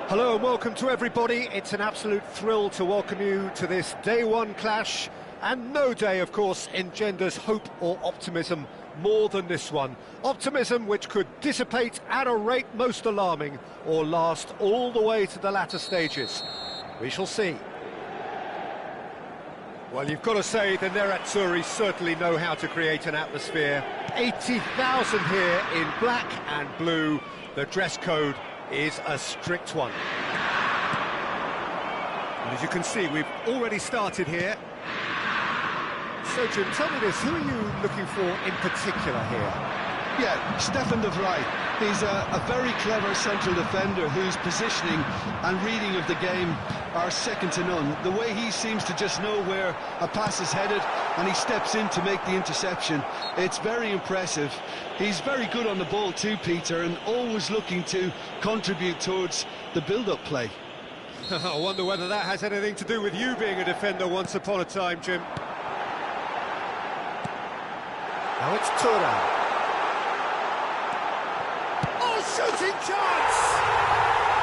Hello and welcome to everybody. It's an absolute thrill to welcome you to this day one clash, and no day, of course, engenders hope or optimism more than this one. Optimism which could dissipate at a rate most alarming or last all the way to the latter stages. We shall see. Well, you've got to say the Nerazzurri certainly know how to create an atmosphere. 80,000 here in black and blue. The dress code is a strict one. And as you can see, we've already started here. So, Jim, tell me this, who are you looking for in particular here? Yeah, Stefan de Vrij. He's a very clever central defender whose positioning and reading of the game are second to none. The way he seems to just know where a pass is headed and he steps in to make the interception, it's very impressive. He's very good on the ball too, Peter, and always looking to contribute towards the build-up play. I wonder whether that has anything to do with you being a defender once upon a time, Jim. Now it's Thuram. Oh, shooting chance!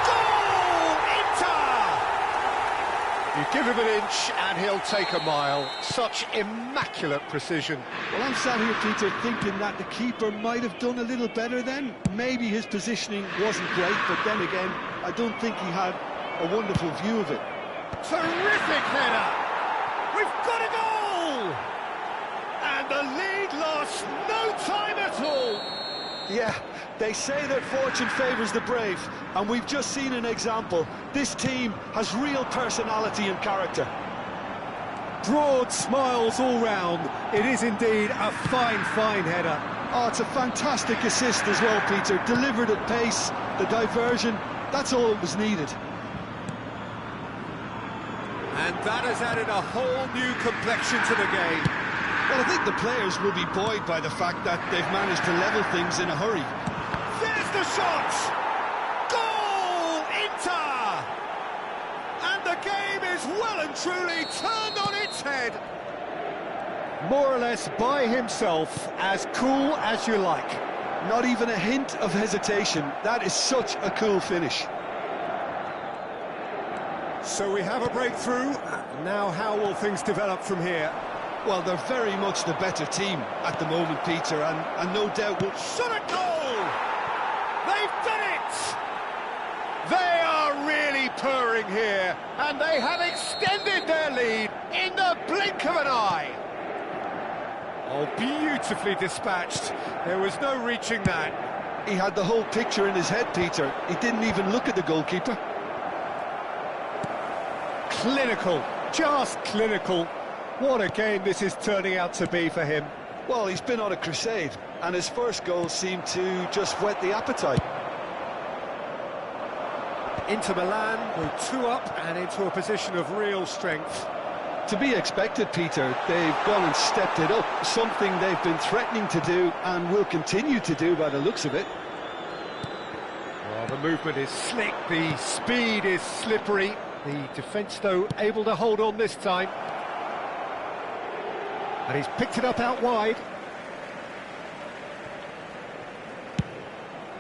Goal! Inter! You give him an inch and he'll take a mile. Such immaculate precision. Well, I'm sat here, Peter, thinking that the keeper might have done a little better then. Maybe his positioning wasn't great, but then again, I don't think he had a wonderful view of it. Terrific header! We've got a goal! And the lead lost no time at all. Yeah, they say that fortune favours the brave, and we've just seen an example. This team has real personality and character. Broad smiles all round. It is indeed a fine, fine header. Oh, it's a fantastic assist as well, Peter. Delivered at pace, the diversion, that's all that was needed. And that has added a whole new complexion to the game. Well, I think the players will be buoyed by the fact that they've managed to level things in a hurry. There's the shot! Goal! Inter! And the game is well and truly turned on its head. More or less by himself, as cool as you like. Not even a hint of hesitation. That is such a cool finish. So we have a breakthrough. Now how will things develop from here? Well, they're very much the better team at the moment, Peter, and no doubt will... Shot at goal! They've done it! They are really purring here, and they have extended their lead in the blink of an eye. Oh, beautifully dispatched. There was no reaching that. He had the whole picture in his head, Peter. He didn't even look at the goalkeeper. Clinical, just clinical. What a game this is turning out to be for him. Well, he's been on a crusade, and his first goal seemed to just whet the appetite. Inter Milan go 2 up and into a position of real strength. To be expected, Peter. They've gone and stepped it up, something they've been threatening to do and will continue to do by the looks of it. Well, the movement is slick, the speed is slippery. The defence, though, able to hold on this time. And he's picked it up out wide.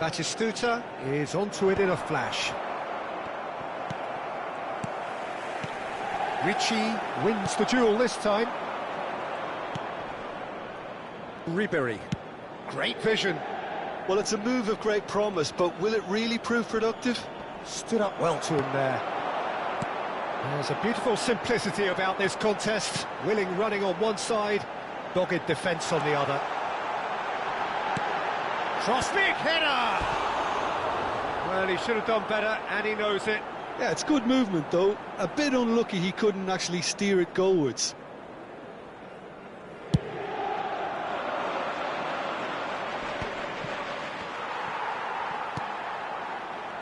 Batistuta is onto it in a flash. Ricci wins the duel this time. Ribery, great vision. Well, it's a move of great promise, but will it really prove productive? Stood up well to him there. There's a beautiful simplicity about this contest. Willing running on one side, dogged defence on the other. Cross-big header! Well, he should have done better, and he knows it. Yeah, it's good movement, though. A bit unlucky he couldn't actually steer it goalwards.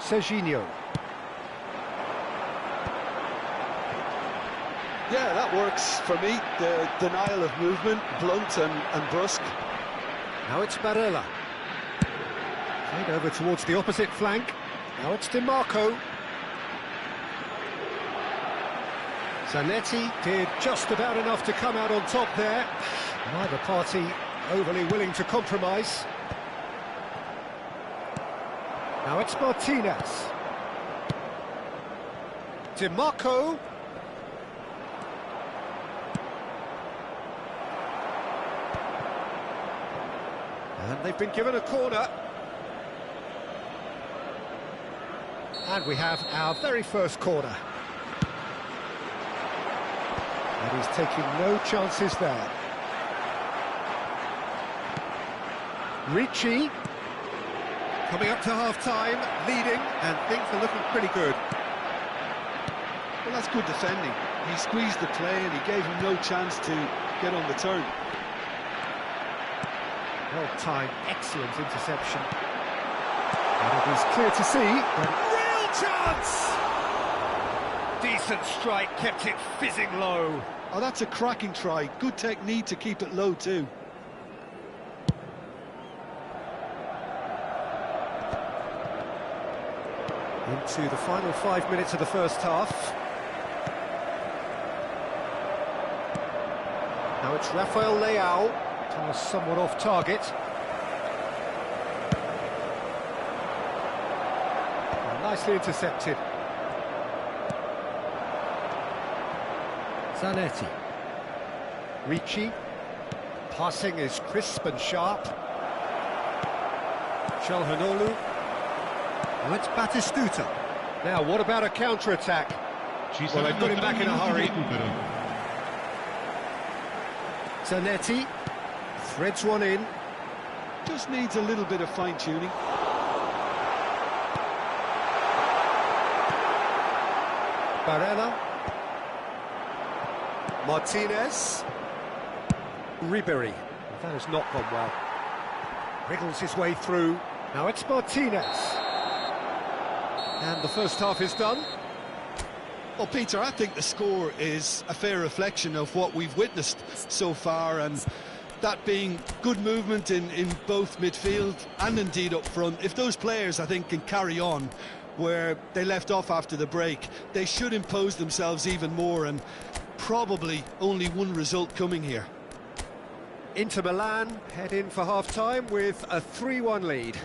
Serginho. Yeah, that works for me. The denial of movement, blunt and brusque. Now it's Barella. Played over towards the opposite flank. Now it's Di Marco. Zanetti did just about enough to come out on top there. Neither party overly willing to compromise. Now it's Martinez. DiMarco. And they've been given a corner. And we have our very first corner. And he's taking no chances there. Ricci coming up to half-time, leading, and things are looking pretty good. Well, that's good defending. He squeezed the play and he gave him no chance to get on the turn. Well-timed, excellent interception. And it is clear to see that real chance! Decent strike, kept it fizzing low. Oh, that's a cracking try. Good technique to keep it low too. Into the final 5 minutes of the first half. Now it's Rafael Leao, somewhat off target. And nicely intercepted. Zanetti. Ricci. Passing is crisp and sharp. Calhanoglu. Now it's Batistuta. Now, what about a counter-attack? Well, they've got him back in a hurry. Zanetti threads one in. Just needs a little bit of fine-tuning. Barella. Martinez. Ribery. That has not gone well. Wriggles his way through. Now it's Martinez. And the first half is done. Well, Peter, I think the score is a fair reflection of what we've witnessed so far, and that being good movement in both midfield and indeed up front. If those players, I think, can carry on where they left off after the break, they should impose themselves even more, and probably only one result coming here. Inter Milan head in for half-time with a 3-1 lead.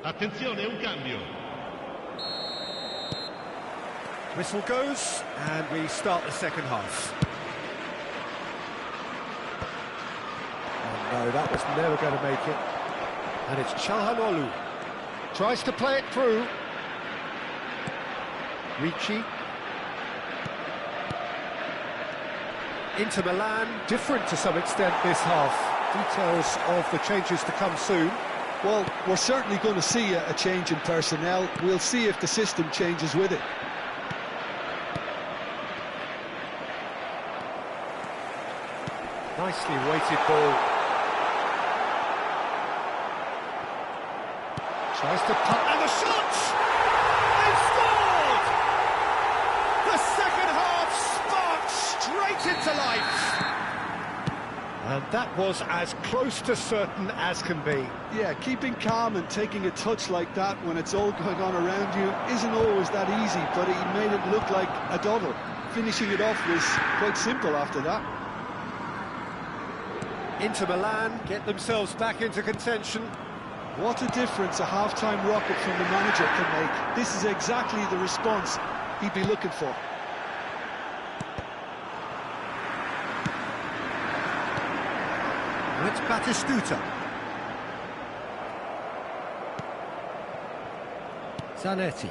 Attenzione, un cambio. Whistle goes, and we start the second half. Oh no, that was never going to make it. And it's Calhanoglu. Tries to play it through. Ricci. Inter Milan, different to some extent this half. Details of the changes to come soon. Well, we're certainly going to see a change in personnel. We'll see if the system changes with it. Nicely weighted ball. Tries to punt, and the shot! They've scored! The second half sparked straight into life. And that was as close to certain as can be. Yeah, keeping calm and taking a touch like that when it's all going on around you isn't always that easy, but he made it look like a doddle. Finishing it off was quite simple after that. Inter Milan get themselves back into contention. What a difference a half-time rocket from the manager can make. This is exactly the response he'd be looking for. It's Batistuta. Zanetti.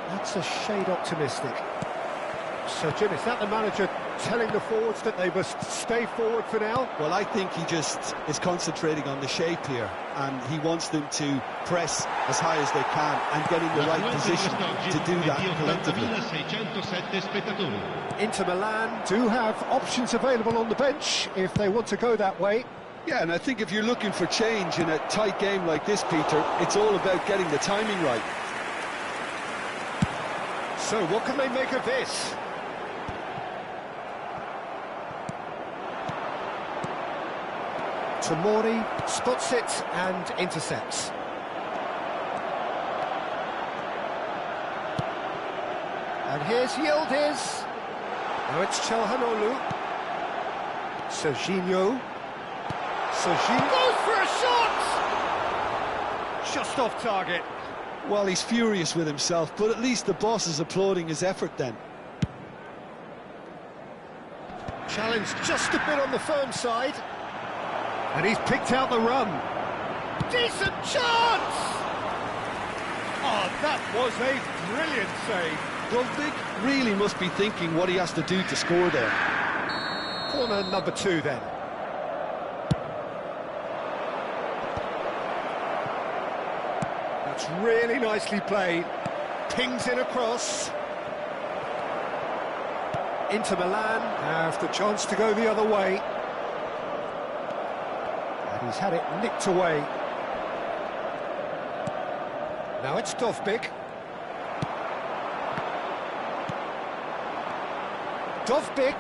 That's a shade optimistic. So, Jim, is that the manager telling the forwards that they must stay forward for now? Well, I think he just is concentrating on the shape here, and he wants them to press as high as they can and get in the right position to do that collectively. Inter Milan do have options available on the bench if they want to go that way. Yeah, and I think if you're looking for change in a tight game like this, Peter, it's all about getting the timing right. So what can they make of this? Tomori spots it and intercepts. And here's Yildiz. Now it's Çalhanoğlu. Serginho. Serginho goes for a shot! Just off target. Well, he's furious with himself, but at least the boss is applauding his effort then. Challenge just a bit on the firm side. And he's picked out the run. Decent chance! Oh, that was a brilliant save. Dovbyk really must be thinking what he has to do to score there. Corner number 2 then. That's really nicely played. Pings in across. Inter Milan have the chance to go the other way. And he's had it nicked away. Now it's Dovbyk. Dovbyk.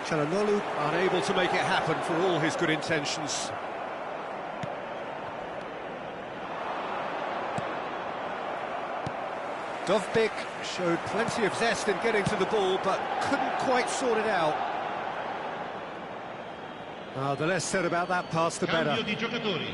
Çalhanoğlu unable to make it happen for all his good intentions. Dovbyk showed plenty of zest in getting to the ball, but couldn't quite sort it out. The less said about that pass, the better. Cambio di giocatori.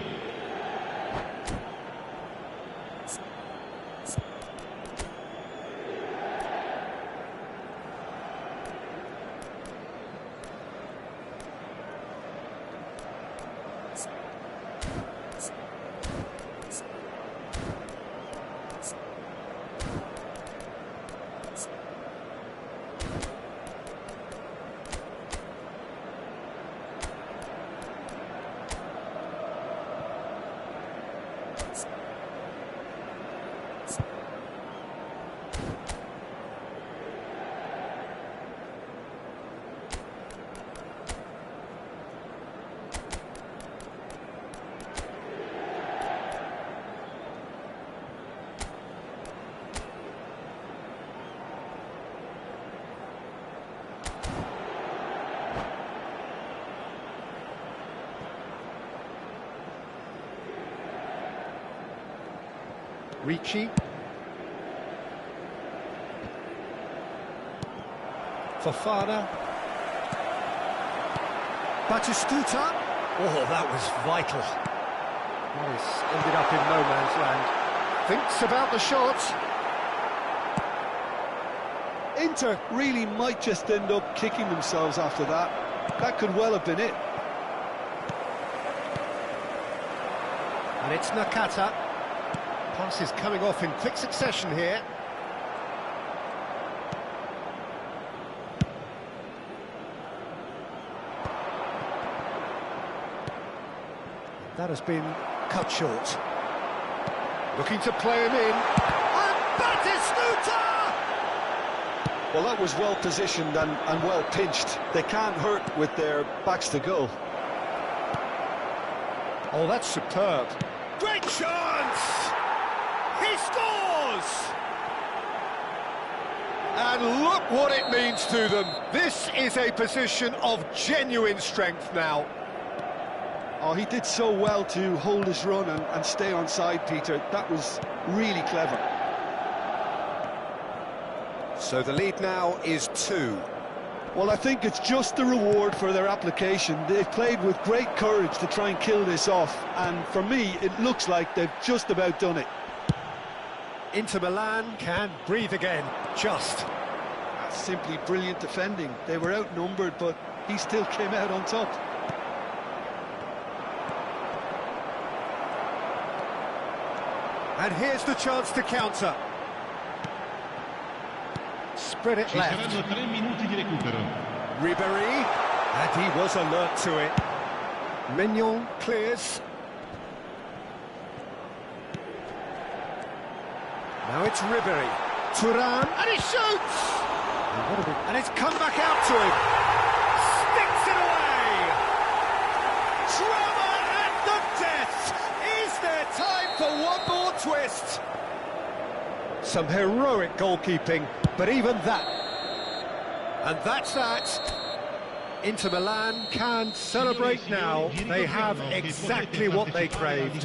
Ricci. Fofana. Batistuta. Oh, that was vital. Well, he's ended up in no man's land. Thinks about the shot. Inter really might just end up kicking themselves after that. That could well have been it. And it's Nakata. Passes coming off in quick succession here. That has been cut short. Looking to play him in. And Batistuta! Well, that was well positioned and well pinched. They can't hurt with their backs to goal. Oh, that's superb. Great chance! He scores! And look what it means to them. This is a position of genuine strength now. Oh, he did so well to hold his run and stay on side, Peter. That was really clever. So the lead now is 2. Well, I think it's just the reward for their application. They've played with great courage to try and kill this off, and for me, it looks like they've just about done it. Inter Milan can breathe again, just. That's simply brilliant defending. They were outnumbered, but he still came out on top. And here's the chance to counter. Spread it Ci left. saranno 3 minuti di recupero. Ribéry, and he was alert to it. Mignon clears. Now it's Ribéry. Thuram, and he shoots! And it's come back out to him. Sticks it away! Drama at the death! Is there time for one more twist? Some heroic goalkeeping, but even that. And that's that. Inter Milan can celebrate now. They have exactly what they craved.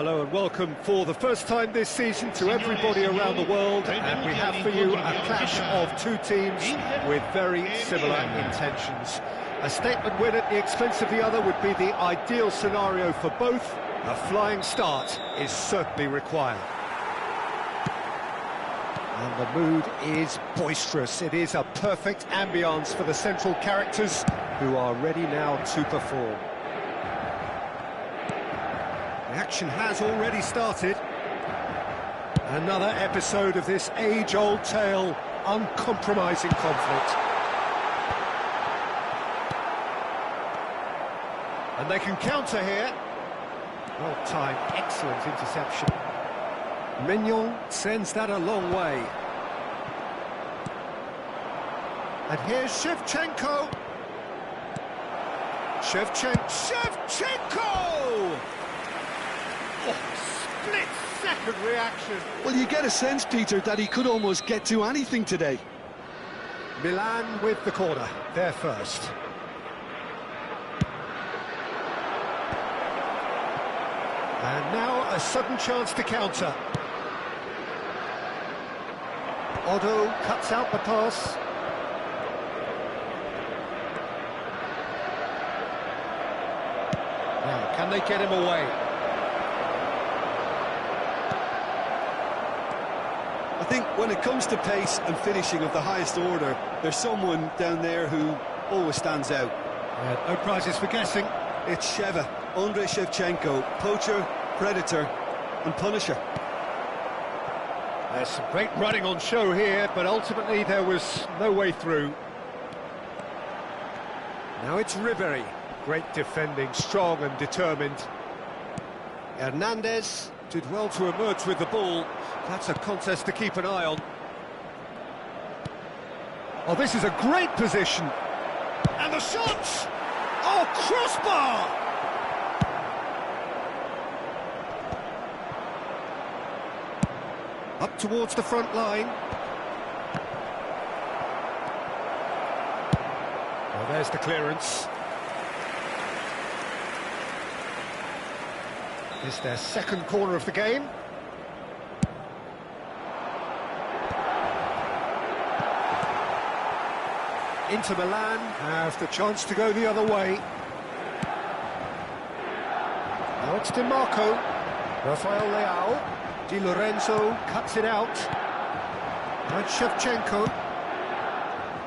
hello and welcome for the first time this season to everybody around the world, and we have for you a clash of two teams with very similar intentions. A statement win at the expense of the other would be the ideal scenario for both. A flying start is certainly required. And the mood is boisterous. It is a perfect ambience for the central characters who are ready now to perform. The action has already started. Another episode of this age-old tale, uncompromising conflict. And they can counter here. Well-timed, excellent interception. Mignon sends that a long way. And here's Shevchenko. Shevchenko! Oh, split-second reaction. Well, you get a sense, Peter, that he could almost get to anything today. Milan with the corner, there first. And now a sudden chance to counter. Odo cuts out the pass. Now, can they get him away? I think when it comes to pace and finishing of the highest order, there's someone down there who always stands out. No prizes for guessing. It's Sheva, Andrei Shevchenko, poacher, predator and punisher. There's some great running on show here, but ultimately there was no way through. Now it's Ribery. Great defending, strong and determined. Hernandez did well to emerge with the ball. That's a contest to keep an eye on. Oh, this is a great position. And the shot! Oh, crossbar! Up towards the front line. Oh, there's the clearance. It's their second corner of the game. Inter Milan have the chance to go the other way. Now it's Di Marco. Rafael Leao. Di Lorenzo cuts it out. Now it's Shevchenko.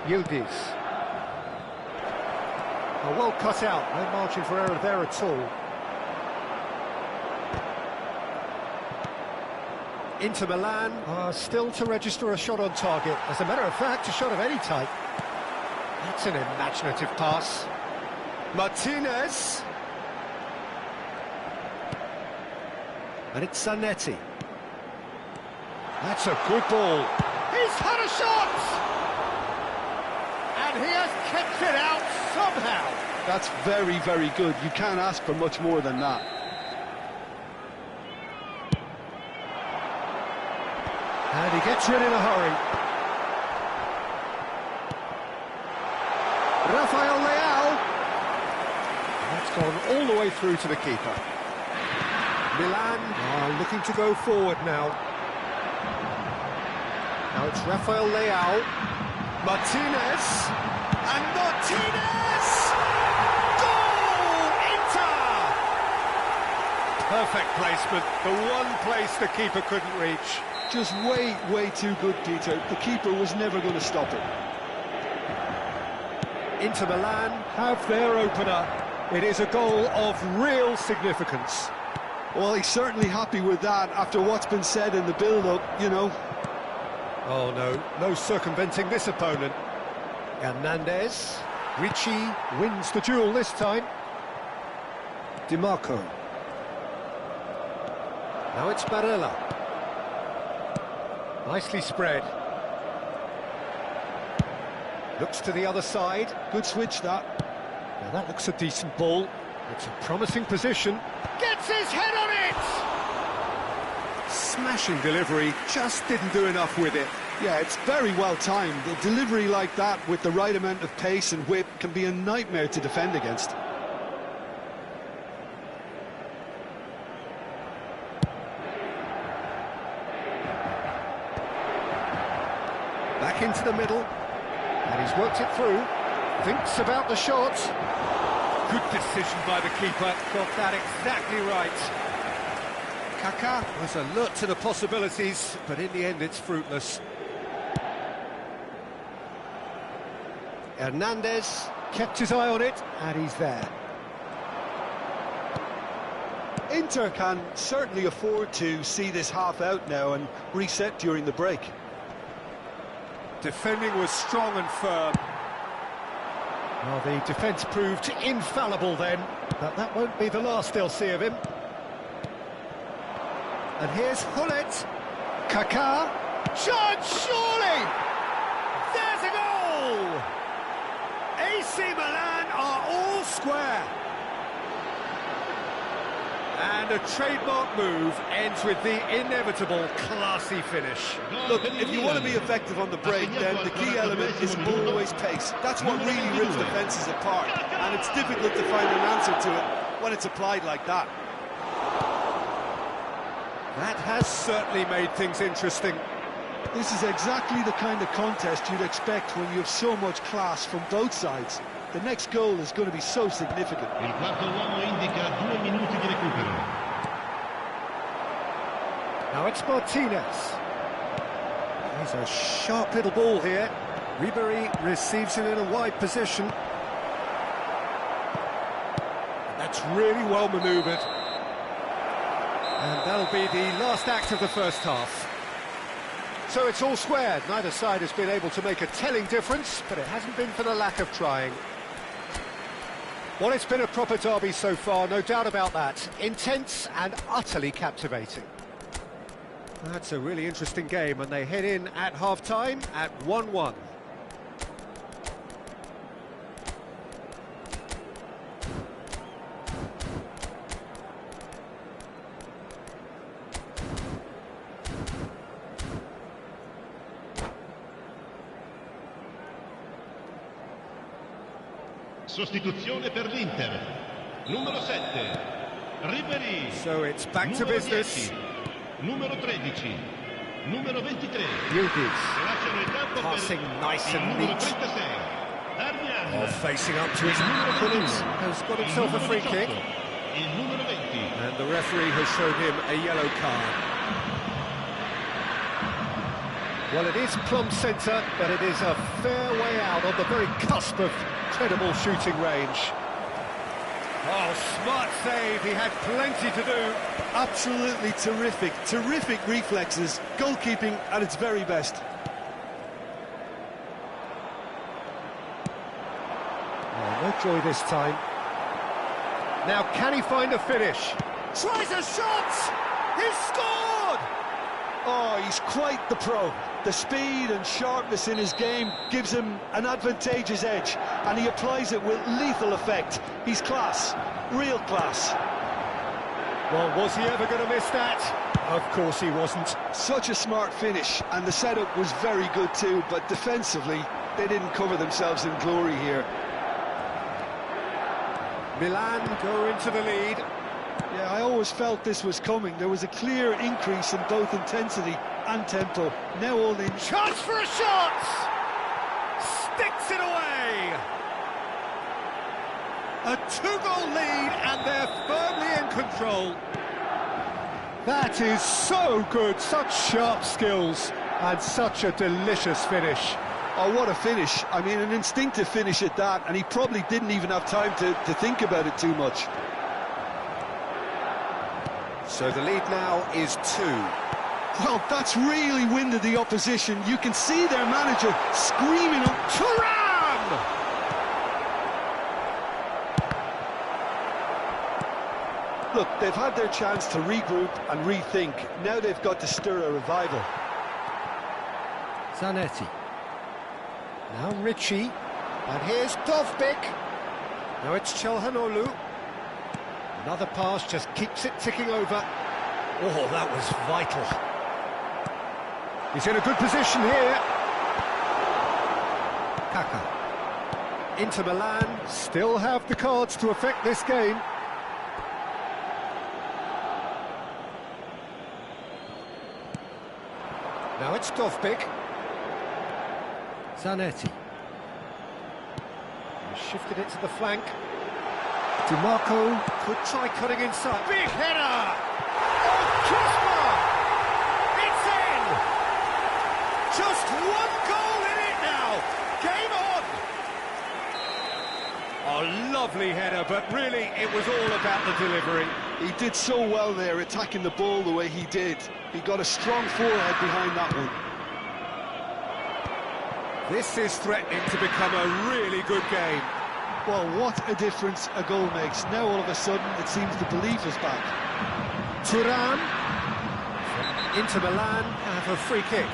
Yildiz. Oh, well cut out. No margin for error there at all. Inter Milan are still to register a shot on target. As a matter of fact, a shot of any type. That's an imaginative pass. Martinez. And it's Zanetti. That's a good ball. He's had a shot! And he has kept it out somehow. That's very, very good. You can't ask for much more than that. And he gets rid in a hurry. Rafael Leao. That's gone all the way through to the keeper. Milan are looking to go forward now. Now it's Rafael Leao. Martinez. And Martinez! Goal! Inter! Perfect placement. The one place the keeper couldn't reach. Just way, way too good, Peter. The keeper was never going to stop it. Inter Milan have their opener. It is a goal of real significance. Well, he's certainly happy with that after what's been said in the build-up, you know. Oh no, no circumventing this opponent. Hernandez. Ricci wins the duel this time. Di Marco. Now it's Barella. Nicely spread. Looks to the other side. Good switch, that. Now that looks a decent ball. It's a promising position. Gets his head on it! Smashing delivery, just didn't do enough with it. Yeah, it's very well timed. The delivery like that with the right amount of pace and whip can be a nightmare to defend against. back into the middle, and he's worked it through, thinks about the shot. Good decision by the keeper, got that exactly right. Kaká was alert to the possibilities, but in the end it's fruitless. Hernandez kept his eye on it, and he's there. Inter can certainly afford to see this half out now and reset during the break. Defending was strong and firm. Well, the defence proved infallible then, but that won't be the last they'll see of him. And here's Hullet. Kaká. Shot, surely! There's a goal! AC Milan are all square. And a trademark move ends with the inevitable classy finish. Look, if you want to be effective on the break, then the key element is always pace. That's what really rips defences apart, and it's difficult to find an answer to it when it's applied like that. That has certainly made things interesting. This is exactly the kind of contest you'd expect when you have so much class from both sides. The next goal is going to be so significant. Il quarto uomo indica 2 minuti di recupero. Now it's Martinez. He's a sharp little ball here. Ribery receives it in a wide position. That's really well manoeuvred. And that'll be the last act of the first half. So it's all squared. Neither side has been able to make a telling difference, but it hasn't been for the lack of trying. Well, it's been a proper derby so far, no doubt about that. Intense and utterly captivating. That's a really interesting game, and they head in at half-time at 1-1. Sostituzione per l'Inter. Numero 7, Ribery. So it's back to business. 10, numero 13, numero 23. Yildiz. Passing nice and neat. 36, Oh, facing up to his opponent. Has got himself a free kick. Il numero 20. And the referee has shown him a yellow card. Well, it is plumb centre, but it is a fair way out on the very cusp of credible shooting range. Oh, smart save, he had plenty to do. Absolutely terrific, terrific reflexes, goalkeeping at its very best. Oh, no joy this time. Now, can he find a finish? Tries a shot! He's scored! Oh, he's quite the pro. The speed and sharpness in his game gives him an advantageous edge, and he applies it with lethal effect. He's class, real class. Well, was he ever going to miss that? Of course he wasn't. Such a smart finish, and the setup was very good too, but defensively, they didn't cover themselves in glory here. Milan go into the lead. Yeah, I always felt this was coming. There was a clear increase in both intensity and tempo. Now all in. Chance for a shot! Sticks it away! A two-goal lead, and they're firmly in control. That is so good, such sharp skills, and such a delicious finish. Oh, what a finish. I mean, an instinctive finish at that, and he probably didn't even have time to think about it too much. So the lead now is 2. Well, that's really winded the opposition. You can see their manager screaming up, Thuram! Look, they've had their chance to regroup and rethink. Now they've got to stir a revival. Zanetti. Now Ritchie. And here's Dovbyk. Now it's Çalhanoğlu. Another pass just keeps it ticking over. Oh, that was vital. He's in a good position here. Kaká. Inter Milan still have the cards to affect this game. Now it's Dovbyk. Zanetti. He shifted it to the flank. DiMarco could try cutting inside. Big header! Oh, Kisper! It's in! Just one goal in it now! Game on! Oh, lovely header, but really it was all about the delivery. He did so well there, attacking the ball the way he did. He got a strong forehead behind that one. This is threatening to become a really good game. Well, what a difference a goal makes. Now all of a sudden it seems the belief is back. Turan from Inter Milan have a free kick.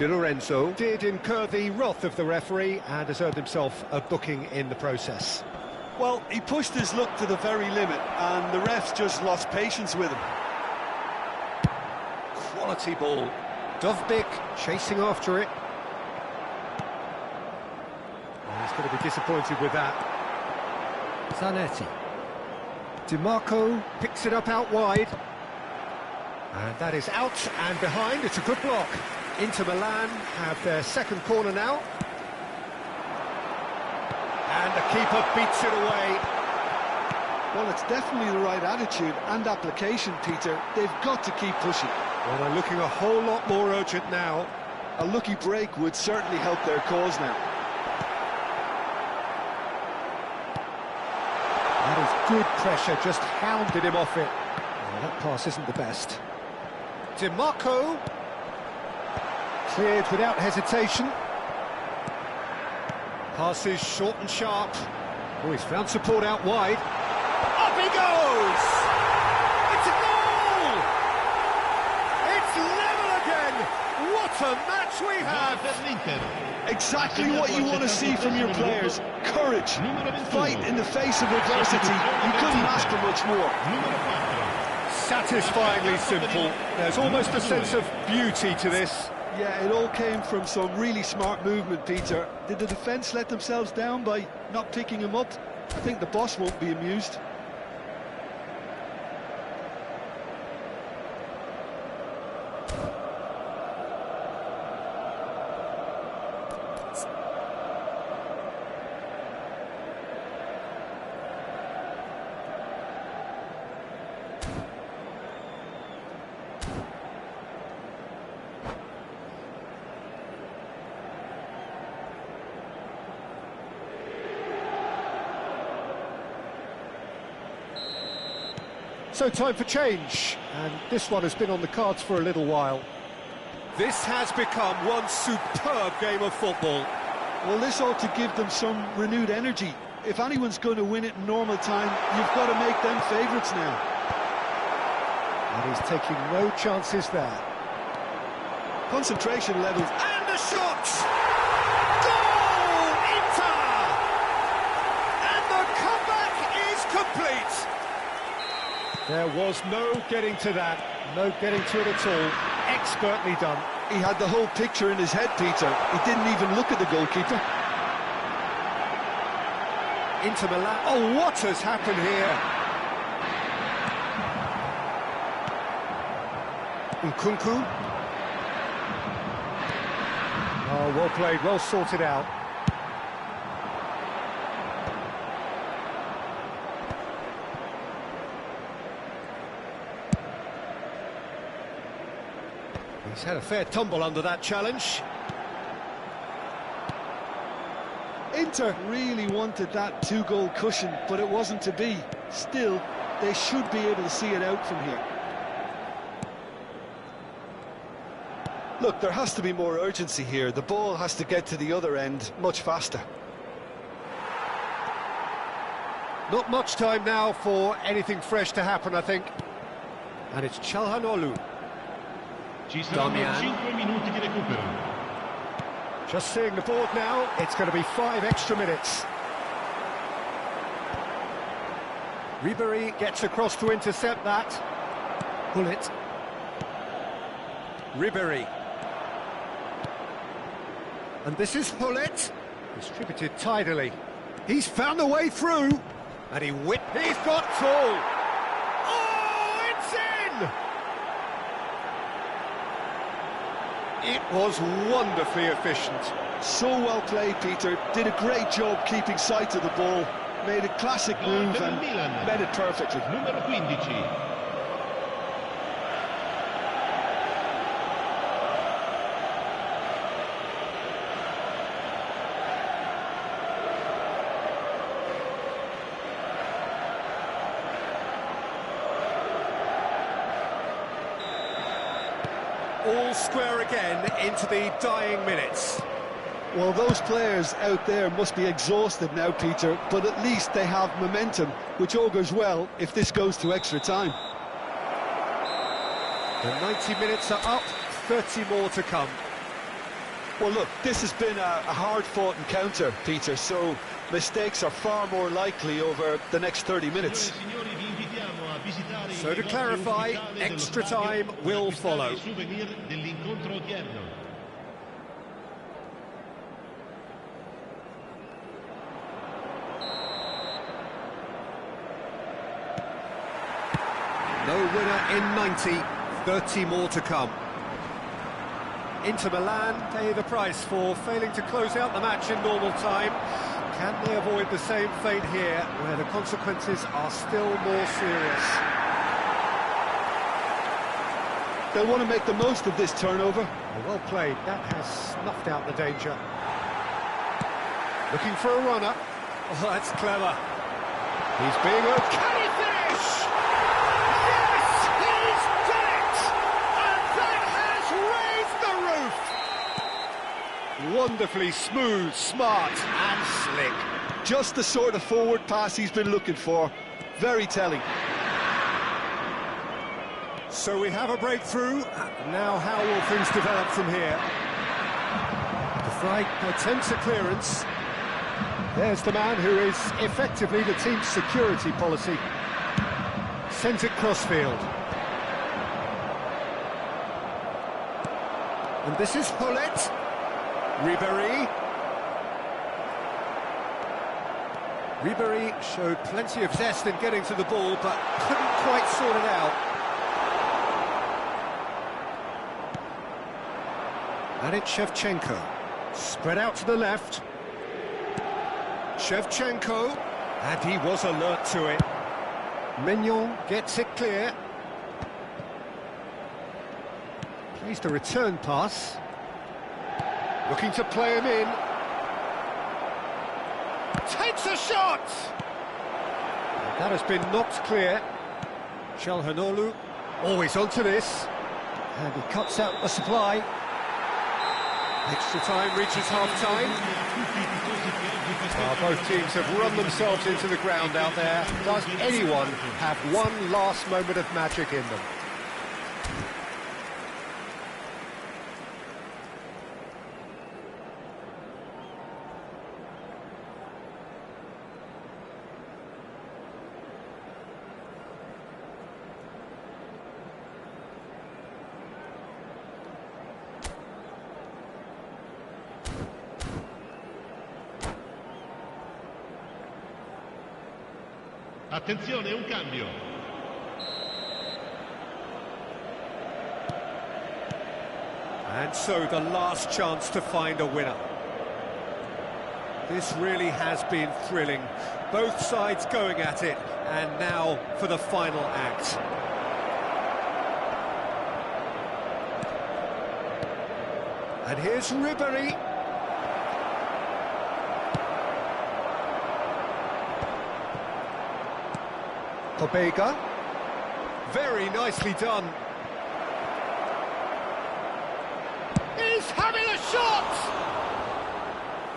Di Lorenzo did incur the wrath of the referee and has earned himself a booking in the process. Well, he pushed his luck to the very limit and the refs just lost patience with him. Quality ball. Dovbyk chasing after it. Oh, he's going to be disappointed with that. Zanetti. DiMarco picks it up out wide. And that is out and behind. It's a good block. Inter Milan have their second corner now. And the keeper beats it away. Well, it's definitely the right attitude and application, Peter. They've got to keep pushing. Well, they're looking a whole lot more urgent now. A lucky break would certainly help their cause now. That is good pressure, just hounded him off it. Well, that pass isn't the best. DiMarco. Cleared without hesitation. Passes short and sharp. Oh, he's found support out wide. Up he goes! It's a goal! It's level again! What a match we have! Exactly what you want to see from your players. Courage, fight in the face of adversity. You couldn't ask for much more. Satisfyingly simple. There's almost a sense of beauty to this. Yeah, it all came from some really smart movement, Peter. Did the defence let themselves down by not picking him up? I think the boss won't be amused. So time for change, and this one has been on the cards for a little while. This has become one superb game of football. Well, this ought to give them some renewed energy. If anyone's going to win it in normal time, you've got to make them favourites now. And he's taking no chances there. Concentration levels. And the shot! Goal! Inter! And the comeback is complete! There was no getting to that, no getting to it at all. Expertly done. He had the whole picture in his head, Peter. He didn't even look at the goalkeeper. Inter Milan. Oh, what has happened here? Nkunku. Oh, well played, well sorted out. He's had a fair tumble under that challenge. Inter really wanted that two-goal cushion, but it wasn't to be. Still, they should be able to see it out from here. Look, there has to be more urgency here. The ball has to get to the other end much faster. Not much time now for anything fresh to happen, I think. And it's Çalhanoğlu. Damian. Just seeing the board now, it's going to be 5 extra minutes. Ribery gets across to intercept that. Gullit. Ribery. And this is Gullit. Distributed tidily. He's found a way through. And he's got Toll. Oh! It was wonderfully efficient. So well played, Peter. Did a great job keeping sight of the ball. Made a classic move and met it perfectly. Numero 15. All square again into the dying minutes. Well, those players out there must be exhausted now, Peter, but at least they have momentum, which augurs well if this goes to extra time. The 90 minutes are up, 30 more to come. Well, look, this has been a hard-fought encounter, Peter, so mistakes are far more likely over the next 30 minutes. So to clarify, extra time will follow. No winner in 90, 30 more to come. Inter Milan pay the price for failing to close out the match in normal time. Can they avoid the same fate here, where the consequences are still more serious? They'll want to make the most of this turnover. Well played, that has snuffed out the danger. Looking for a runner. Oh, that's clever. He's being a... Can he finish? Yes, he's done it! And that has raised the roof! Wonderfully smooth, smart and slick. Just the sort of forward pass he's been looking for. Very telling. So we have a breakthrough. Now how will things develop from here? The Frey attempts a clearance. There's the man who is effectively the team's security policy. Sends it crossfield. And this is Hullet. Ribéry. Ribéry showed plenty of zest in getting to the ball, but couldn't quite sort it out. And it's Shevchenko. Spread out to the left. Shevchenko. And he was alert to it. Mignon gets it clear. Plays the return pass. Looking to play him in. Takes a shot! That has been knocked clear. Çalhanoğlu always onto this. And he cuts out the supply. Extra time reaches half-time. Both teams have run themselves into the ground out there. Does anyone have one last moment of magic in them? Attenzione, un cambio. And so the last chance to find a winner. This really has been thrilling. Both sides going at it, and now for the final act. And here's Ribéry. Pobega. Very nicely done. He's having a shot!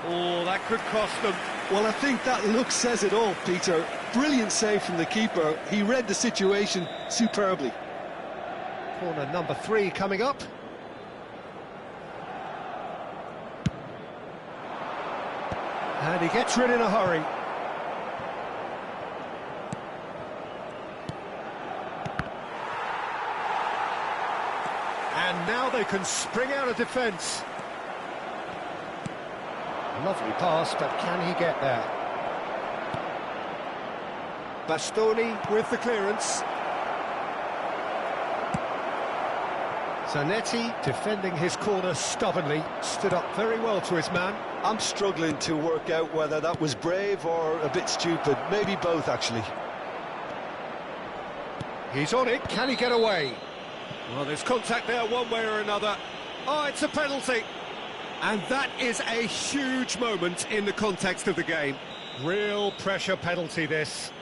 Oh, that could cost them. Well, I think that look says it all, Peter. Brilliant save from the keeper. He read the situation superbly. Corner number 3 coming up. And he gets rid in a hurry. And now they can spring out of defence. Lovely pass, but can he get there? Bastoni with the clearance. Zanetti defending his corner stubbornly, stood up very well to his man. I'm struggling to work out whether that was brave or a bit stupid. Maybe both, actually. He's on it, can he get away? Well, there's contact there one way or another. Oh, it's a penalty. And that is a huge moment in the context of the game. Real pressure penalty, this.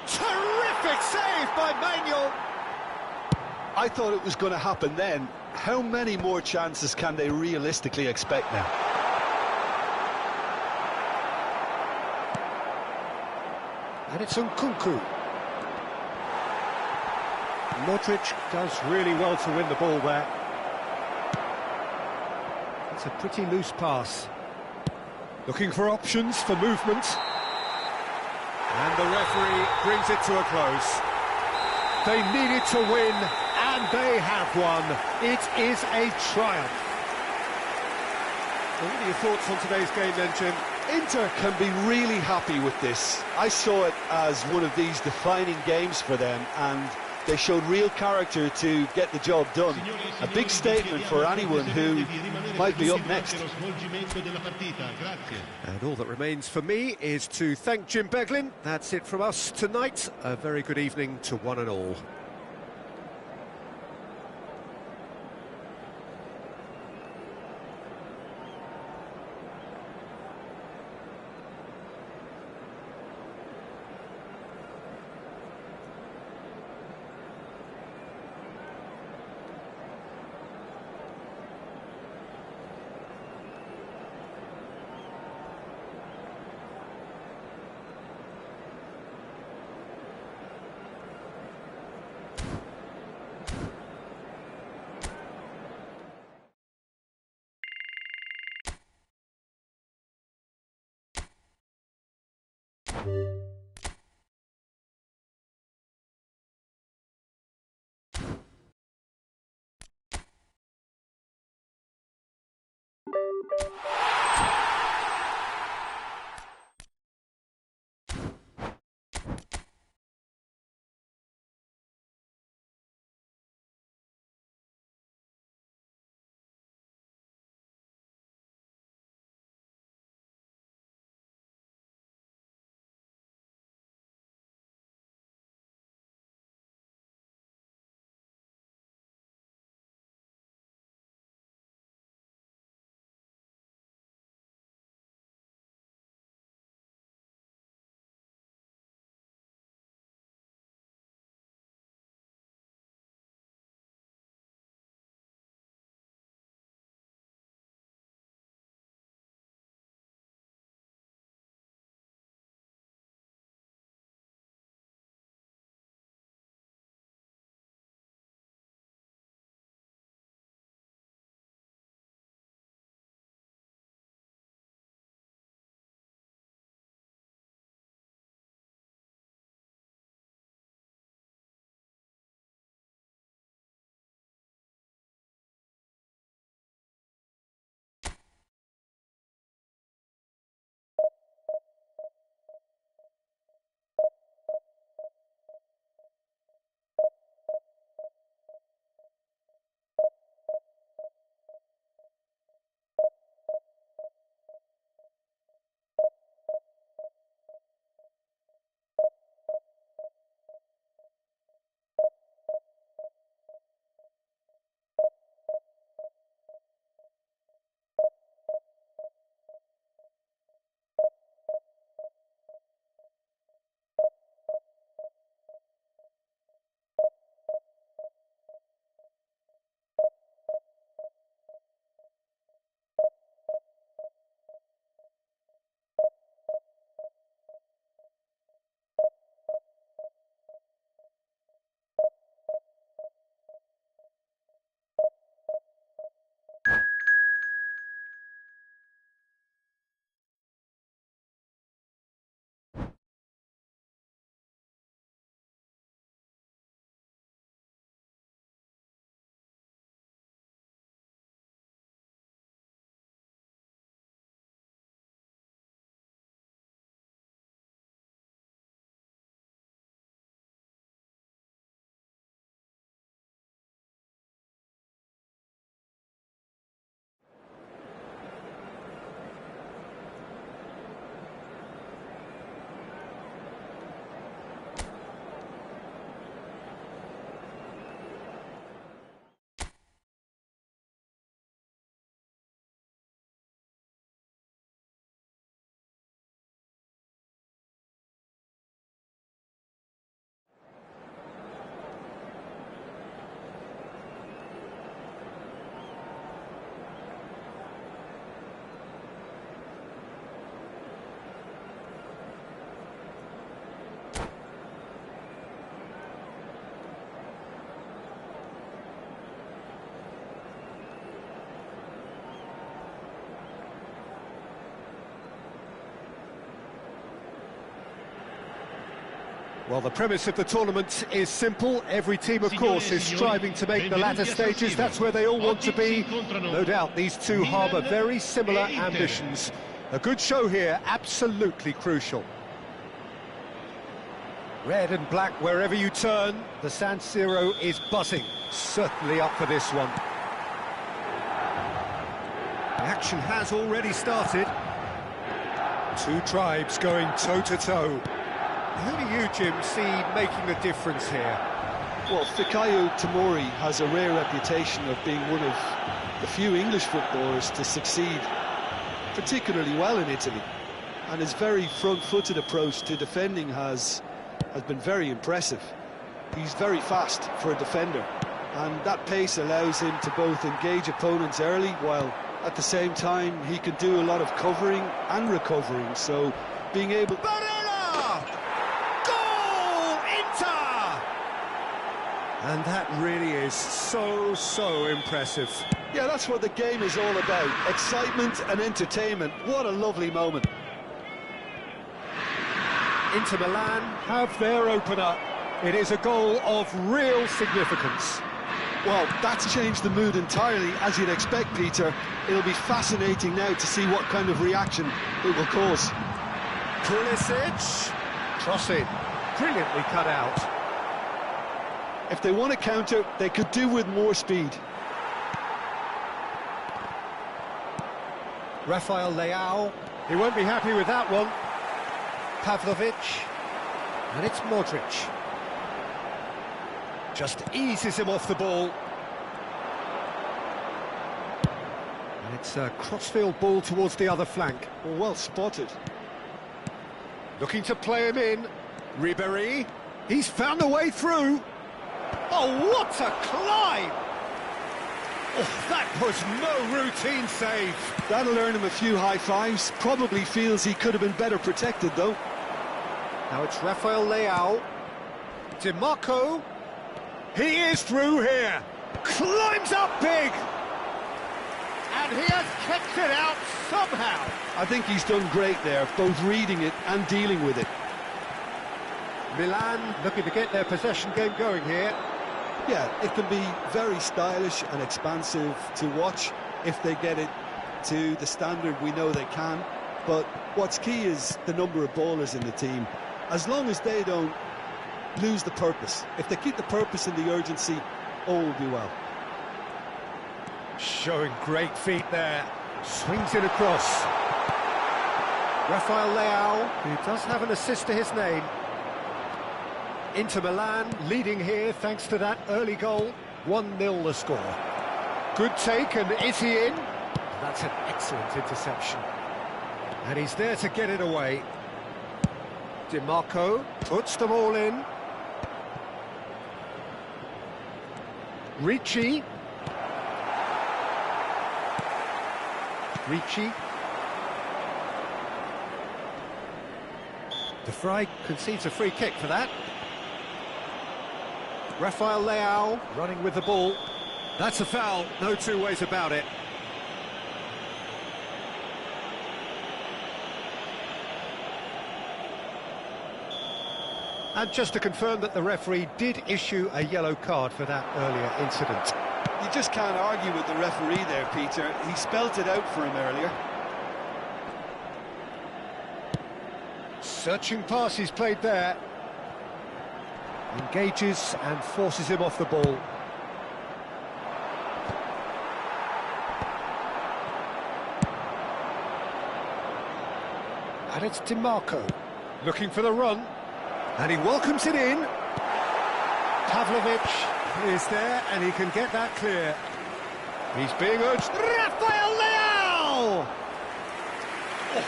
Terrific save by Manuel. I thought it was going to happen then. How many more chances can they realistically expect now? And it's Nkunku. Modric does really well to win the ball there. It's a pretty loose pass. Looking for options for movement. And the referee brings it to a close. They needed to win, and they have won. It is a triumph. What are your thoughts on today's game then, Jim? Inter can be really happy with this. I saw it as one of these defining games for them, and they showed real character to get the job done. A big statement for anyone who might be up next. And all that remains for me is to thank Jim Beglin. That's it from us tonight. A very good evening to one and all. Well, the premise of the tournament is simple. Every team, of course, is striving to make the latter stages. That's where they all want to be. No doubt, these two harbour very similar ambitions. A good show here, absolutely crucial. Red and black wherever you turn. The San Siro is buzzing. Certainly up for this one. The action has already started. Two tribes going toe-to-toe. Who do you, Jim, see making the difference here? Well, Fikayo Tomori has a rare reputation of being one of the few English footballers to succeed particularly well in Italy. And his very front-footed approach to defending has been very impressive. He's very fast for a defender, and that pace allows him to both engage opponents early, while at the same time he can do a lot of covering and recovering, so being able... And that really is so impressive. Yeah, that's what the game is all about. Excitement and entertainment. What a lovely moment. Inter Milan have their opener. It is a goal of real significance. Well, that's changed the mood entirely, as you'd expect, Peter. It'll be fascinating now to see what kind of reaction it will cause. Pulisic. Crossing. Brilliantly cut out. If they want to counter, they could do with more speed. Rafael Leao. He won't be happy with that one. Pavlovic. And it's Modric. Just eases him off the ball. And it's a crossfield ball towards the other flank. Well spotted. Looking to play him in. Ribéry. He's found a way through. Oh, what a climb! Oh, that was no routine save. That'll earn him a few high fives. Probably feels he could have been better protected, though. Now it's Rafael Leao. DiMarco. He is through here. Climbs up big. And he has kept it out somehow. I think he's done great there, both reading it and dealing with it. Milan looking to get their possession game going here. Yeah, it can be very stylish and expansive to watch if they get it to the standard we know they can. But what's key is the number of ballers in the team. As long as they don't lose the purpose, if they keep the purpose and the urgency, all will be well. Showing great feet there. Swings it across. Rafael Leao, who does have an assist to his name. Inter Milan leading here thanks to that early goal. 1-0 the score. Good take, and is he in? That's an excellent interception. And he's there to get it away. DiMarco puts them all in. Ricci. De Vrij concedes a free kick for that. Rafael Leao running with the ball. That's a foul, no two ways about it. And just to confirm that the referee did issue a yellow card for that earlier incident. You just can't argue with the referee there, Peter. He spelt it out for him earlier. Searching pass he's played there. Engages and forces him off the ball. And it's DiMarco looking for the run. And he welcomes it in. Pavlovic is there and he can get that clear. He's being urged. Rafael Leao! Oh,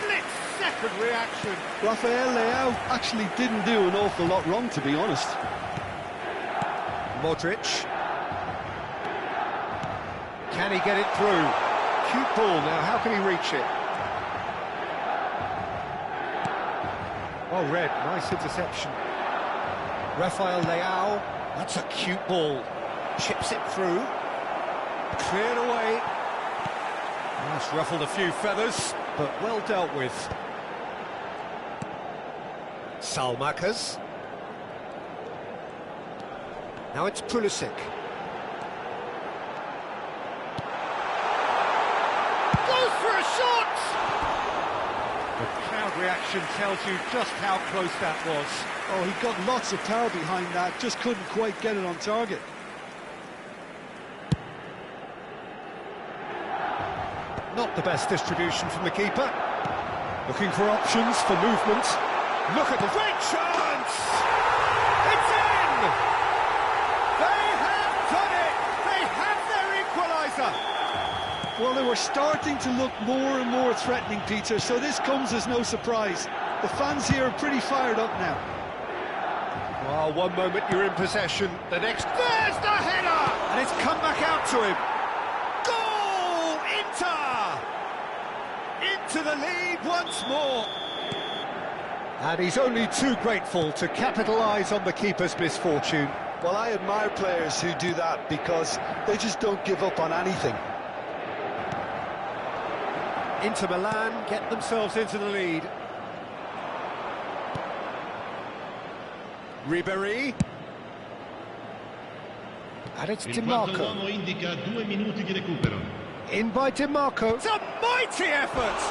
split-second reaction. Rafael Leao actually didn't do an awful lot wrong, to be honest. Modric. Can he get it through? Cute ball now, how can he reach it? Oh, Red, nice interception. Rafael Leao, that's a cute ball. Chips it through. Cleared away. That's ruffled a few feathers, but well dealt with. Salmakas. Now it's Pulisic. Goes for a shot! The crowd reaction tells you just how close that was. Oh, he got lots of power behind that, just couldn't quite get it on target. Not the best distribution from the keeper. Looking for options for movement. Look at the great chance! It's in! They have done it! They have their equaliser! Well, they were starting to look more and more threatening, Peter, so this comes as no surprise. The fans here are pretty fired up now. Well, one moment you're in possession, the next... There's the header! And it's come back out to him. Goal! Inter! Into the lead once more. And he's only too grateful to capitalise on the keeper's misfortune. Well, I admire players who do that because they just don't give up on anything. Inter Milan get themselves into the lead. Ribery. And it's Il quarto DiMarco. uomo indica 2 minuti di recupero. In by DiMarco. It's a mighty effort!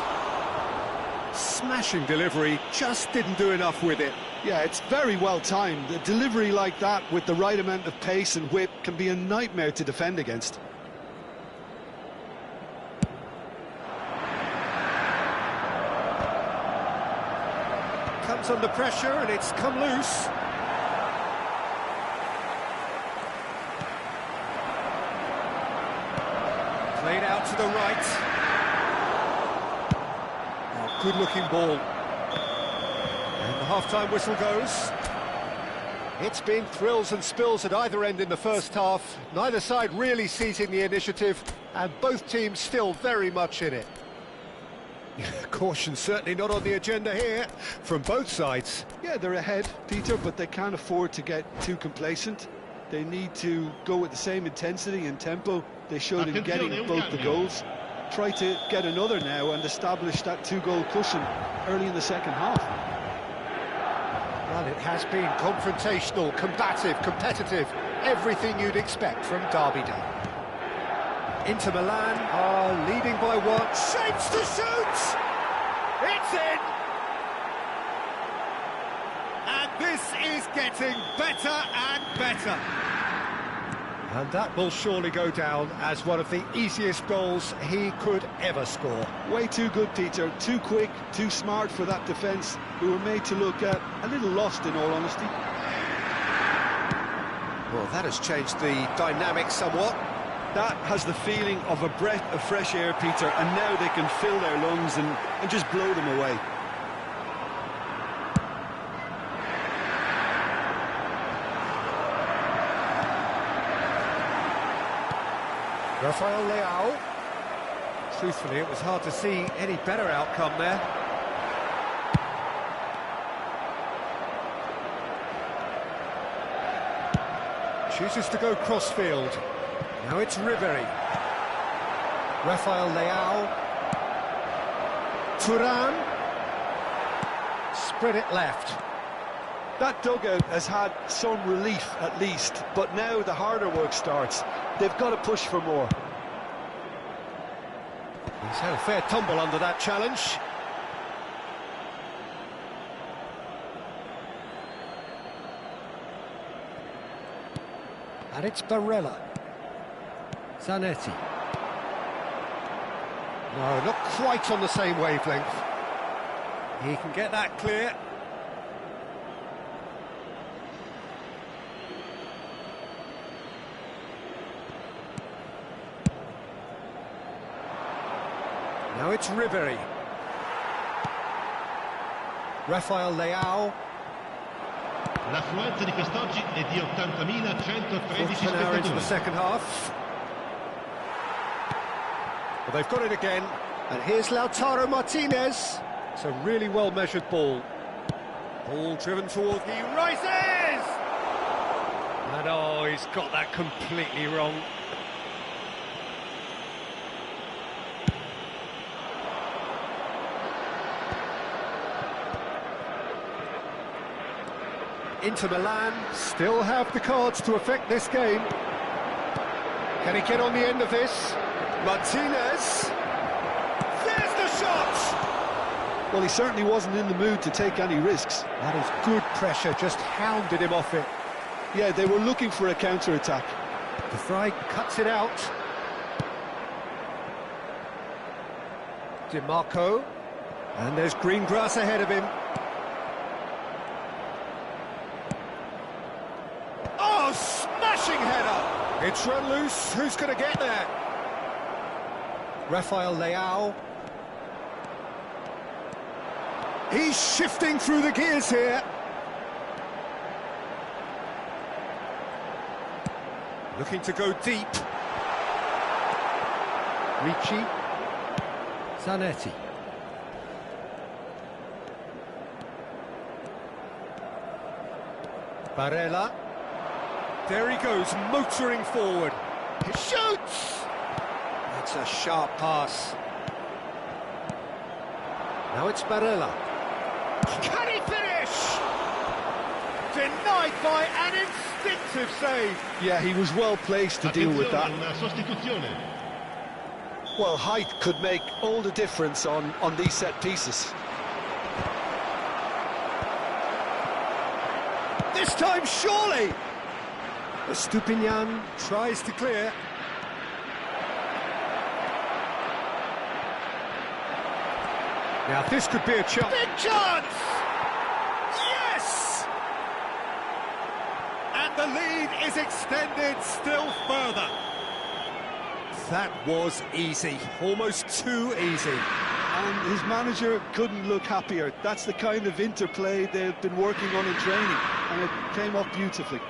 Smashing delivery, just didn't do enough with it. Yeah, it's very well timed. A delivery like that with the right amount of pace and whip can be a nightmare to defend against. Comes under pressure and it's come loose. Played out to the right. Oh, good-looking ball. And the half-time whistle goes. It's been thrills and spills at either end in the first half. Neither side really seizing the initiative, and both teams still very much in it. Caution certainly not on the agenda here, from both sides. Yeah, they're ahead, Peter, but they can't afford to get too complacent. They need to go with the same intensity and tempo they showed in getting both the goals. Try to get another now and establish that two-goal cushion early in the second half. Well, it has been confrontational, combative, competitive, everything you'd expect from Derby Day. Inter Milan are leading by one. Shapes to shoot! It's in! And this is getting better and better. And that will surely go down as one of the easiest goals he could ever score. Way too good, Peter. Too quick, too smart for that defence, who were made to look a little lost, in all honesty. Well, that has changed the dynamic somewhat. That has the feeling of a breath of fresh air, Peter, and now they can fill their lungs and just blow them away. Rafael Leao. Truthfully, it was hard to see any better outcome there. Chooses to go crossfield. Now it's Ribery. Rafael Leao. Thuram. Spread it left. That dugout has had some relief, at least, but now the harder work starts. They've got to push for more. He's had a fair tumble under that challenge. And it's Barella. Zanetti. No, not quite on the same wavelength. He can get that clear. Now it's Ribery. Rafael Leao. L'affluenza di quest'oggi è di 80.113 An hour into the spettatori. second half. Well, they've got it again. And here's Lautaro Martinez. It's a really well-measured ball. Ball driven toward... He rises! And oh, he's got that completely wrong. Inter Milan still have the cards to affect this game. Can he get on the end of this? Martinez. There's the shot! Well, he certainly wasn't in the mood to take any risks. That is good pressure, just hounded him off it. Yeah, they were looking for a counter-attack. De Vrij cuts it out. Di Marco. And there's green grass ahead of him. Oh, smashing header! It's run loose. Who's going to get there? Rafael Leao. He's shifting through the gears here. Looking to go deep. Ricci. Zanetti. Barella. There he goes, motoring forward. He shoots! That's a sharp pass. Now it's Barella. Can he finish? Denied by an instinctive save. Yeah, he was well placed to deal with that. Una sostituzione. Well, height could make all the difference on these set pieces. This time, surely! Estupinian tries to clear. Now this could be a chance. Big chance! Yes! And the lead is extended still further. That was easy, almost too easy. And his manager couldn't look happier. That's the kind of interplay they've been working on in training, and it came off beautifully.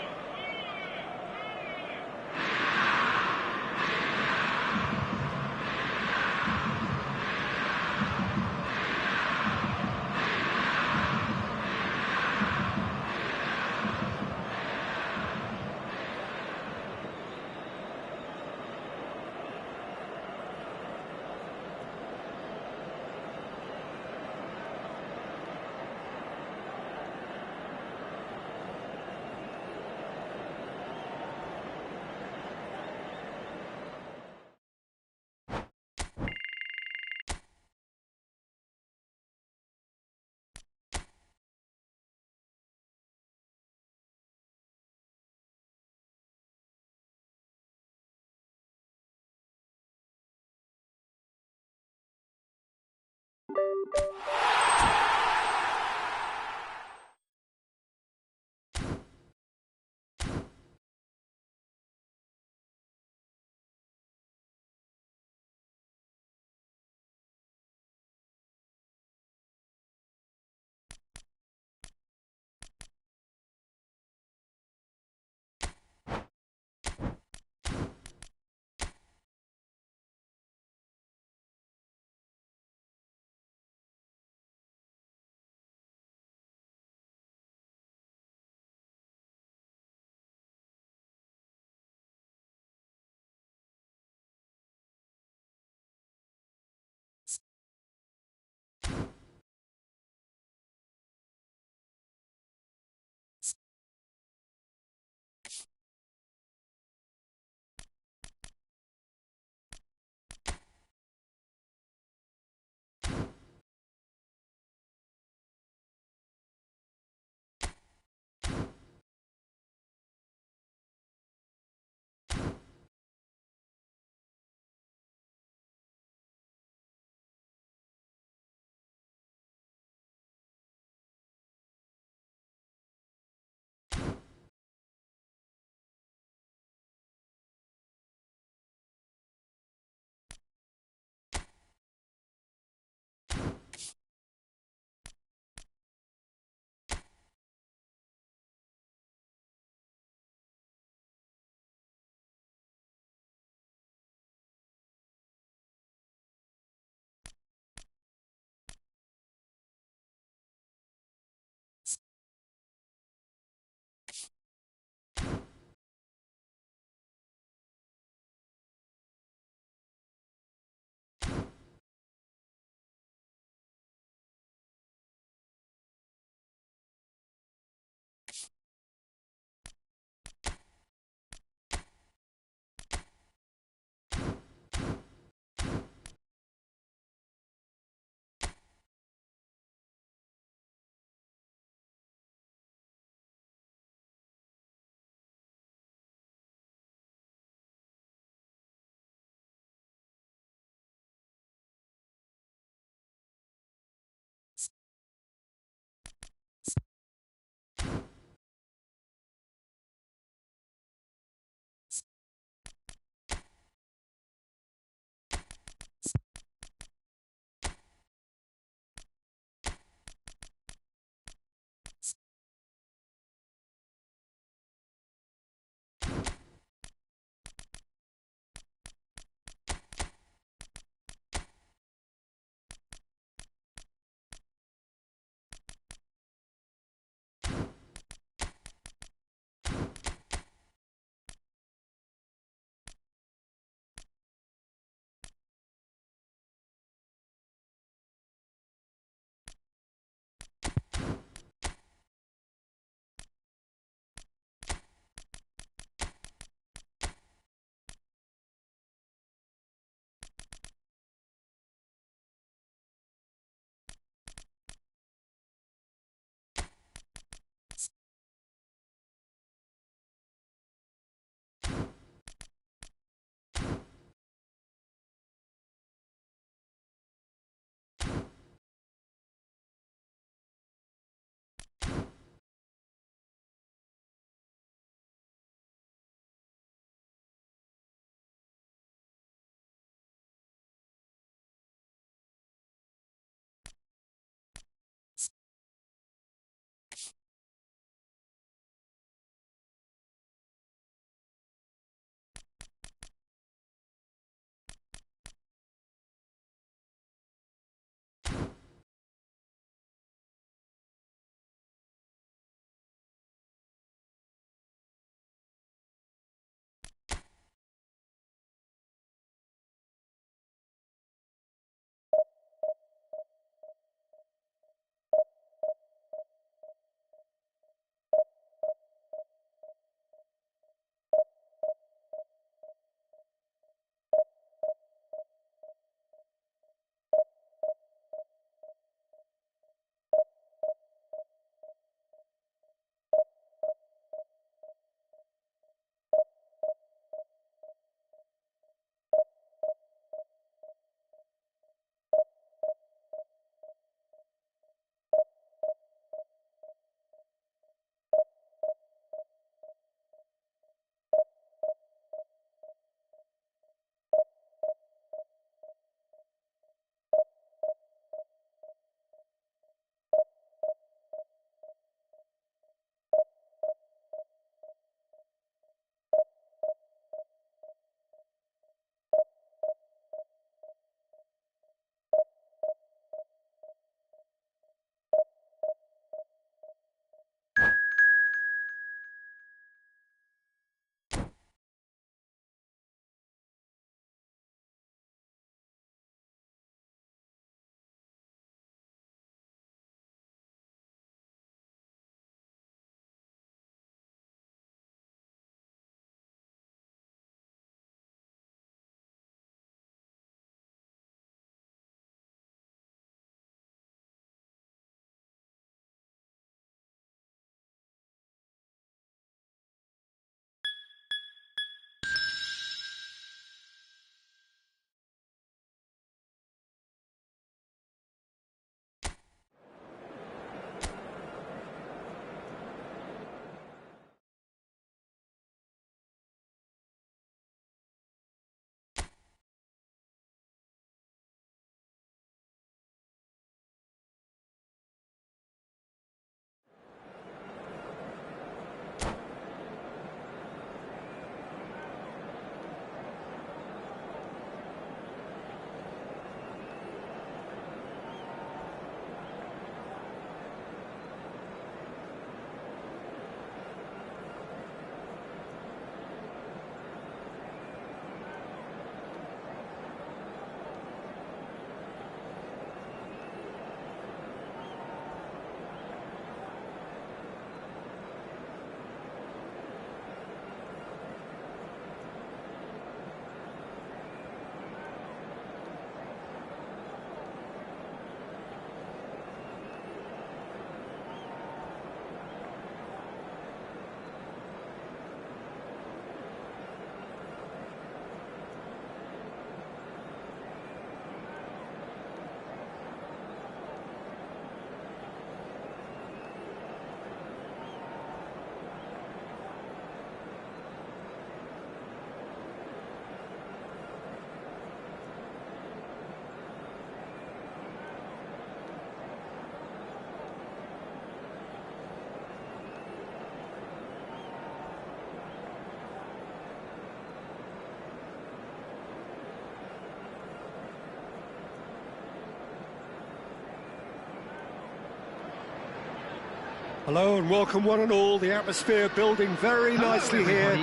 Hello and welcome one and all. The atmosphere building very nicely here.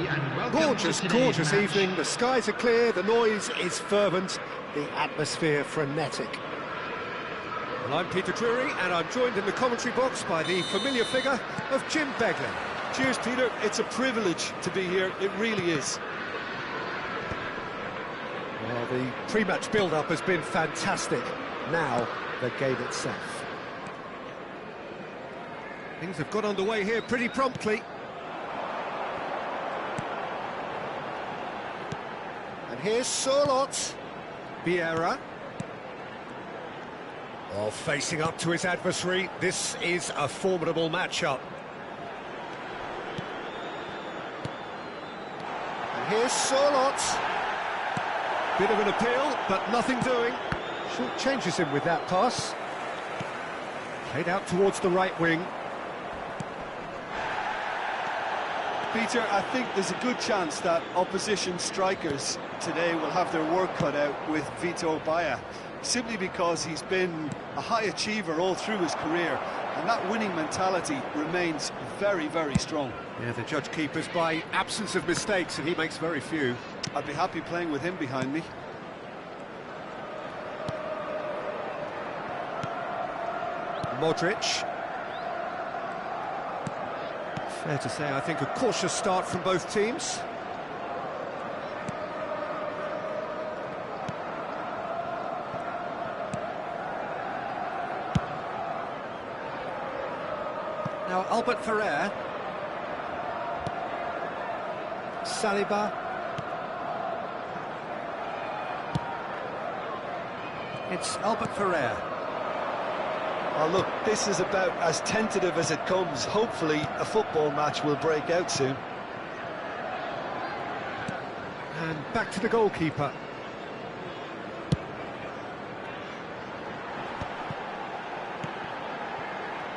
Gorgeous, gorgeous evening. The skies are clear, the noise is fervent, the atmosphere frenetic. Well, I'm Peter Drury and I'm joined in the commentary box by the familiar figure of Jim Beglin. Cheers, Peter. It's a privilege to be here. It really is. Well, the pre-match build-up has been fantastic. Now, the game itself. Things have got underway here pretty promptly. And here's Sorlot. Vieira. Oh, facing up to his adversary. This is a formidable matchup. And here's Sorlot. Bit of an appeal, but nothing doing. Short changes him with that pass. Played out towards the right wing. Peter, I think there's a good chance that opposition strikers today will have their work cut out with Vitor Baia, simply because he's been a high achiever all through his career, and that winning mentality remains very, very strong. Yeah, the judge keepers by absence of mistakes, and he makes very few. I'd be happy playing with him behind me. Modric. Fair to say, I think a cautious start from both teams. Now Albert Ferrer. Saliba. It's Albert Ferrer. Oh, look, this is about as tentative as it comes. Hopefully, a football match will break out soon. And back to the goalkeeper.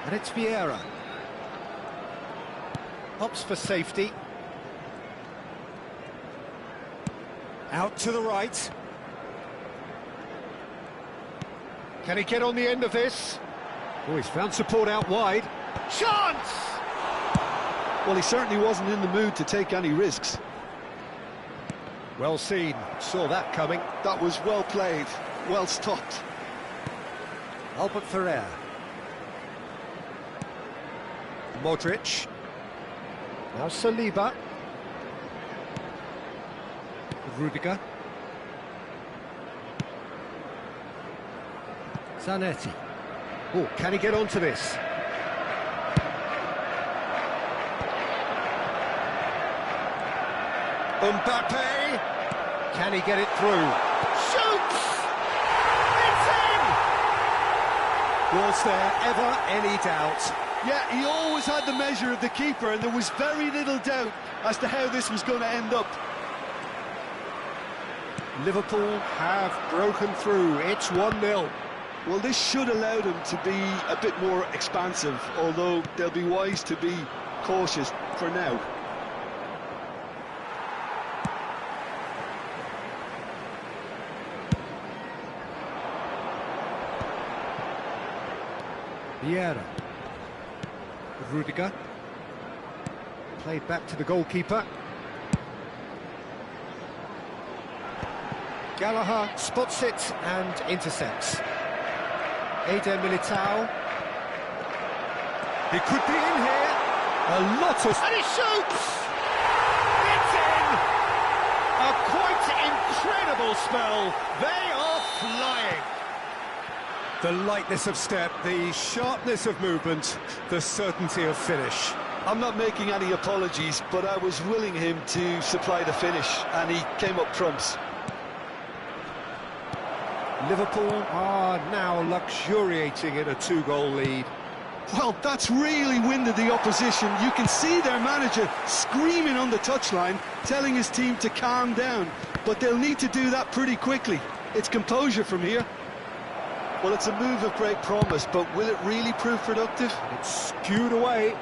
And it's Vieira. Opts for safety. Out to the right. Can he get on the end of this? Oh, he's found support out wide. Chance! Well, he certainly wasn't in the mood to take any risks. Well seen, saw that coming. That was well played, well stopped. Albert Ferrer. Modric. Now Saliba. Rudiger. Zanetti. Oh, can he get onto this? Mbappe. Can he get it through? Shoots! It's in! Was there ever any doubt? Yeah, he always had the measure of the keeper, and there was very little doubt as to how this was going to end up. Liverpool have broken through. It's 1-0. Well, this should allow them to be a bit more expansive, although they'll be wise to be cautious for now. Vieira. Rudiger. Played back to the goalkeeper. Gallagher spots it and intercepts. Eder Militao. He could be in here. A lot of... And he shoots! It's in! A quite incredible spell. They are flying. The lightness of step, the sharpness of movement, the certainty of finish. I'm not making any apologies, but I was willing him to supply the finish, and he came up trumps. Liverpool are now luxuriating in a 2-goal lead. Well, that's really winded the opposition. You can see their manager screaming on the touchline, telling his team to calm down. But they'll need to do that pretty quickly. It's composure from here. Well, it's a move of great promise, but will it really prove productive? It's skewed away,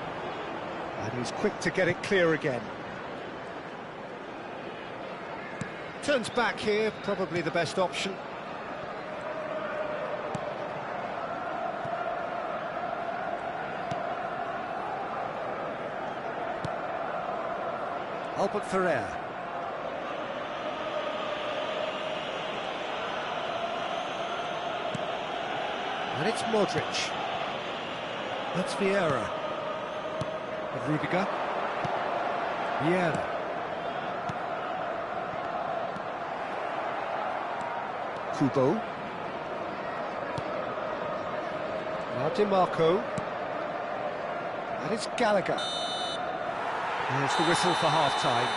and he's quick to get it clear again. Turns back here, probably the best option. Albert Ferrer. And it's Modric. That's Vieira. With Rudiger. Vieira. Kubo. Now DiMarco. And it's Gallagher. There's the whistle for half-time.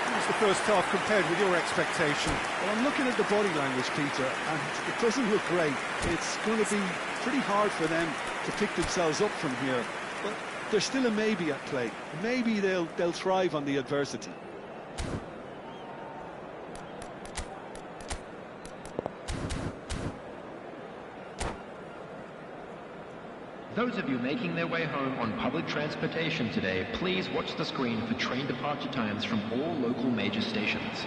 How's the first half compared with your expectation? Well, I'm looking at the body language, Peter, and it doesn't look great. It's going to be pretty hard for them to pick themselves up from here. But there's still a maybe at play. Maybe they'll thrive on the adversity. Those of you making their way home on public transportation today, please watch the screen for train departure times from all local major stations.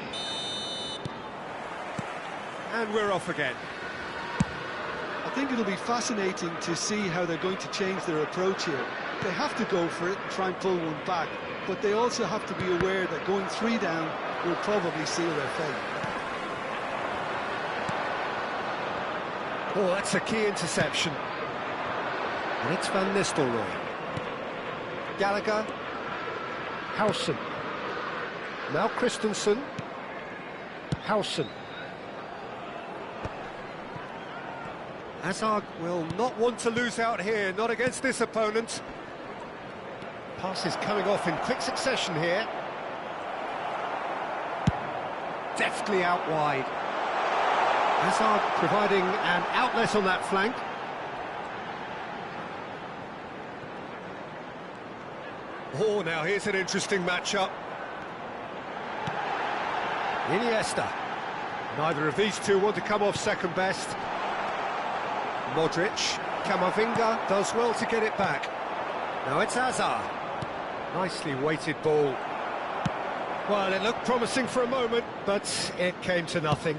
And we're off again. I think it'll be fascinating to see how they're going to change their approach here. They have to go for it and try and pull one back, but they also have to be aware that going 3 down will probably seal their fate. Oh, that's a key interception. And it's Van Nistelrooy. Gallagher. Howson. Now Christensen. Howson. Hazard will not want to lose out here, not against this opponent. Pass is coming off in quick succession here. Deftly out wide. Hazard providing an outlet on that flank. Oh, now here's an interesting matchup. Iniesta. Neither of these two want to come off second best. Modric. Camavinga does well to get it back. Now it's Hazard. Nicely weighted ball. Well, it looked promising for a moment, but it came to nothing.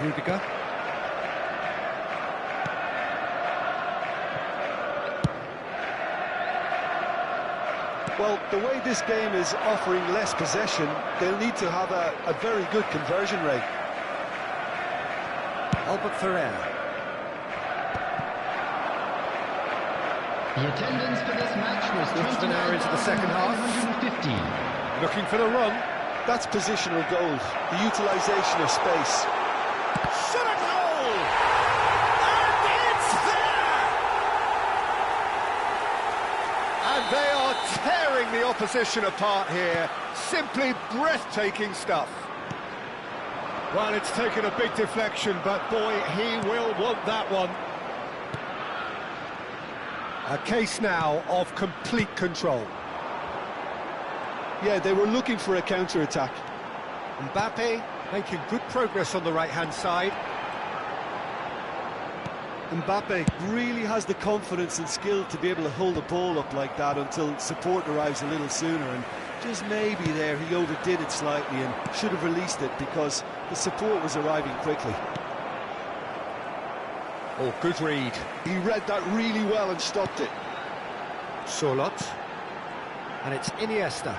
Rudiger. Well, the way this game is offering less possession, they'll need to have a very good conversion rate. Albert Ferrer. The attendance for this match was Just an hour into the second half. 29,115. Looking for the run. That's positional goals, the utilisation of space. Shot a goal! And it's there! And they are tearing the opposition apart here. Simply breathtaking stuff. Well, it's taken a big deflection, but boy, he will want that one. A case now of complete control. Yeah, they were looking for a counter-attack. Mbappe making good progress on the right-hand side. Mbappe really has the confidence and skill to be able to hold the ball up like that until support arrives a little sooner, and just maybe there he overdid it slightly and should have released it because the support was arriving quickly. Oh, good read. He read that really well and stopped it. Sorlot. And it's Iniesta.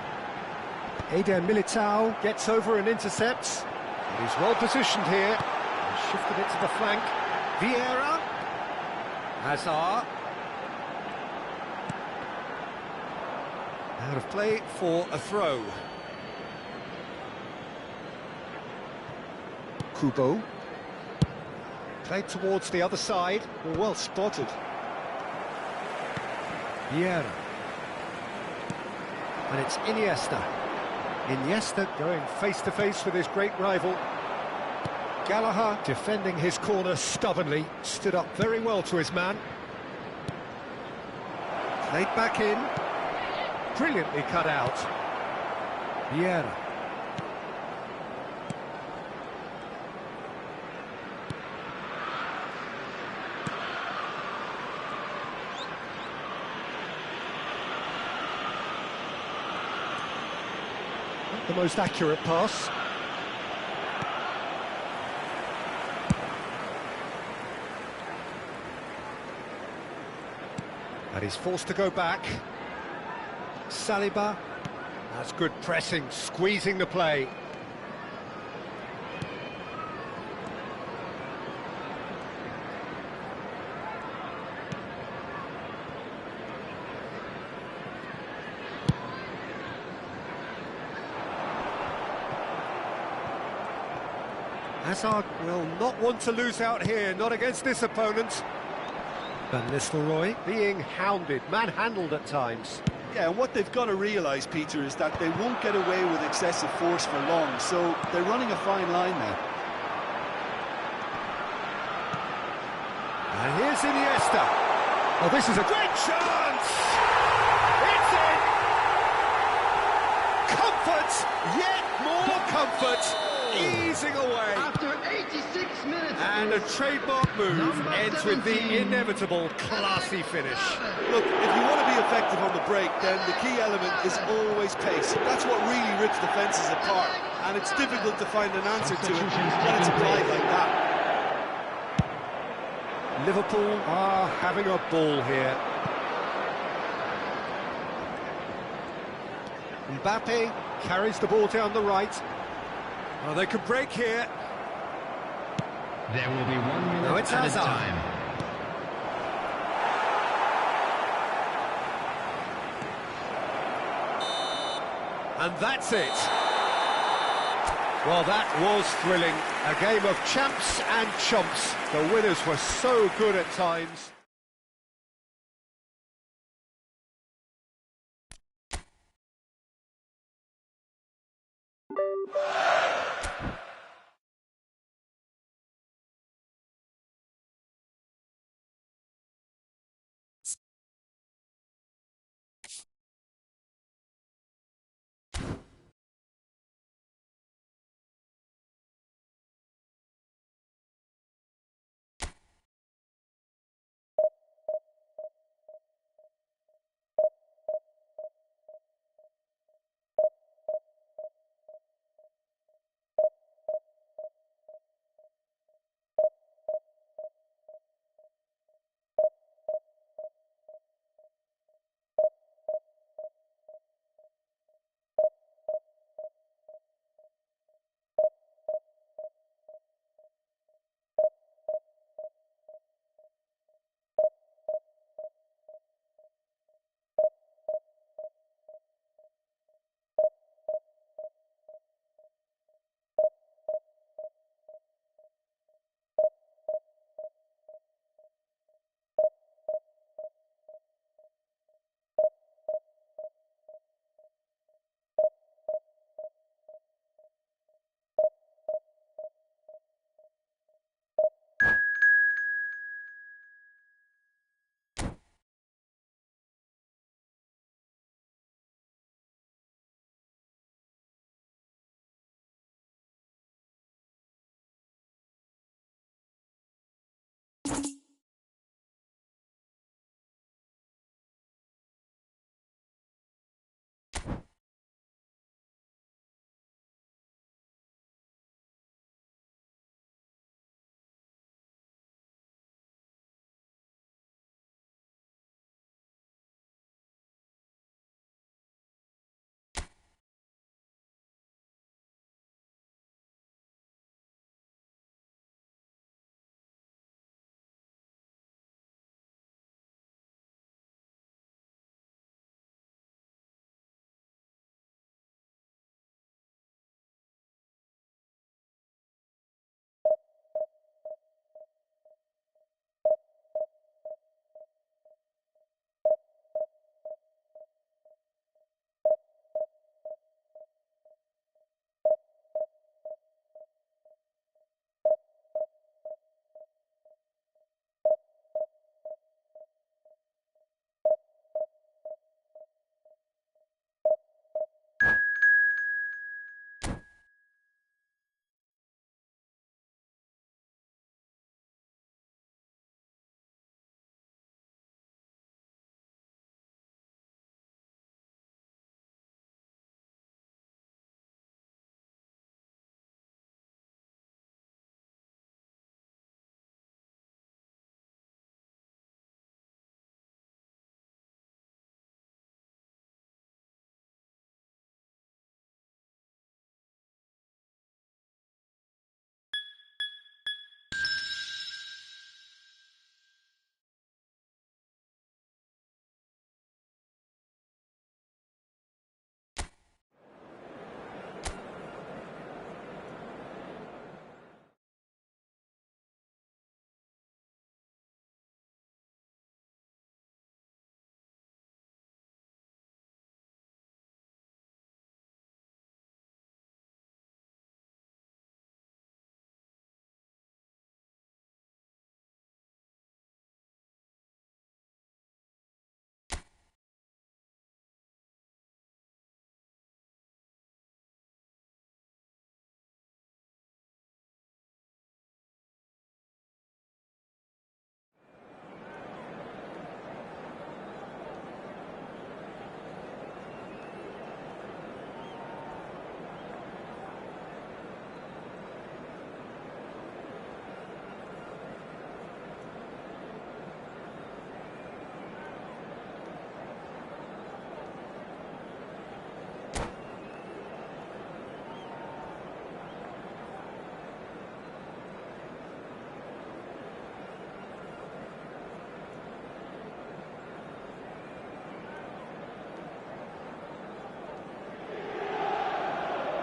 Eder Militao gets over and intercepts. And he's well positioned here. He's shifted it to the flank. Vieira. Hazard. Out of play for a throw. Kubo. Played towards the other side. Well spotted. Vieira. And it's Iniesta. Iniesta going face-to-face with his great rival. Gallagher defending his corner stubbornly. Stood up very well to his man. Played back in. Brilliantly cut out. Vieira. Not the most accurate pass. And he's forced to go back. Saliba. That's good pressing, squeezing the play. Hazard will not want to lose out here, not against this opponent. Van Nistelrooy being hounded, manhandled at times. Yeah, and what they've got to realise, Peter, is that they won't get away with excessive force for long, so they're running a fine line now. And here's Iniesta. Oh, this is a great chance! It's in! Comfort! Yet more comfort! Easing away. After 86 minutes. And a trademark move ends with the inevitable classy finish. Look, if you want to be effective on the break, then the key element is always pace. That's what really rips defences apart, and it's difficult to find an answer to it when it's applied like that. Liverpool are having a ball here. Mbappe carries the ball down the right. Oh, they could break here. There will be 1 minute No, it's at a Hazard. time. And that's it. Well, that was thrilling. A game of champs and chumps. The winners were so good at times.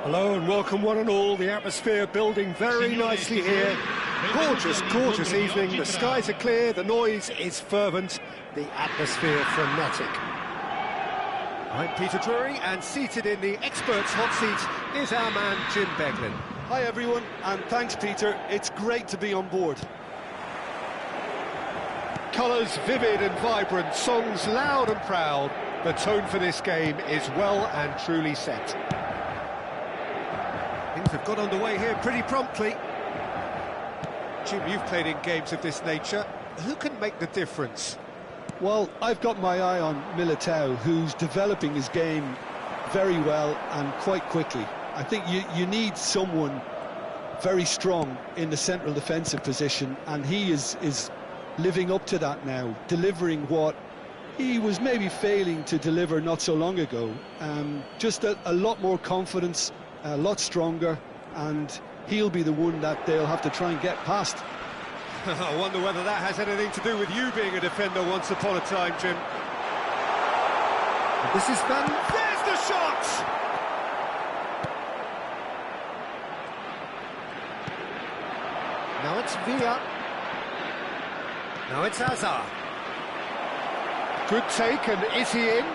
Hello and welcome one and all. The atmosphere building very nicely here. Gorgeous, gorgeous evening. The skies are clear, the noise is fervent, the atmosphere frenetic. I'm Peter Drury, and seated in the experts' hot seat is our man Jim Beglin. Hi everyone, and thanks Peter, it's great to be on board. Colours vivid and vibrant, songs loud and proud. The tone for this game is well and truly set. Things have got underway here pretty promptly. Jim, you've played in games of this nature. Who can make the difference? Well, I've got my eye on Militao, who's developing his game very well and quite quickly. I think you need someone very strong in the central defensive position, and he is living up to that now, delivering what he was maybe failing to deliver not so long ago. Just a lot more confidence, a lot stronger, and he'll be the one that they'll have to try and get past. I wonder whether that has anything to do with you being a defender once upon a time, Jim. This is fun. There's the shot! Now it's Villa. Now it's Hazard. Good take, and is he in?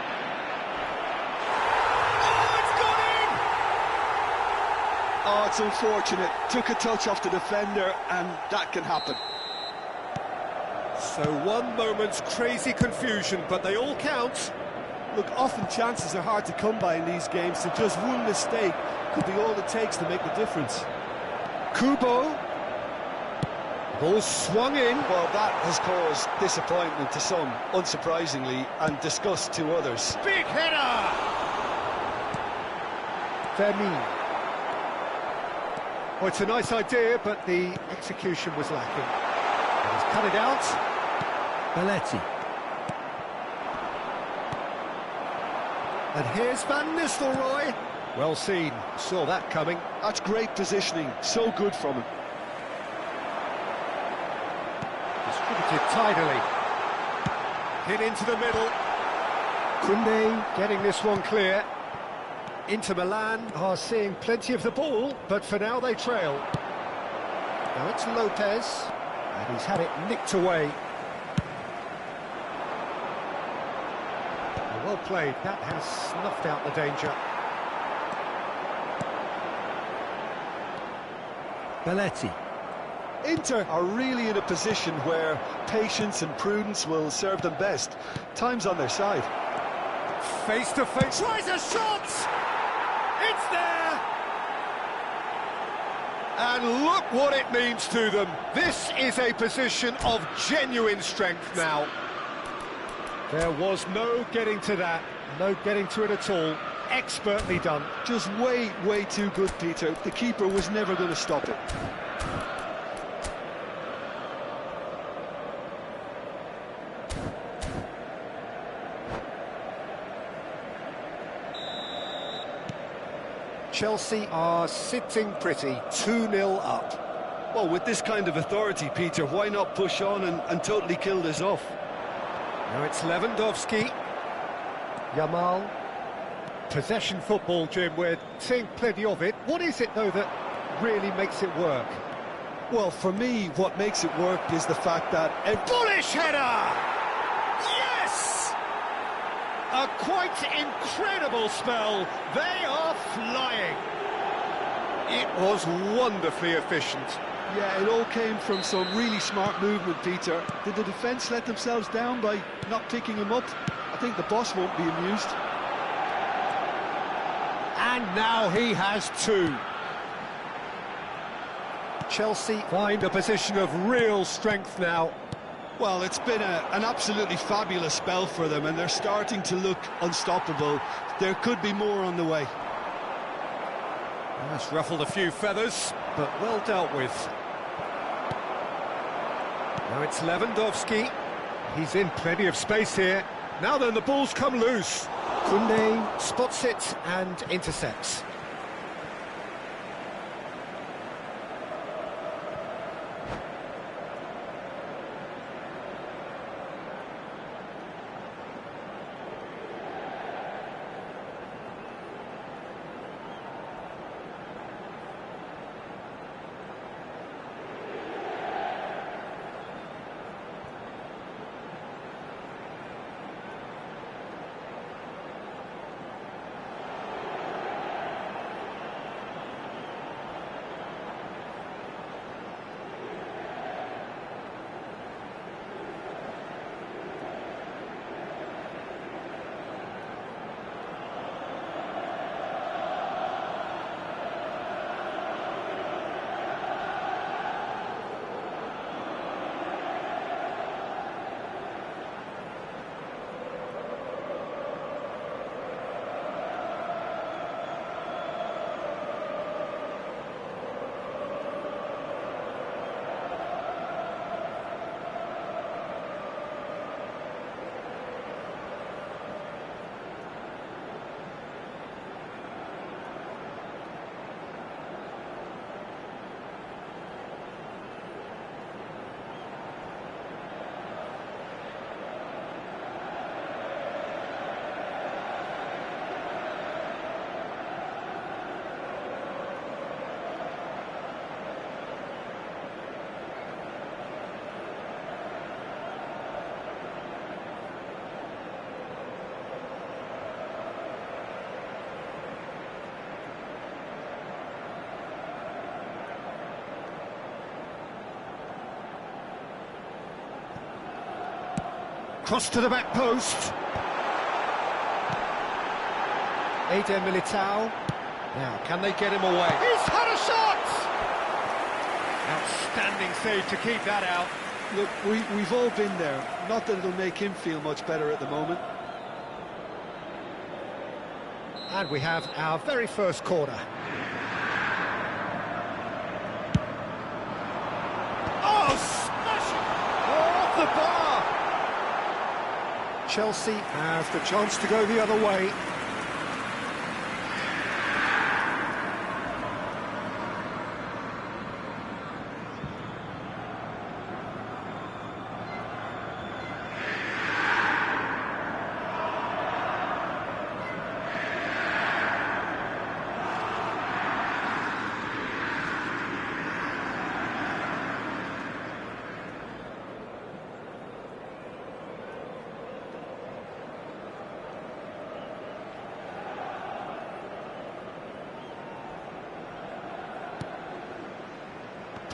Oh, it's unfortunate. Took a touch off the defender, and that can happen. So one moment's crazy confusion, but they all count. Look, often chances are hard to come by in these games, so just one mistake could be all it takes to make the difference. Kubo. Ball swung in. Well, that has caused disappointment to some, unsurprisingly, and disgust to others. Big header! Vermeer. Well, it's a nice idea, but the execution was lacking. And he's cut it out. Belletti. And here's Van Nistelrooy. Well seen, saw that coming. That's great positioning, so good from him. Distributed tidily. Hit into the middle. Koundé getting this one clear. Inter Milan are seeing plenty of the ball, but for now they trail. Now it's Lopez, and he's had it nicked away. Well played, that has snuffed out the danger. Belletti. Inter are really in a position where patience and prudence will serve them best. Time's on their side. Face to face, tries a shot! It's there! And look what it means to them. This is a position of genuine strength now. There was no getting to that, no getting to it at all. Expertly done. Just way too good, Peter. The keeper was never going to stop it. Chelsea are sitting pretty, 2-0 up. Well, with this kind of authority, Peter, why not push on and totally kill this off? Now it's Lewandowski. Yamal. Possession football, Jim, we're seeing plenty of it. What is it, though, that really makes it work? Well, for me, what makes it work is the fact that... Bullish header! Yes! A quite incredible spell. They are flying. It was wonderfully efficient. Yeah, it all came from some really smart movement, Peter. Did the defence let themselves down by not picking him up? I think the boss won't be amused. And now he has two. Chelsea find a position of real strength now. Well, it's been an absolutely fabulous spell for them, and they're starting to look unstoppable. There could be more on the way. That's ruffled a few feathers, but well dealt with. Now it's Lewandowski. He's in plenty of space here. Now then, the ball's come loose. Koundé spots it and intercepts. Cross to the back post. Eder Militao. Now, can they get him away? He's had a shot! Outstanding save to keep that out. Look, we've all been there. Not that it'll make him feel much better at the moment. And we have our very first corner. Oh, smashing! Off the bar! Chelsea have the chance to go the other way.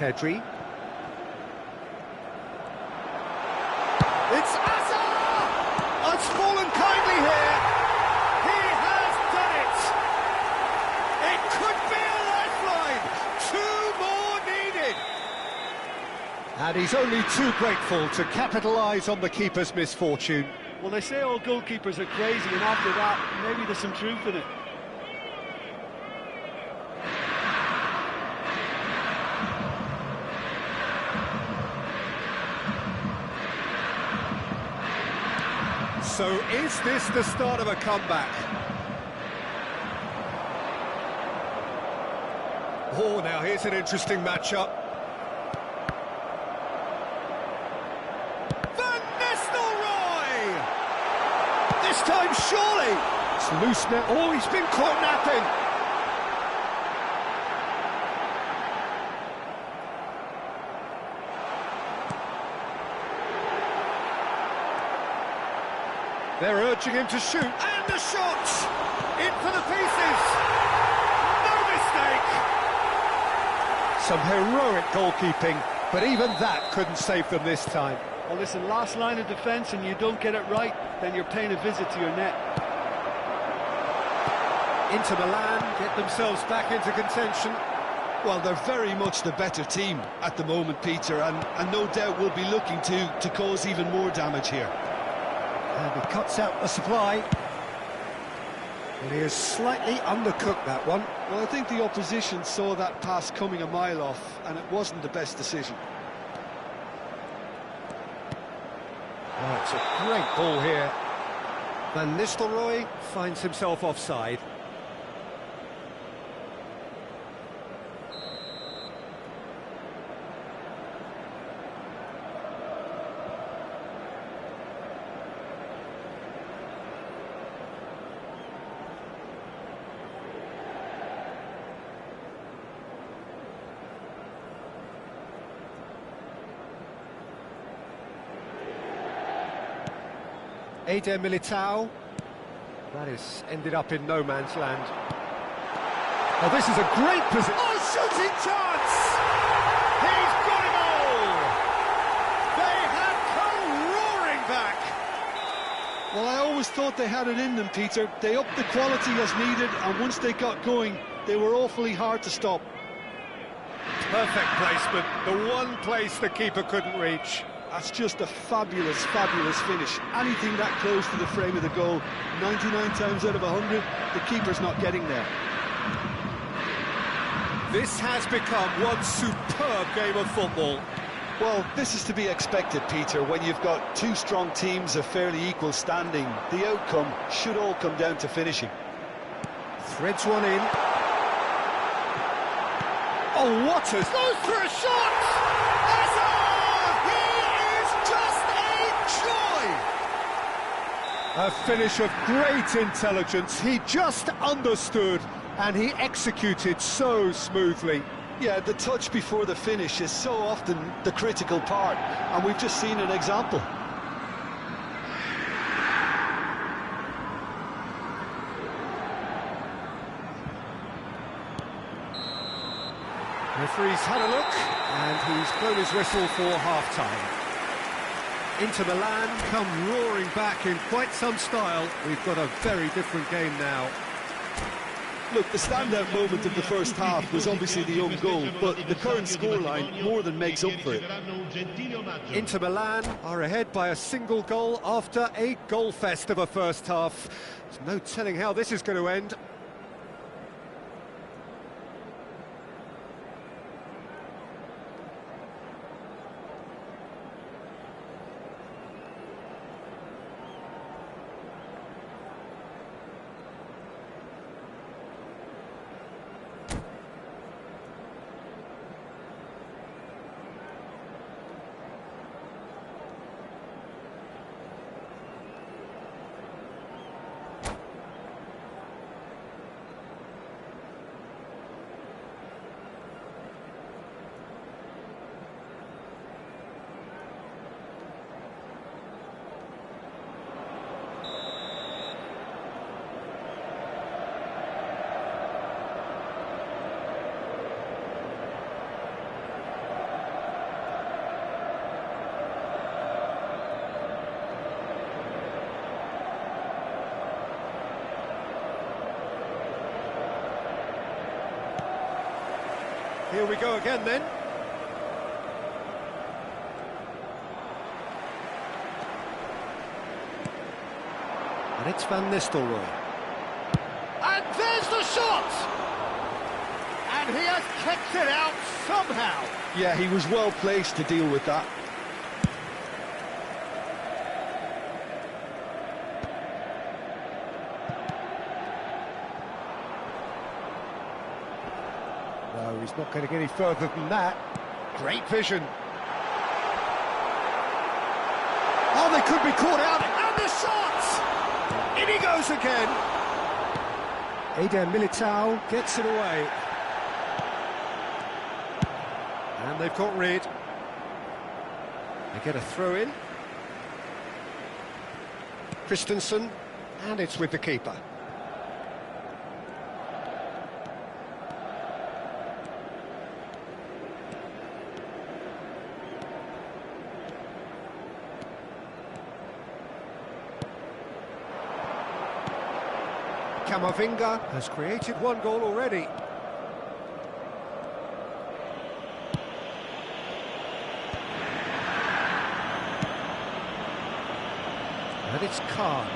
Pedri. It's Asa! It's fallen kindly here. He has done it. It could be a lifeline. 2 more needed. And he's only too grateful to capitalise on the keeper's misfortune. Well, they say all goalkeepers are crazy, and after that, maybe there's some truth in it. So is this the start of a comeback? Oh, now here's an interesting matchup. Van Nistelrooy! This time, surely! It's loose now. Oh, he's been caught napping. They're urging him to shoot, and the shot! In for the pieces! No mistake! Some heroic goalkeeping, but even that couldn't save them this time. Well, listen, last line of defence and you don't get it right, then you're paying a visit to your net. Inter Milan get themselves back into contention. Well, they're very much the better team at the moment, Peter, and no doubt will be looking to cause even more damage here. And he cuts out the supply. And he has slightly undercooked that one. Well, I think the opposition saw that pass coming a mile off, and it wasn't the best decision. Oh, it's a great ball here. Van Nistelrooy finds himself offside. Eder Militao. That has ended up in no man's land. Oh, this is a great position. Oh, shooting chance! He's got it all! They have come roaring back! Well, I always thought they had it in them, Peter. They upped the quality as needed, and once they got going, they were awfully hard to stop. Perfect placement, the one place the keeper couldn't reach. That's just a fabulous, fabulous finish. Anything that close to the frame of the goal, 99 times out of 100, the keeper's not getting there. This has become one superb game of football. Well, this is to be expected, Peter, when you've got two strong teams of fairly equal standing. The outcome should all come down to finishing. Threads one in. Oh, Waters goes for a shot! A finish of great intelligence. He just understood and he executed so smoothly. Yeah, the touch before the finish is so often the critical part, and we've just seen an example. Referee's had a look and he's blown his whistle for half-time. Inter Milan come roaring back in quite some style. We've got a very different game now. Look, the standout moment of the first half was obviously the own goal, but the current scoreline more than makes up for it. Inter Milan are ahead by a single goal after a goal fest of a first half. There's no telling how this is going to end. Here we go again then. And it's Van Nistelrooy. And there's the shot! And he has kept it out somehow. Yeah, he was well placed to deal with that. No, he's not going to get any further than that. Great vision. Oh, they could be caught out. And the shot! In he goes again. Eder Militao gets it away. And they've got rid. They get a throw in. Christensen, and it's with the keeper. Camavinga has created one goal already. And it's Khan.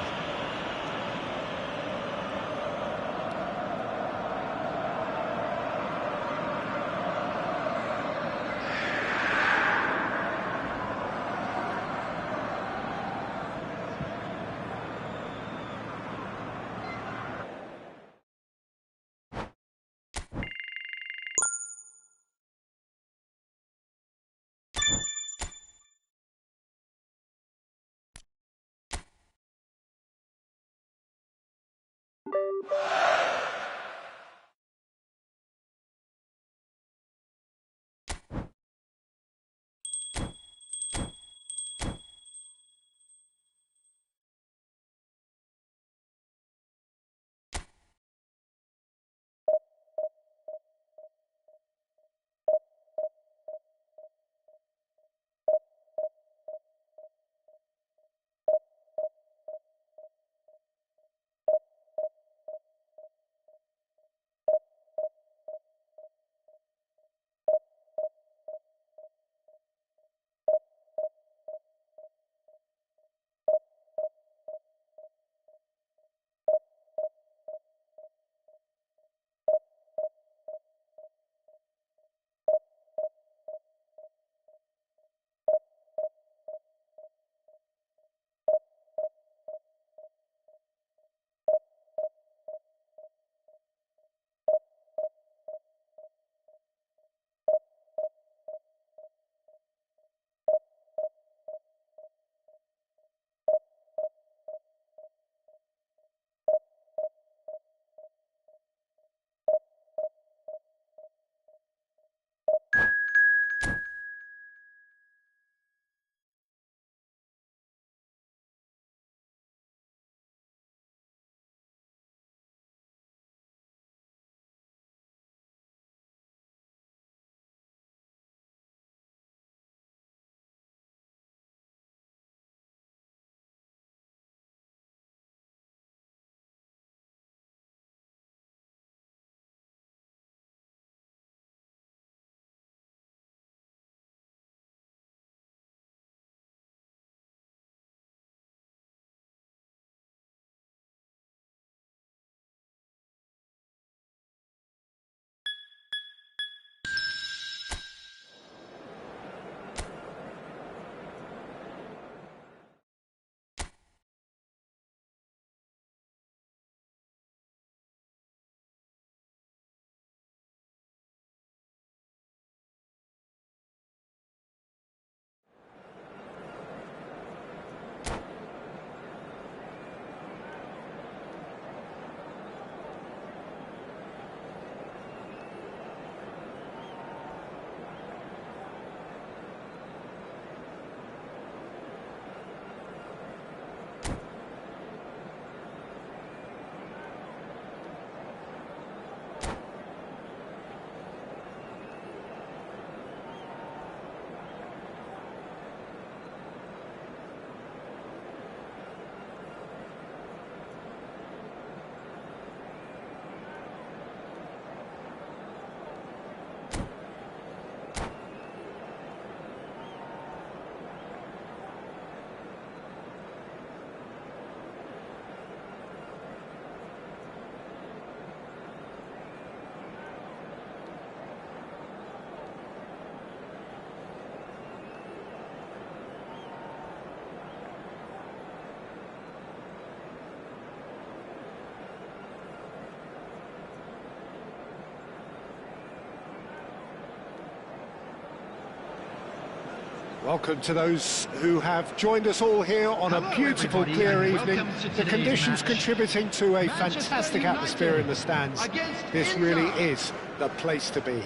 Welcome to those who have joined us all here on a beautiful, clear evening. The conditions contributing to a fantastic atmosphere in the stands. This really is the place to be.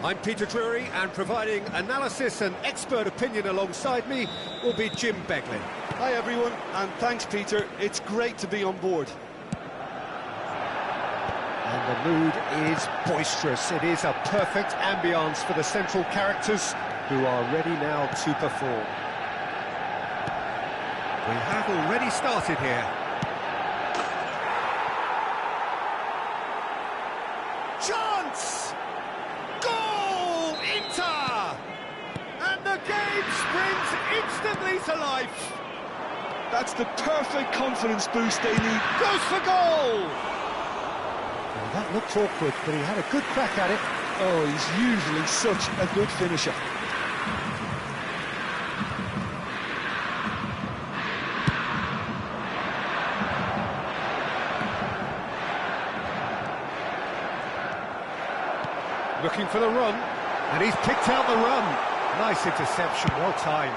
I'm Peter Drury, and providing analysis and expert opinion alongside me will be Jim Beglin. Hi everyone, and thanks Peter. It's great to be on board. And the mood is boisterous. It is a perfect ambience for the central characters who are ready now to perform. We have already started here. Chance! Goal! Inter! And the game springs instantly to life. That's the perfect confidence boost they need. Goes for goal! Well, that looked awkward, but he had a good crack at it. Oh, he's usually such a good finisher. Looking for the run, and he's picked out the run. Nice interception, well timed.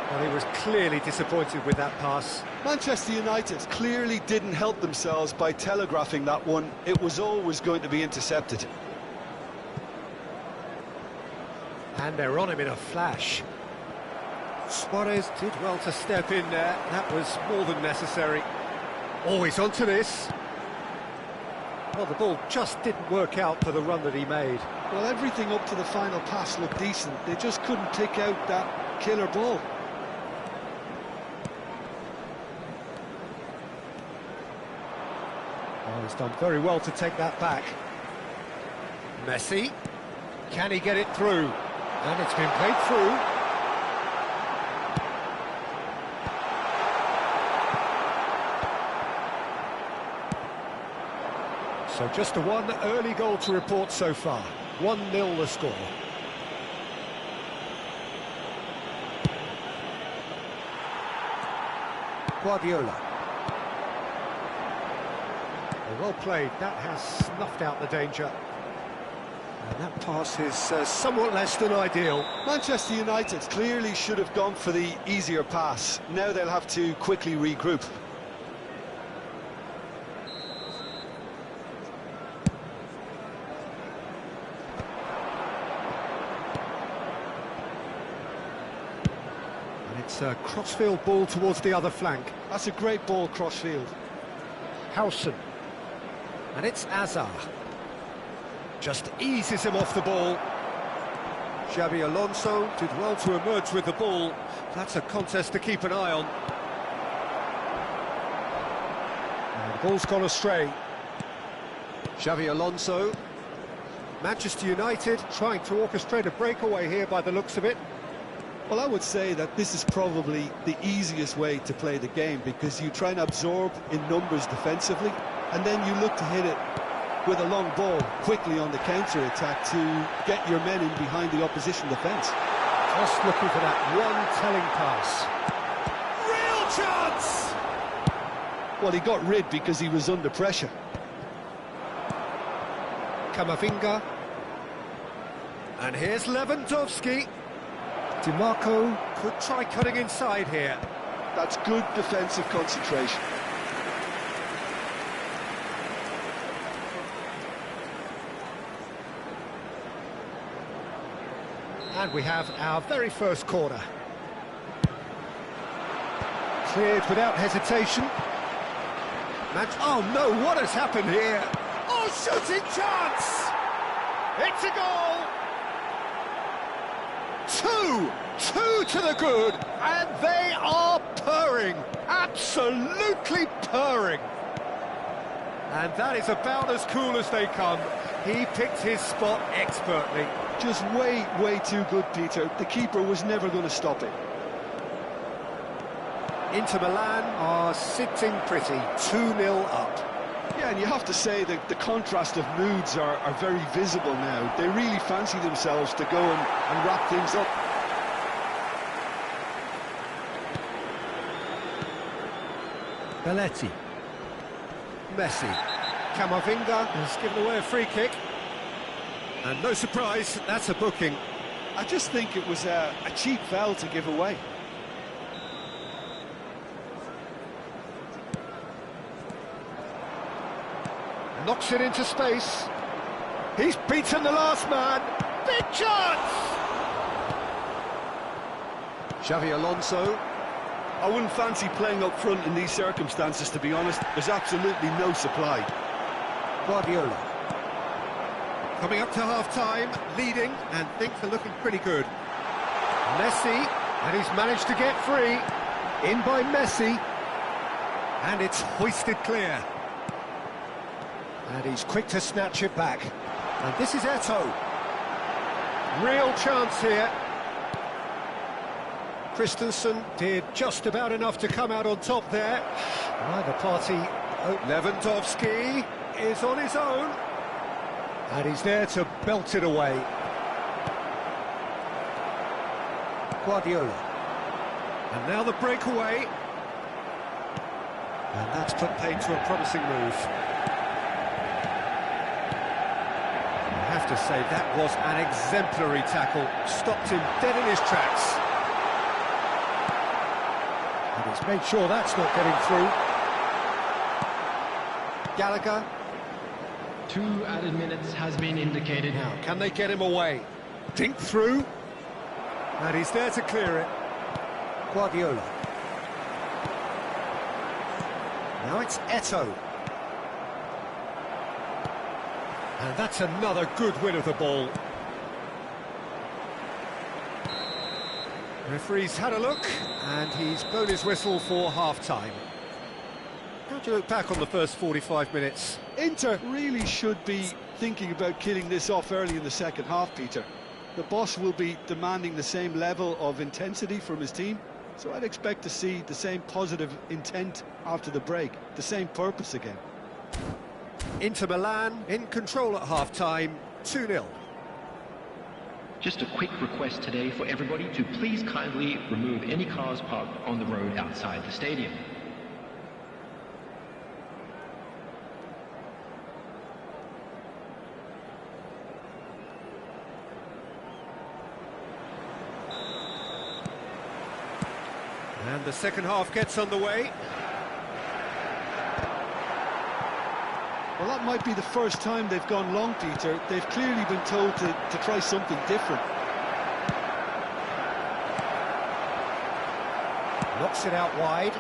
Well, he was clearly disappointed with that pass. Manchester United clearly didn't help themselves by telegraphing that one. It was always going to be intercepted. And they're on him in a flash. Suarez did well to step in there. That was more than necessary. Oh, he's onto this. Well, the ball just didn't work out for the run that he made. Well, everything up to the final pass looked decent. They just couldn't pick out that killer ball. Oh, he's done very well to take that back. Messi. Can he get it through? And it's been played through. So just a one early goal to report so far. 1-0 the score. Guardiola. Well played. That has snuffed out the danger. And that pass is somewhat less than ideal. Manchester United clearly should have gone for the easier pass. Now they'll have to quickly regroup. It's a crossfield ball towards the other flank. That's a great ball crossfield. Howson. And it's Azar. Just eases him off the ball. Xabi Alonso did well to emerge with the ball. That's a contest to keep an eye on. And the ball's gone astray. Xabi Alonso. Manchester United trying to orchestrate a breakaway here by the looks of it. Well, I would say that this is probably the easiest way to play the game, because you try and absorb in numbers defensively, and then you look to hit it with a long ball quickly on the counter-attack to get your men in behind the opposition defence. Just looking for that one telling pass. Real chance! Well, he got rid because he was under pressure. Camavinga. And here's Lewandowski. DiMarco could try cutting inside here. That's good defensive concentration. And we have our very first corner. Cleared without hesitation. Oh no, what has happened here? Oh, shooting chance! It's a goal! Two to the good, and they are purring, absolutely purring. And that is about as cool as they come. He picked his spot expertly. Just way too good, Peter. The keeper was never going to stop it. Inter Milan are sitting pretty, 2-0 up. Yeah, and you have to say that the contrast of moods are very visible now. They really fancy themselves to go and wrap things up. Belletti. Messi. Camavinga has given away a free kick. And no surprise, that's a booking. I just think it was a cheap foul to give away. Knocks it into space. He's beaten the last man. Big chance! Xavi Alonso. I wouldn't fancy playing up front in these circumstances, to be honest. There's absolutely no supply. Guardiola. Coming up to half-time, leading, and things are looking pretty good. Messi, and he's managed to get free. In by Messi. And it's hoisted clear. And he's quick to snatch it back. And this is Eto'o. Real chance here. Christensen did just about enough to come out on top there. The party... Lewandowski is on his own. And he's there to belt it away. Guardiola. And now the breakaway. And that's put paid to a promising move. I have to say, that was an exemplary tackle. Stopped him dead in his tracks. And he's made sure that's not getting through. Gallagher. 2 added minutes has been indicated. Now, can they get him away? Dink through. And he's there to clear it. Guardiola. Now it's Eto'o. And that's another good win of the ball. Referee's had a look, and he's blown his whistle for half-time. How do you look back on the first 45 minutes? Inter really should be thinking about killing this off early in the second half, Peter. The boss will be demanding the same level of intensity from his team, so I'd expect to see the same positive intent after the break, the same purpose again. Inter Milan in control at half-time, 2-0. Just a quick request today for everybody to please kindly remove any cars parked on the road outside the stadium. And the second half gets underway. Well, that might be the first time they've gone long, Peter. They've clearly been told to try something different. Knocks it out wide.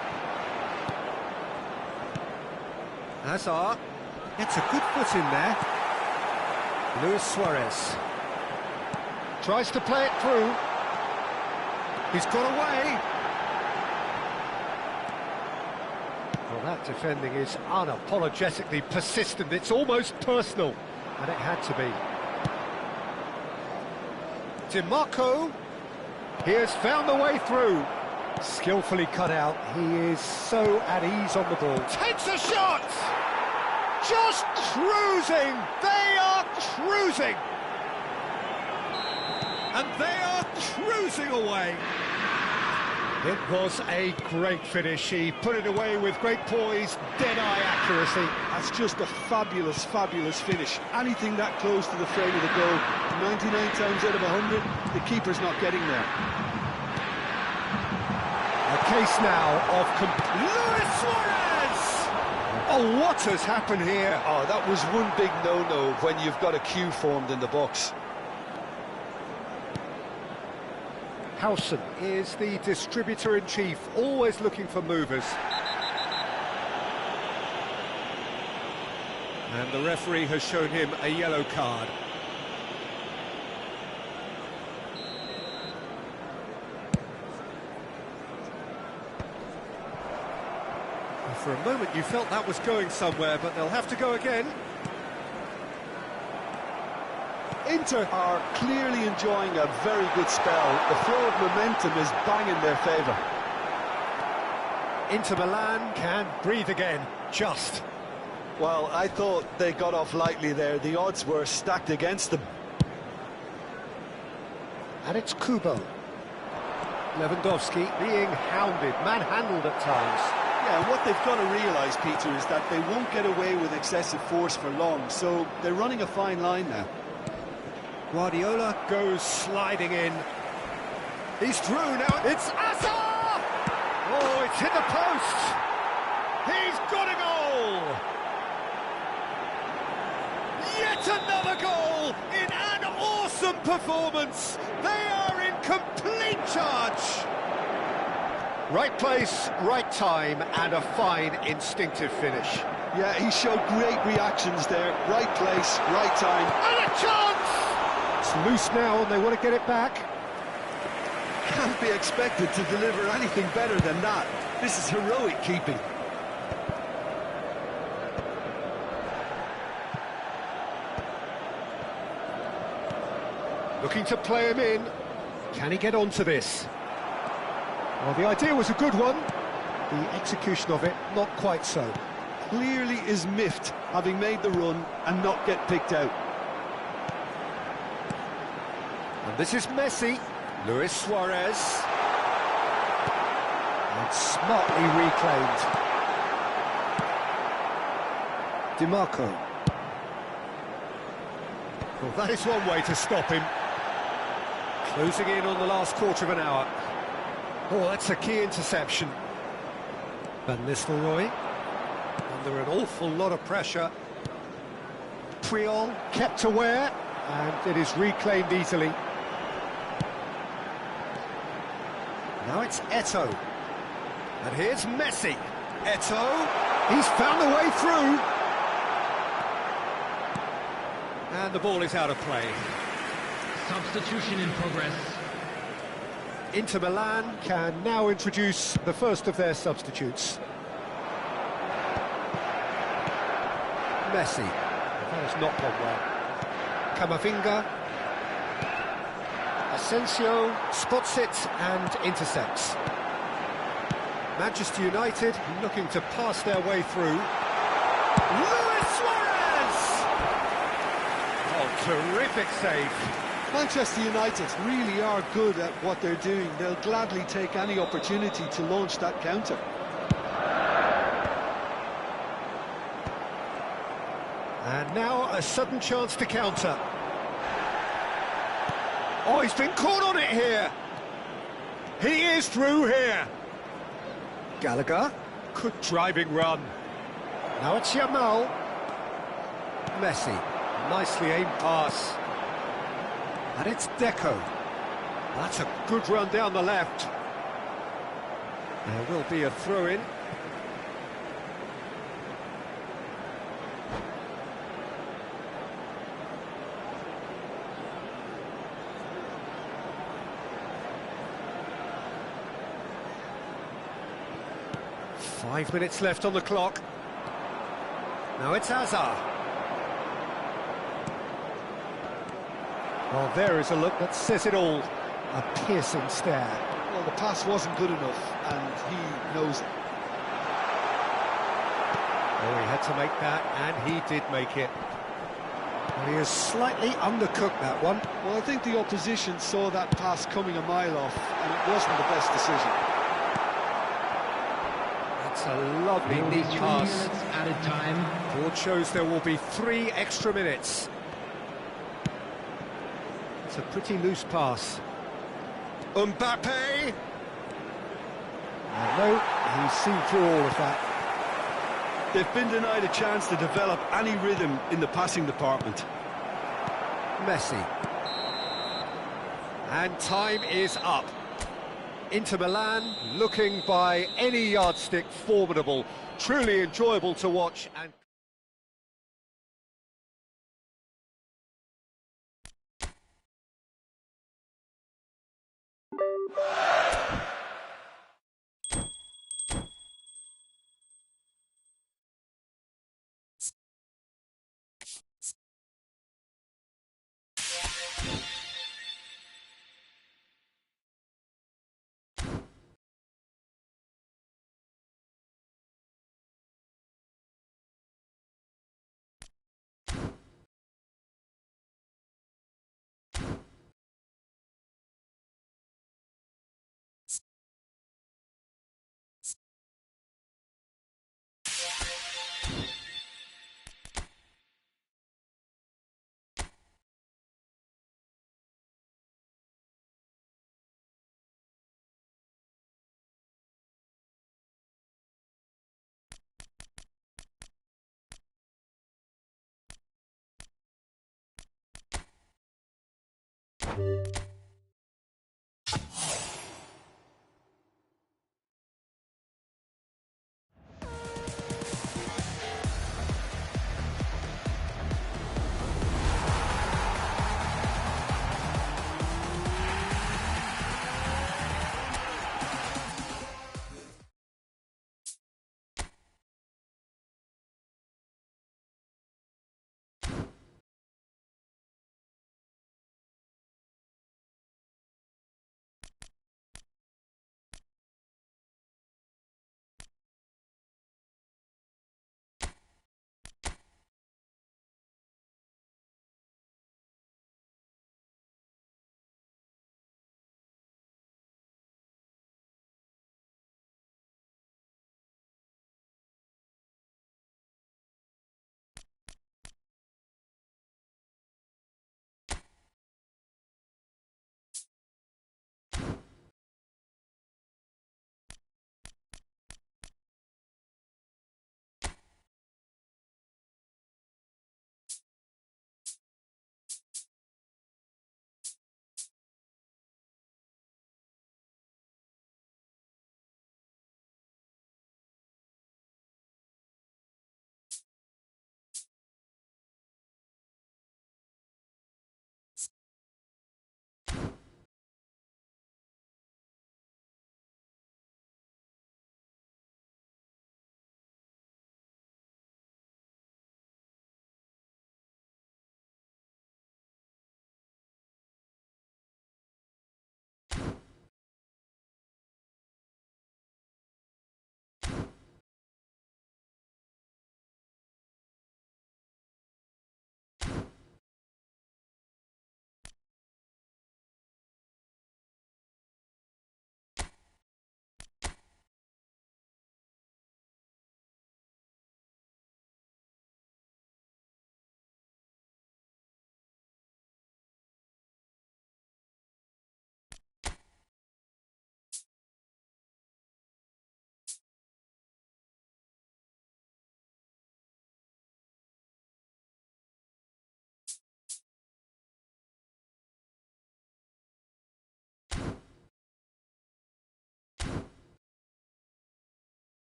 Hazard gets a good foot in there. Luis Suarez tries to play it through. He's got away. Well, that defending is unapologetically persistent. It's almost personal, and it had to be. DiMarco, he has found the way through. Skillfully cut out. He is so at ease on the ball. Takes a shot! Just cruising! They are cruising! And they are cruising away. It was a great finish. He put it away with great poise, dead-eye accuracy. That's just a fabulous, fabulous finish. Anything that close to the frame of the goal, 99 times out of 100, the keeper's not getting there. A case now of Luis Suarez! Oh, what has happened here? Oh, that was one big no-no when you've got a queue formed in the box. Howson is the distributor-in-chief, always looking for movers. And the referee has shown him a yellow card. For a moment you felt that was going somewhere, but they'll have to go again. Inter are clearly enjoying a very good spell. The flow of momentum is bang in their favour. Inter Milan can breathe again, just. Well, I thought they got off lightly there. The odds were stacked against them. And it's Kubo. Lewandowski being hounded, manhandled at times. Yeah, and what they've got to realise, Peter, is that they won't get away with excessive force for long, so they're running a fine line now. Guardiola goes sliding in. He's through now. It's Hazard! Oh, it's hit the post. He's got a goal. Yet another goal in an awesome performance. They are in complete charge. Right place, right time, and a fine instinctive finish. Yeah, he showed great reactions there. Right place, right time. And a chance! It's loose now, and they want to get it back. Can't be expected to deliver anything better than that. This is heroic keeping. Looking to play him in. Can he get onto this? Well, the idea was a good one. The execution of it, not quite so. Clearly is miffed, having made the run and not get picked out. And this is Messi. Luis Suarez. And smartly reclaimed. DiMarco. Well, that is one way to stop him. Closing in on the last quarter of an hour. Oh, that's a key interception. Van Nistelrooy. Under an awful lot of pressure. Puyol kept aware, and it is reclaimed easily. Now it's Eto'o. And here's Messi. Eto'o. He's found a way through. And the ball is out of play. Substitution in progress. Inter Milan can now introduce the first of their substitutes. Messi. That has not gone well. Camavinga. Asensio spots it and intercepts. Manchester United looking to pass their way through. Luis Suarez! Oh, terrific save. Manchester United really are good at what they're doing. They'll gladly take any opportunity to launch that counter. And now a sudden chance to counter. Oh, he's been caught on it here. He is through here. Gallagher. Good driving run. Now it's Yamal. Messi. Nicely aimed pass. And it's Deco. That's a good run down the left. There will be a throw-in. Five minutes left on the clock. Now it's Hazard. Well, there is a look that says it all. A piercing stare. Well, the pass wasn't good enough, and he knows it. Oh, he had to make that, and he did make it. Well, he has slightly undercooked that one. Well, I think the opposition saw that pass coming a mile off, and it wasn't the best decision. That's a lovely, neat pass. Added time. Board shows there will be 3 extra minutes. It's a pretty loose pass. Mbappe! No, he's seen through all of that. They've been denied a chance to develop any rhythm in the passing department. Messi. And time is up. Inter Milan looking by any yardstick formidable. Truly enjoyable to watch. And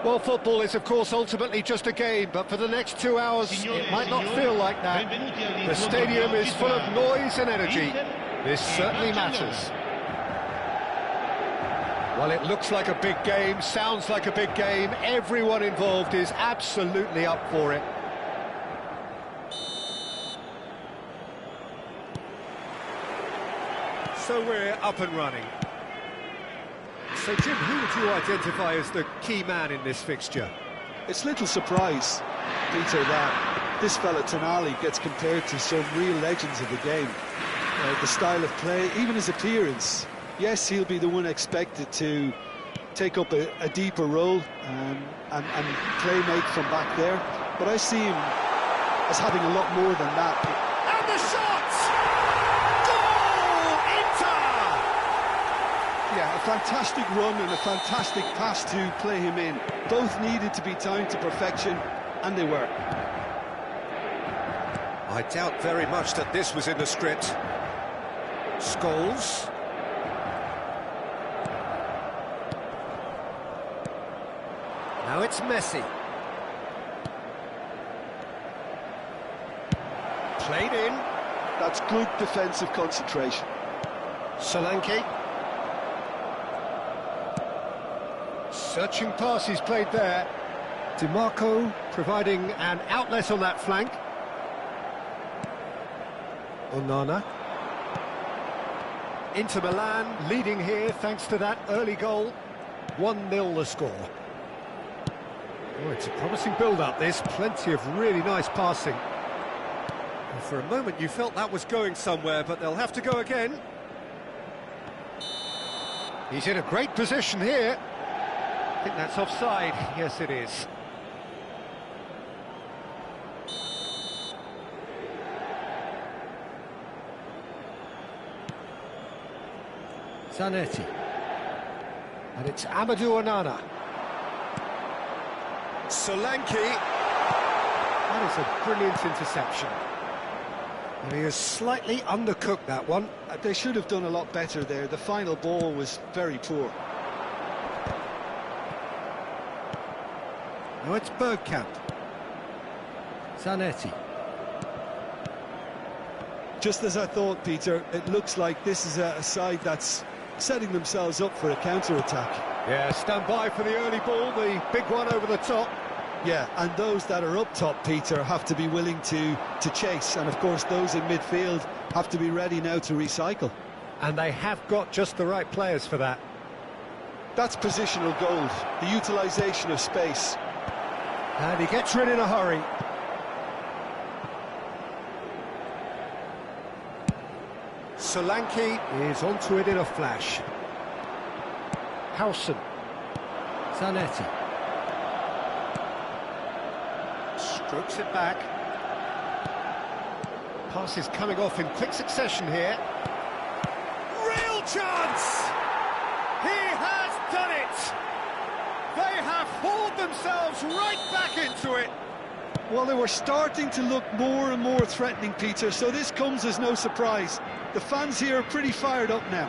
Well, football is, of course, ultimately just a game, but for the next 2 hours, it might not feel like that. The stadium is full of noise and energy. This certainly matters. Well, it looks like a big game, sounds like a big game. Everyone involved is absolutely up for it. So we're up and running. So, Jim, who would you identify as the key man in this fixture? It's little surprise, Peter, that this fella Tonali gets compared to some real legends of the game. The style of play, even his appearance. Yes, he'll be the one expected to take up a deeper role and play-make from back there, but I see him as having a lot more than that. And the shot! Goal! Inter! Yeah, a fantastic run and a fantastic pass to play him in. Both needed to be timed to perfection, and they were. I doubt very much that this was in the script. Scholes. Now it's Messi. Played in. That's good defensive concentration. Solanke. Searching pass he's played there. DiMarco providing an outlet on that flank. Onana. Inter Milan leading here thanks to that early goal. 1-0 the score. Oh, it's a promising build-up, this. Plenty of really nice passing. And for a moment you felt that was going somewhere, but they'll have to go again. He's in a great position here. I think that's offside. Yes, it is. Zanetti. And it's Amadou Onana. Solanke. That is a brilliant interception. And he has slightly undercooked that one. They should have done a lot better there. The final ball was very poor. Now it's Bergkamp. Zanetti. Just as I thought, Peter, it looks like this is a side that's setting themselves up for a counter-attack. Yeah, stand by for the early ball, the big one over the top. Yeah, and those that are up top, Peter, have to be willing to chase. And, of course, those in midfield have to be ready now to recycle. And they have got just the right players for that. That's positional gold, the utilisation of space. And he gets rid in a hurry. Solanke is onto it in a flash. Howson. Zanetti. Strokes it back. Pass is coming off in quick succession here. Real chance! He has done it! They have hauled themselves right back into it. Well, they were starting to look more and more threatening, Peter, so this comes as no surprise. The fans here are pretty fired up now.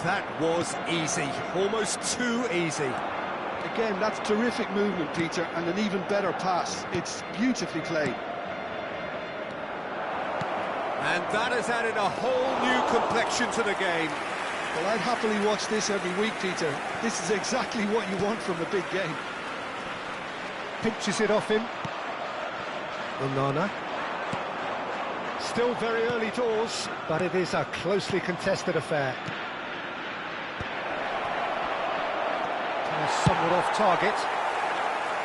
That was easy, almost too easy. Again, that's terrific movement, Peter, and an even better pass. It's beautifully played. And that has added a whole new complexion to the game. Well, I'd happily watch this every week, Peter. This is exactly what you want from a big game. Pinches it off him. Onana. Still very early doors, but it is a closely contested affair. Somewhat off target.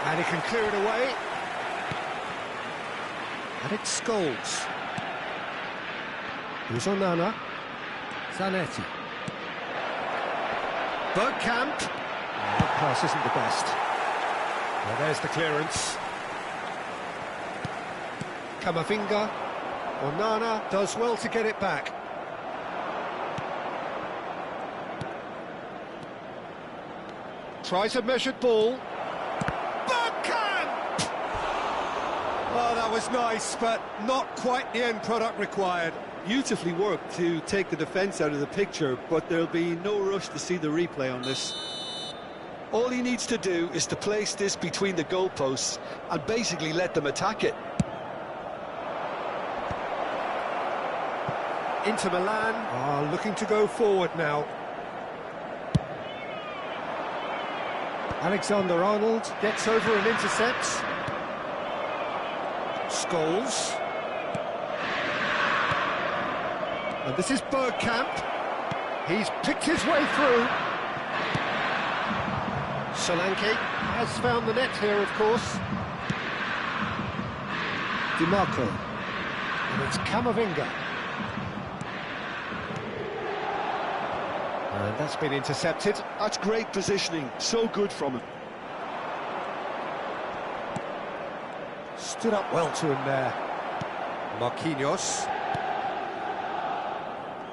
And he can clear it away. And it's Scholes. Here's Onana. Zanetti. Bergkamp. That pass isn't the best. Well, there's the clearance. Camavinga. Onana does well to get it back. Tries a measured ball. Bergkamp! Oh, that was nice, but not quite the end product required. Beautifully worked to take the defence out of the picture, but there'll be no rush to see the replay on this. All he needs to do is to place this between the goalposts and basically let them attack it. Inter Milan are looking to go forward now. Alexander-Arnold gets over and intercepts. Scholes. And this is Bergkamp. He's picked his way through. Solanke has found the net here, of course. DiMarco. And it's Camavinga. And that's been intercepted. That's great positioning, so good from him. Stood up well to him there. Marquinhos.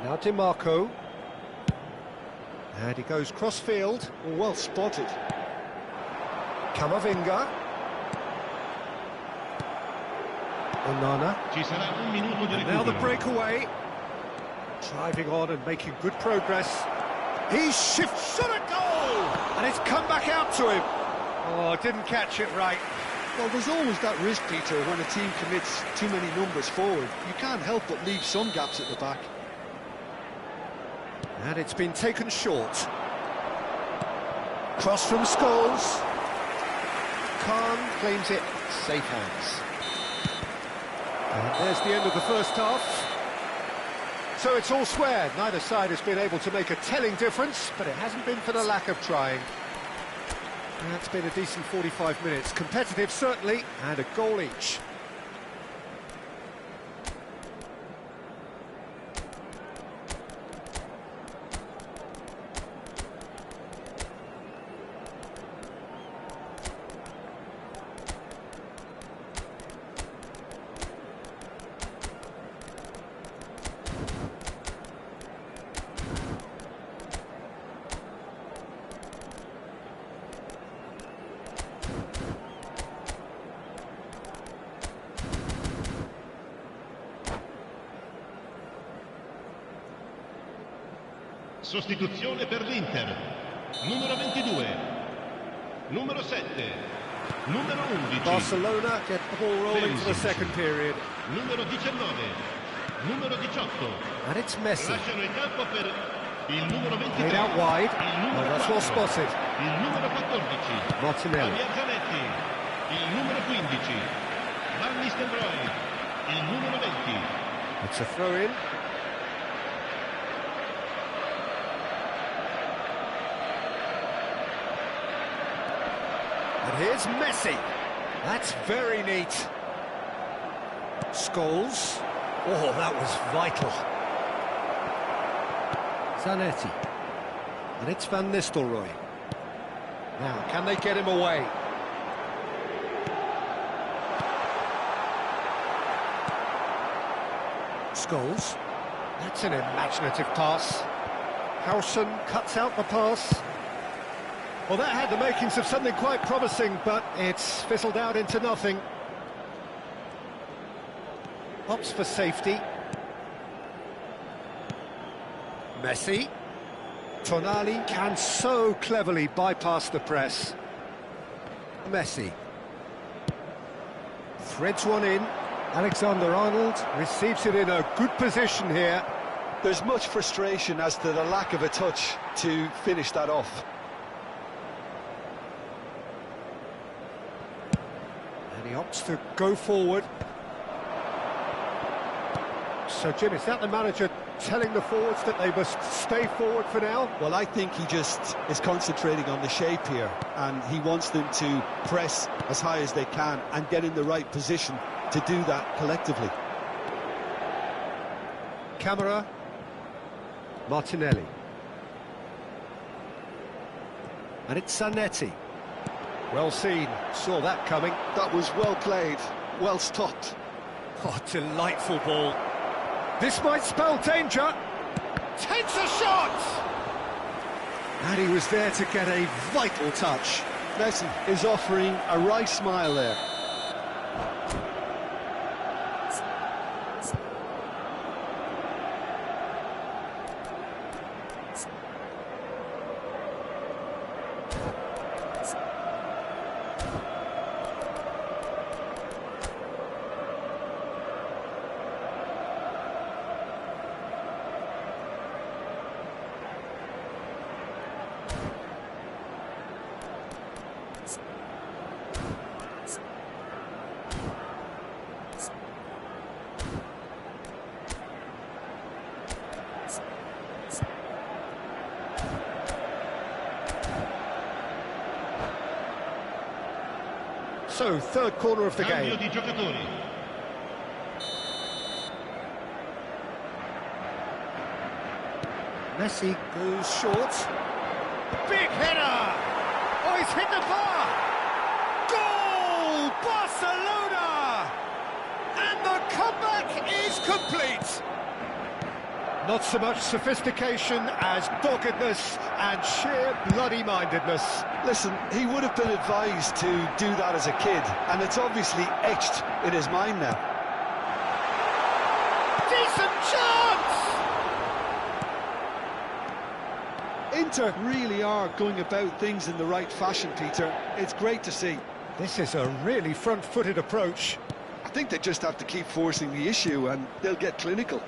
Now DiMarco. And he goes cross-field. Well spotted. Camavinga. Onana. Ci sarà un minuto di Now the recupero. breakaway. Driving on and making good progress. He shifts, shot a goal! And it's come back out to him. Oh, didn't catch it right. Well, there's always that risk, Peter, when a team commits too many numbers forward. You can't help but leave some gaps at the back. And it's been taken short. Cross from Scholes. Khan claims it. Safe hands. And there's the end of the first half. So it's all square. Neither side has been able to make a telling difference, but it hasn't been for the lack of trying. That's been a decent 45 minutes. Competitive, certainly, and a goal each. Sostituzione per l'Inter. Numero 22. Numero 7. Numero 11. Barcelona get the ball rolling for the second period. Numero 19. Numero 18. And it's Messi. Lasciano il campo per il numero 23. Played out wide. Il Oh, numero that's well 4. spotted. Il numero 14. Martinelli. Javier Zanetti. Il numero 15. Van Nistelrooy. Il numero 20. It's a throw-in. And here's Messi. That's very neat. Scholes. Oh, that was vital. Zanetti. And it's Van Nistelrooy. Now, can they get him away? Scholes. That's an imaginative pass. Howson cuts out the pass. Well, that had the makings of something quite promising, but it's fizzled out into nothing. Opts for safety. Messi. Tonali can so cleverly bypass the press. Messi. Threads one in. Alexander-Arnold receives it in a good position here. There's much frustration as to the lack of a touch to finish that off. And he opts to go forward. So, Jim, is that the manager telling the forwards that they must stay forward for now? Well, I think he just is concentrating on the shape here, and he wants them to press as high as they can and get in the right position to do that collectively. Camera. Martinelli. And it's Zanetti. Well seen, saw that coming. That was well played, well stopped. Oh, delightful ball. This might spell danger. Takes a shot! And he was there to get a vital touch. Messi is offering a wry smile there. So, third corner of the Cambio game. di giocatori. Messi goes short. Big header! Oh, he's hit the bar! Goal! Barcelona! And the comeback is complete! Not so much sophistication as doggedness and sheer bloody-mindedness. Listen, he would have been advised to do that as a kid, and it's obviously etched in his mind now. Decent chance! Inter really are going about things in the right fashion, Peter. It's great to see. This is a really front-footed approach. I think they just have to keep forcing the issue, and they'll get clinical.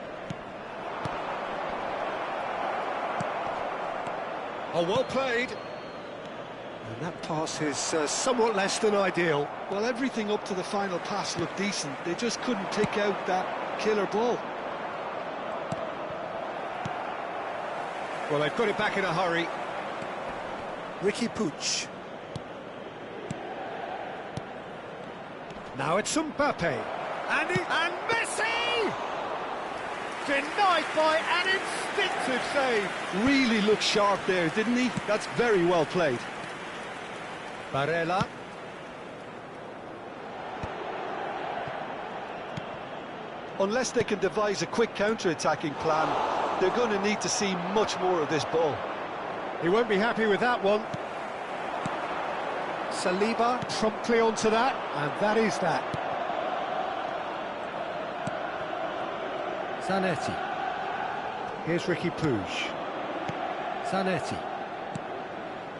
Oh, well played. And that pass is somewhat less than ideal. Well, everything up to the final pass looked decent. They just couldn't pick out that killer ball. Well, they've got it back in a hurry. Ricky Puig. Now it's Mbappe. And Messi! Denied by an instinctive save. Really looked sharp there, didn't he? That's very well played. Barella. Unless they can devise a quick counter-attacking plan, they're going to need to see much more of this ball. He won't be happy with that one. Saliba promptly onto that, and that is that. Zanetti. Here's Ricky Puig. Zanetti.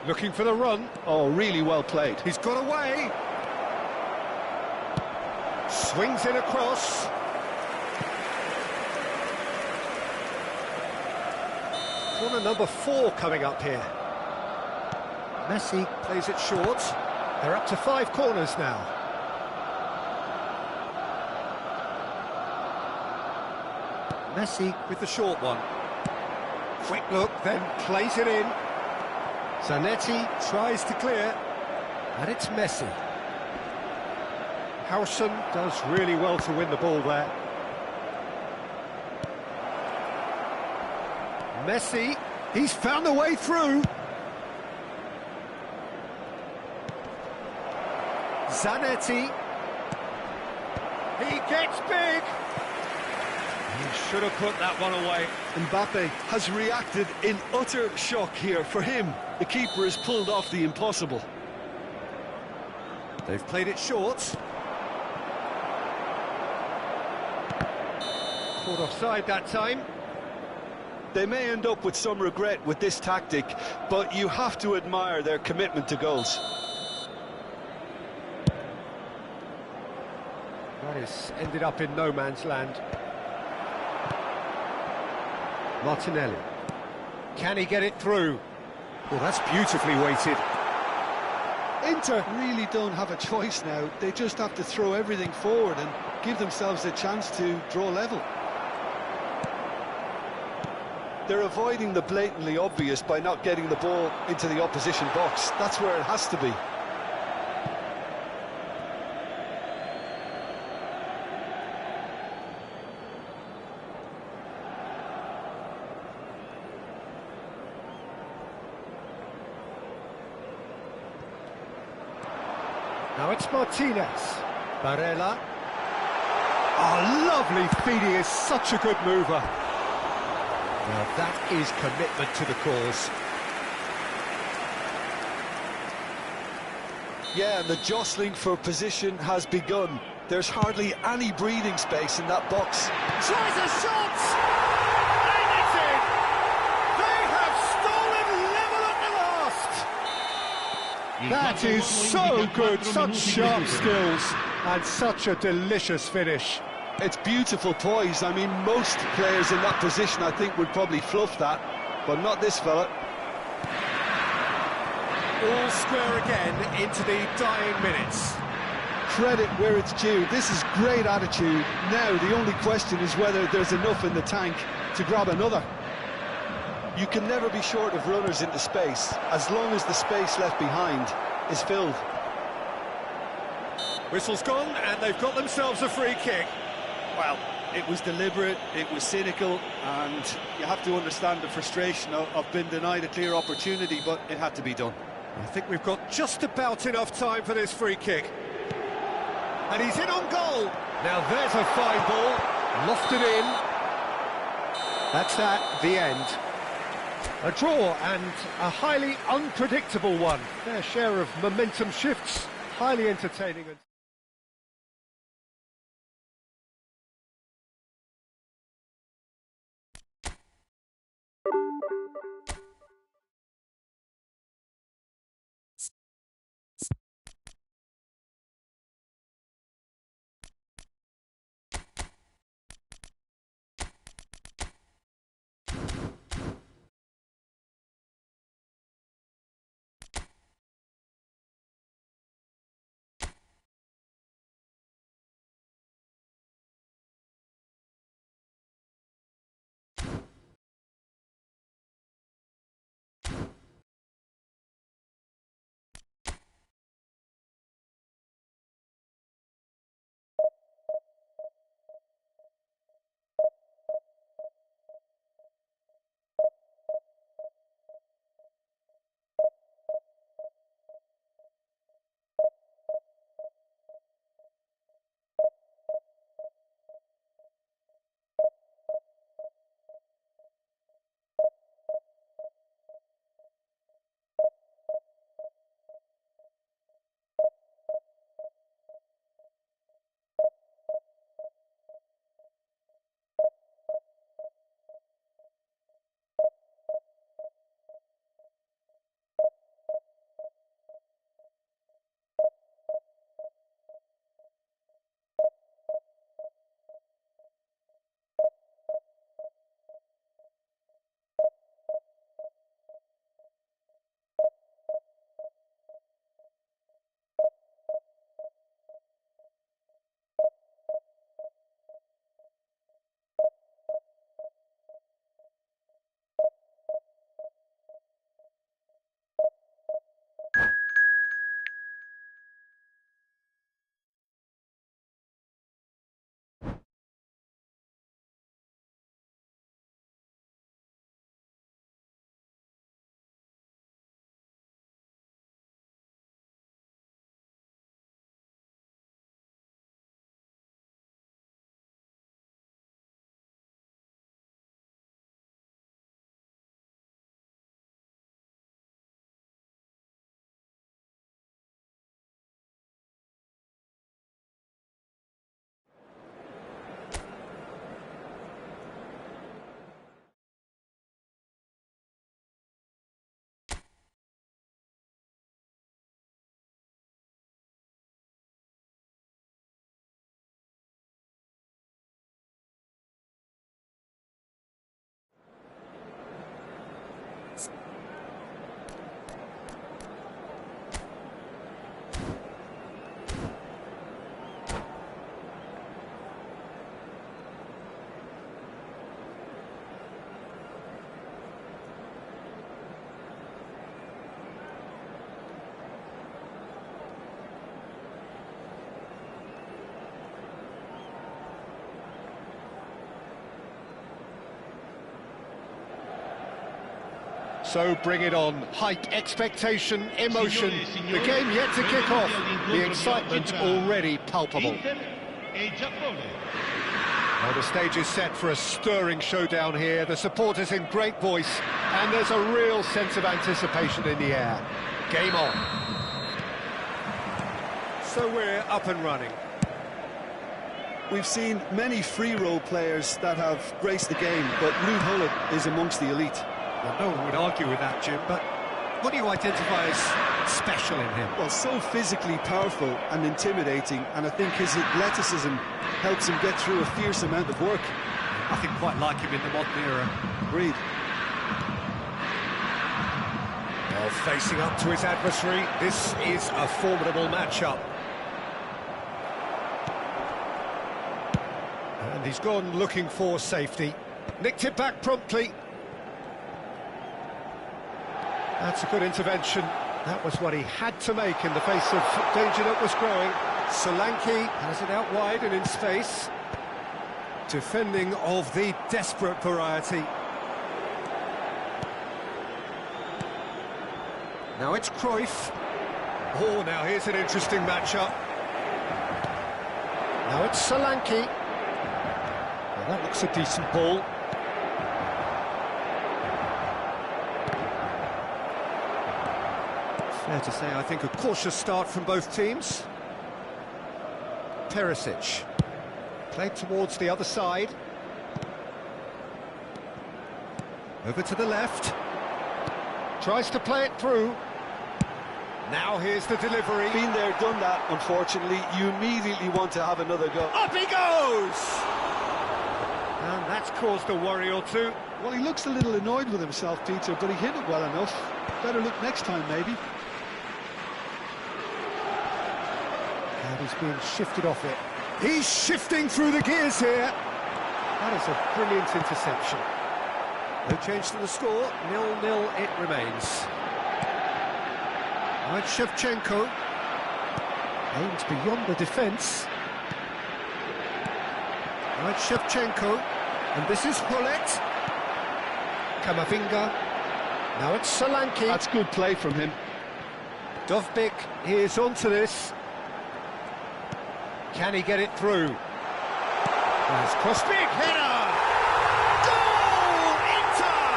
Looking for the run. Oh, really well played. He's got away. Swings it across. Corner number 4 coming up here. Messi plays it short. They're up to 5 corners now. Messi with the short one. Quick look, then plays it in. Zanetti tries to clear, and it's Messi. Howson does really well to win the ball there. Messi, he's found a way through. Zanetti. He gets big. He should have put that one away. Mbappe has reacted in utter shock here. For him, the keeper has pulled off the impossible. They've played it short. Caught offside that time. They may end up with some regret with this tactic, but you have to admire their commitment to goals. That has ended up in no man's land. Martinelli. Can he get it through? Well, that's beautifully weighted. Inter really don't have a choice now. They just have to throw everything forward and give themselves a chance to draw level. They're avoiding the blatantly obvious by not getting the ball into the opposition box. That's where it has to be. Now it's Martinez. Barella. Oh, lovely feed. He is such a good mover. Now that is commitment to the cause. Yeah, and the jostling for position has begun. There's hardly any breathing space in that box. Tries a shot! And it's in! They have stolen level at the last! That is so good, such sharp skills, and such a delicious finish. It's beautiful poise. I mean, most players in that position, I think, would probably fluff that, but not this fella. All square again into the dying minutes. Credit where it's due. This is great attitude. Now, the only question is whether there's enough in the tank to grab another. You can never be short of runners into space, as long as the space left behind is filled. Whistle's gone, and they've got themselves a free kick. Well, it was deliberate, it was cynical, and you have to understand the frustration of being denied a clear opportunity, but it had to be done. I think we've got just about enough time for this free kick. And he's in on goal. Now there's a fine ball, lofted in. That's that, the end. A draw, and a highly unpredictable one. Their share of momentum shifts, highly entertaining. So bring it on. Hype, expectation, emotion. The game yet to kick off. The excitement already palpable. Well, the stage is set for a stirring showdown here. The supporters in great voice, and there's a real sense of anticipation in the air. Game on. So we're up and running. We've seen many free role players that have graced the game, but Ruud Gullit is amongst the elite. Well, no one would argue with that, Jim, but what do you identify as special in him? Well, so physically powerful and intimidating, and I think his athleticism helps him get through a fierce amount of work. Nothing quite like him in the modern era. Agreed. Well, facing up to his adversary, this is a formidable matchup. And he's gone looking for safety. Nicked it back promptly. That's a good intervention. That was what he had to make in the face of danger that was growing. Solanke has it out wide and in space. Defending of the desperate variety. Now it's Cruyff. Oh, now here's an interesting matchup. Now it's Solanke. Well, that looks a decent ball. Fair to say, I think, a cautious start from both teams. Perisic. Played towards the other side. Over to the left. Tries to play it through. Now here's the delivery. Been there, done that, unfortunately. You immediately want to have another go. Up he goes! And that's caused a worry or two. Well, he looks a little annoyed with himself, Peter, but he hit it well enough. Better look next time, maybe. And he's being shifted off it. He's shifting through the gears here. That is a brilliant interception. No change to the score, 0-0 it remains. Now it's Shevchenko. Aims beyond the defence. Now it's Shevchenko. And this is Hullet. Kamavinga. Now it's Solanke. That's good play from him. Dovbyk is onto this. Can he get it through? There's cross, big header! Goal! Inter!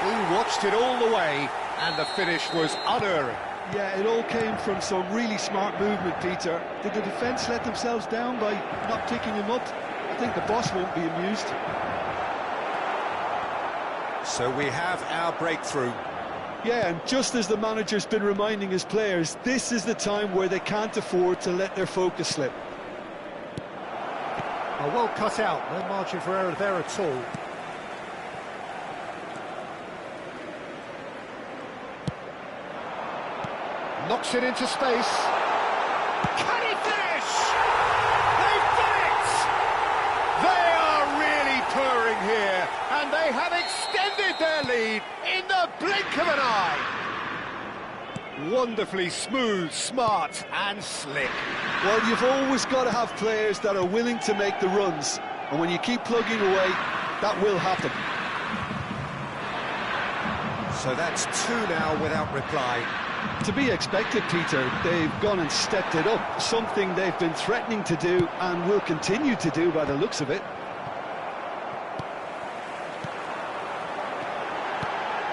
He watched it all the way, and the finish was unerring. Yeah, it all came from some really smart movement, Peter. Did the defence let themselves down by not picking him up? I think the boss won't be amused. So we have our breakthrough. Yeah, and just as the manager's been reminding his players, this is the time where they can't afford to let their focus slip. Oh, well cut out, no margin for error there at all. Knocks it into space. Can he finish? They've done it! They are really purring here, and they have extended their lead in the blink of an eye. Wonderfully smooth, smart and slick. Well, you've always got to have players that are willing to make the runs, and when you keep plugging away, that will happen. So that's two now without reply. To be expected, Peter. They've gone and stepped it up, something they've been threatening to do and will continue to do by the looks of it.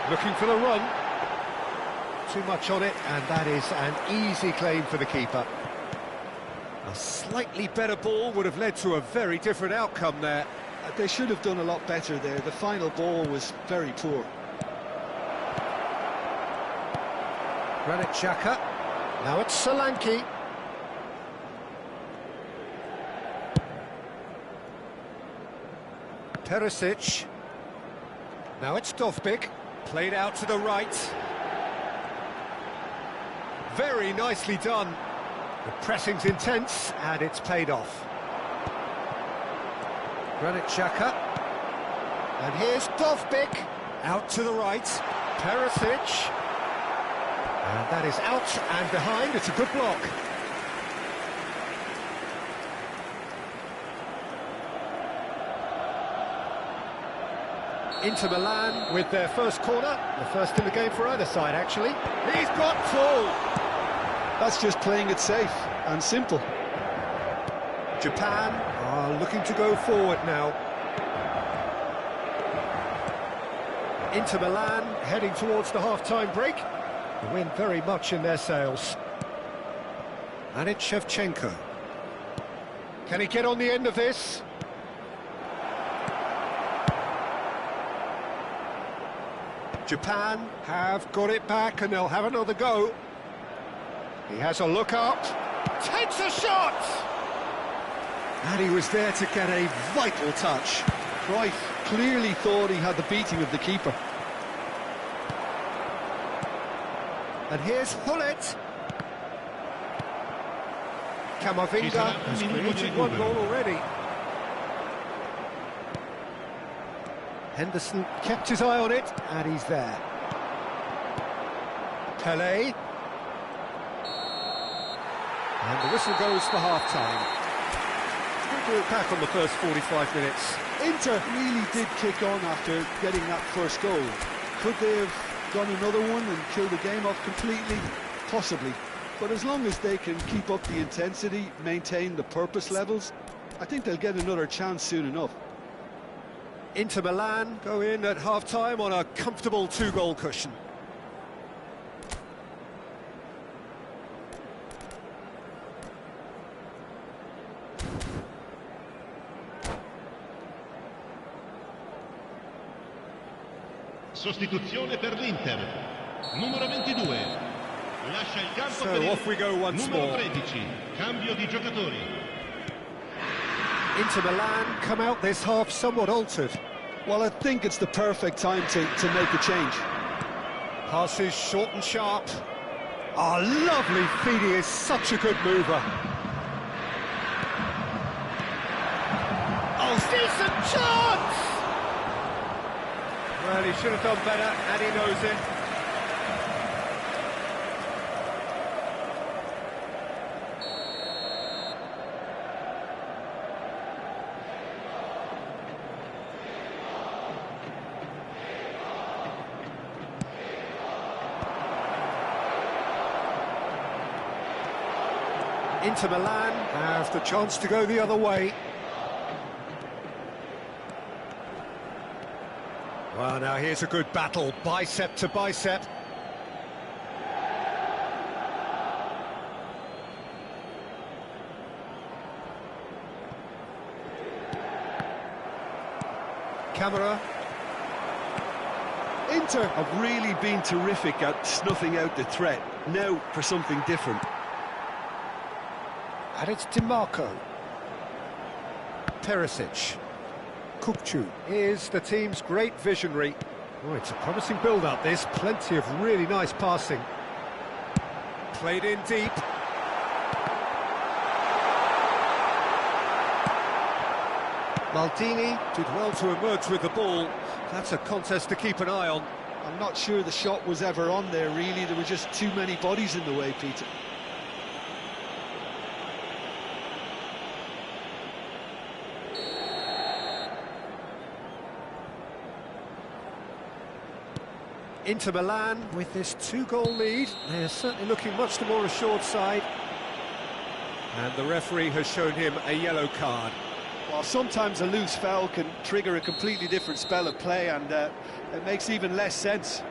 Looking for the run. Too much on it, and that is an easy claim for the keeper. A slightly better ball would have led to a very different outcome there. They should have done a lot better there. The final ball was very poor. Granit Xhaka. Now it's Solanke. Perisic. Now it's Dovbyk. Played out to the right. Very nicely done. The pressing's intense, and it's paid off. Granit Xhaka. And here's Dovbyk. Out to the right. Perisic. And that is out and behind. It's a good block. Inter Milan with their first corner. The first in the game for either side, actually. He's got full. That's just playing it safe and simple. Japan are looking to go forward now. Inter Milan heading towards the half-time break. The wind very much in their sails. And it's Shevchenko. Can he get on the end of this? Japan have got it back and they'll have another go. He has a look up, takes a shot! And he was there to get a vital touch. Cruyff clearly thought he had the beating of the keeper. And here's Hullet. Kamavinga has created one goal already. Henderson kept his eye on it, and he's there. Pelé. And the whistle goes for half-time. Good to look back on the first 45 minutes. Inter really did kick on after getting that first goal. Could they have done another one and killed the game off completely? Possibly. But as long as they can keep up the intensity, maintain the purpose levels, I think they'll get another chance soon enough. Inter Milan go in at half-time on a comfortable 2-goal cushion. Sostituzione per l'Inter. Numero 22. Lascia il campo So per il off we go once numero more. 13. Cambio di giocatori. Inter Milan come out this half somewhat altered. Well, I think it's the perfect time to make a change. Passes short and sharp. Oh, lovely feed, he is such a good mover. Oh, decent chance! Well, he should have done better, and he knows it. Inter Milan have the chance to go the other way. Well, now here's a good battle, bicep to bicep. Camera. Inter have really been terrific at snuffing out the threat. Now for something different. And it's DiMarco. Perisic. Kukçu is the team's great visionary. Oh, it's a promising build-up, this. Plenty of really nice passing. Played in deep. Maldini did well to emerge with the ball. That's a contest to keep an eye on. I'm not sure the shot was ever on there, really. There were just too many bodies in the way, Peter. Inter Milan with this 2-goal lead. They're certainly looking much the more assured side. And the referee has shown him a yellow card. Well, sometimes a loose foul can trigger a completely different spell of play, and it makes even less sense.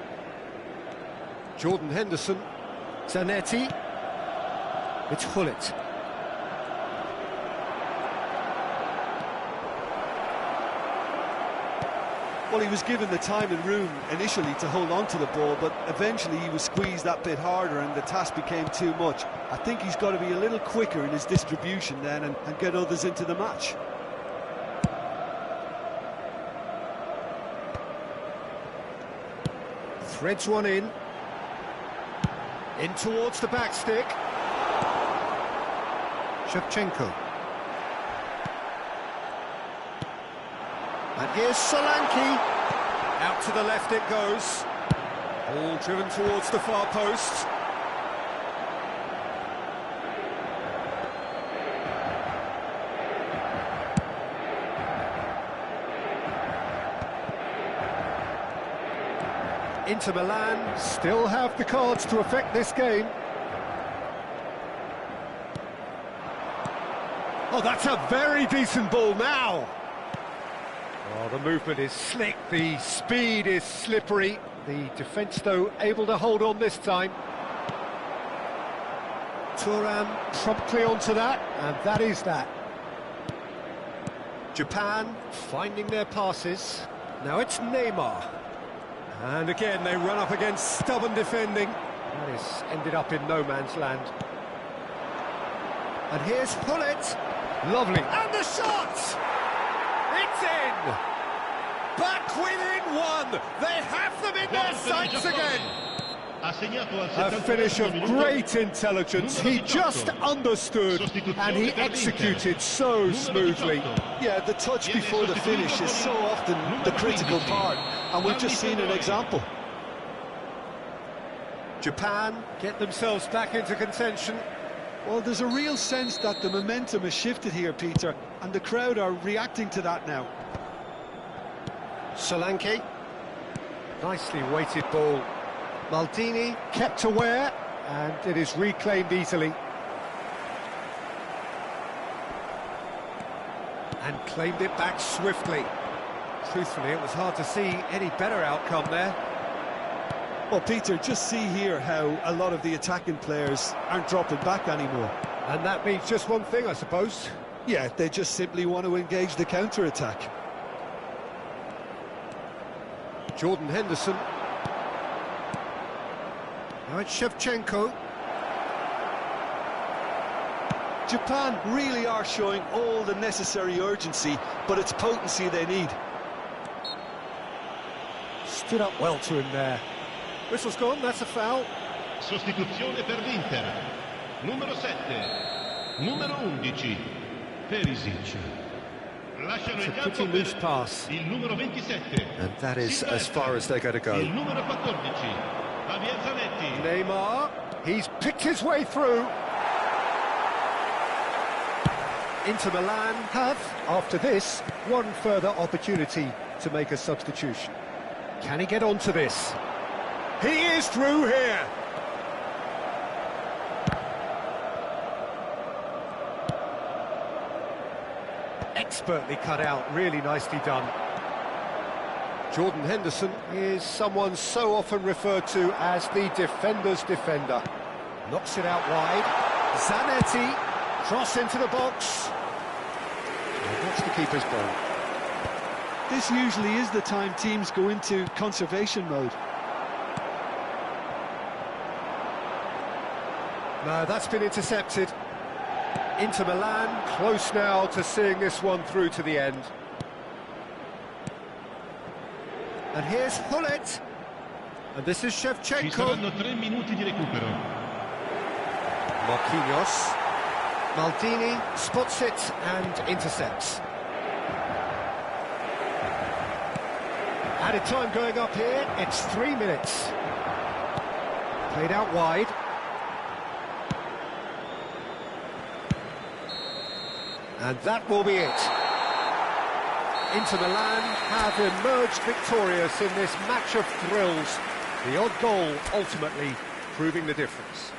Jordan Henderson. Zanetti. It's Hullet. Well, he was given the time and room initially to hold on to the ball, but eventually he was squeezed that bit harder and the task became too much. I think he's got to be a little quicker in his distribution then and get others into the match. Threads one in. In towards the back stick. Shevchenko. And here's Solanke. Out to the left it goes. All driven towards the far post. Inter Milan still have the cards to affect this game. Oh, that's a very decent ball now. Oh, the movement is slick, the speed is slippery. The defence, though, able to hold on this time. Thuram promptly onto that, and that is that. Japan finding their passes. Now it's Neymar. And again, they run up against stubborn defending. That is ended up in no man's land. And here's Hullet. Lovely. And the shot! It's in! Back within one! They have them in their sights again! A finish of great intelligence. He just understood and he executed so smoothly. Yeah, the touch before the finish is so often the critical part, and we've just seen an example. Japan get themselves back into contention. Well, there's a real sense that the momentum has shifted here, Peter, and the crowd are reacting to that now. Solanke. Nicely weighted ball. Maldini kept aware, and it is reclaimed easily. And claimed it back swiftly. Truthfully, it was hard to see any better outcome there. Well, Peter, just see here how a lot of the attacking players aren't dropping back anymore. And that means just one thing, I suppose. Yeah, they just simply want to engage the counter-attack. Jordan Henderson. Now it's Shevchenko. Japan really are showing all the necessary urgency, but it's potency they need. Stood up well to him there. Whistle's gone, that's a foul. Sostituzione per l'Inter. Numero 7. Numero 11. Perisic. Lasciano It's il a pretty campo loose per pass. il numero 27. And that is as far as they're going to go. Il numero 14. Javier Zanetti. Neymar, he's picked his way through. Inter Milan have, after this, one further opportunity to make a substitution. Can he get onto this? He is through here. Expertly cut out, really nicely done. Jordan Henderson is someone so often referred to as the defender's defender. Knocks it out wide. Zanetti, cross into the box. And that's the keeper's ball. This usually is the time teams go into conservation mode. No, that's been intercepted. Inter Milan close now to seeing this one through to the end. And here's Hullet. And this is Ci Shevchenko. saranno 3 minuti di recupero. Marquinhos. Maldini spots it and intercepts. Added time going up here, it's 3 minutes. Played out wide. And that will be it. Inter Milan have emerged victorious in this match of thrills. The odd goal ultimately proving the difference.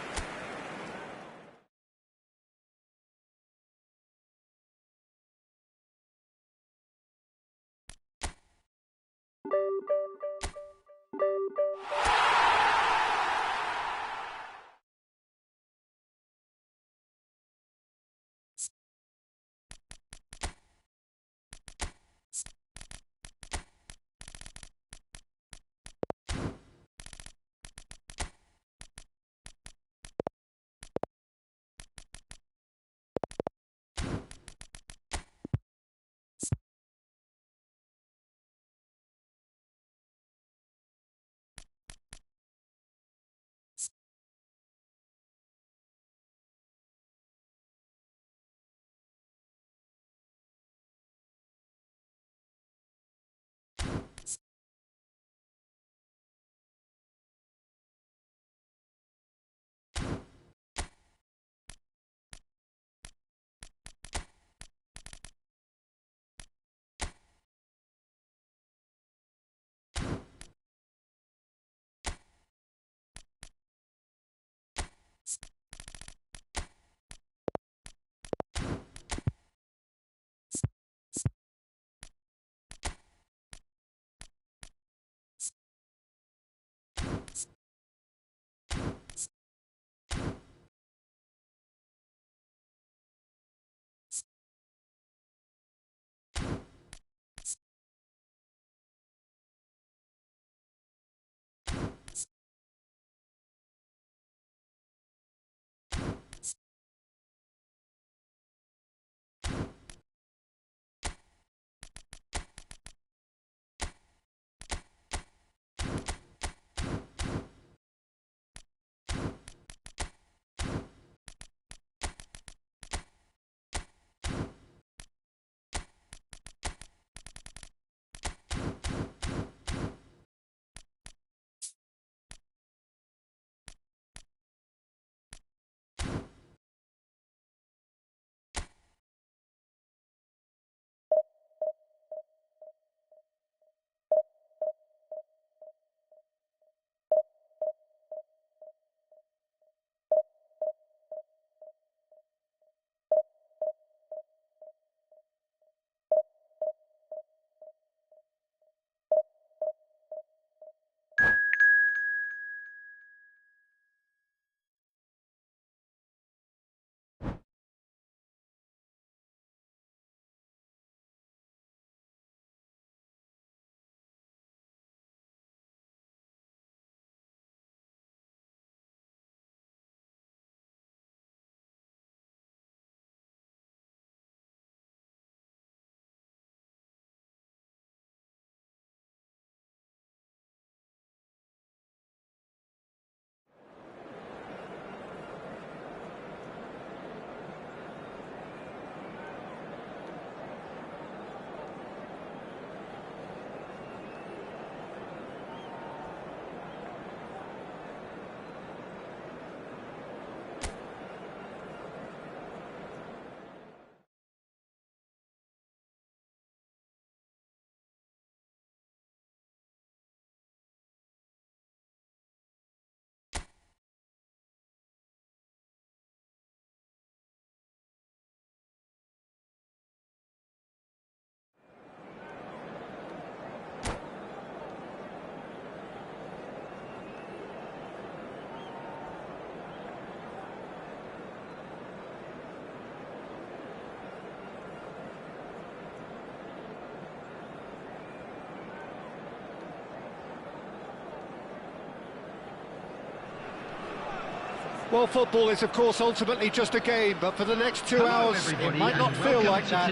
Well, football is, of course, ultimately just a game, but for the next 2 hours, it might not feel like that.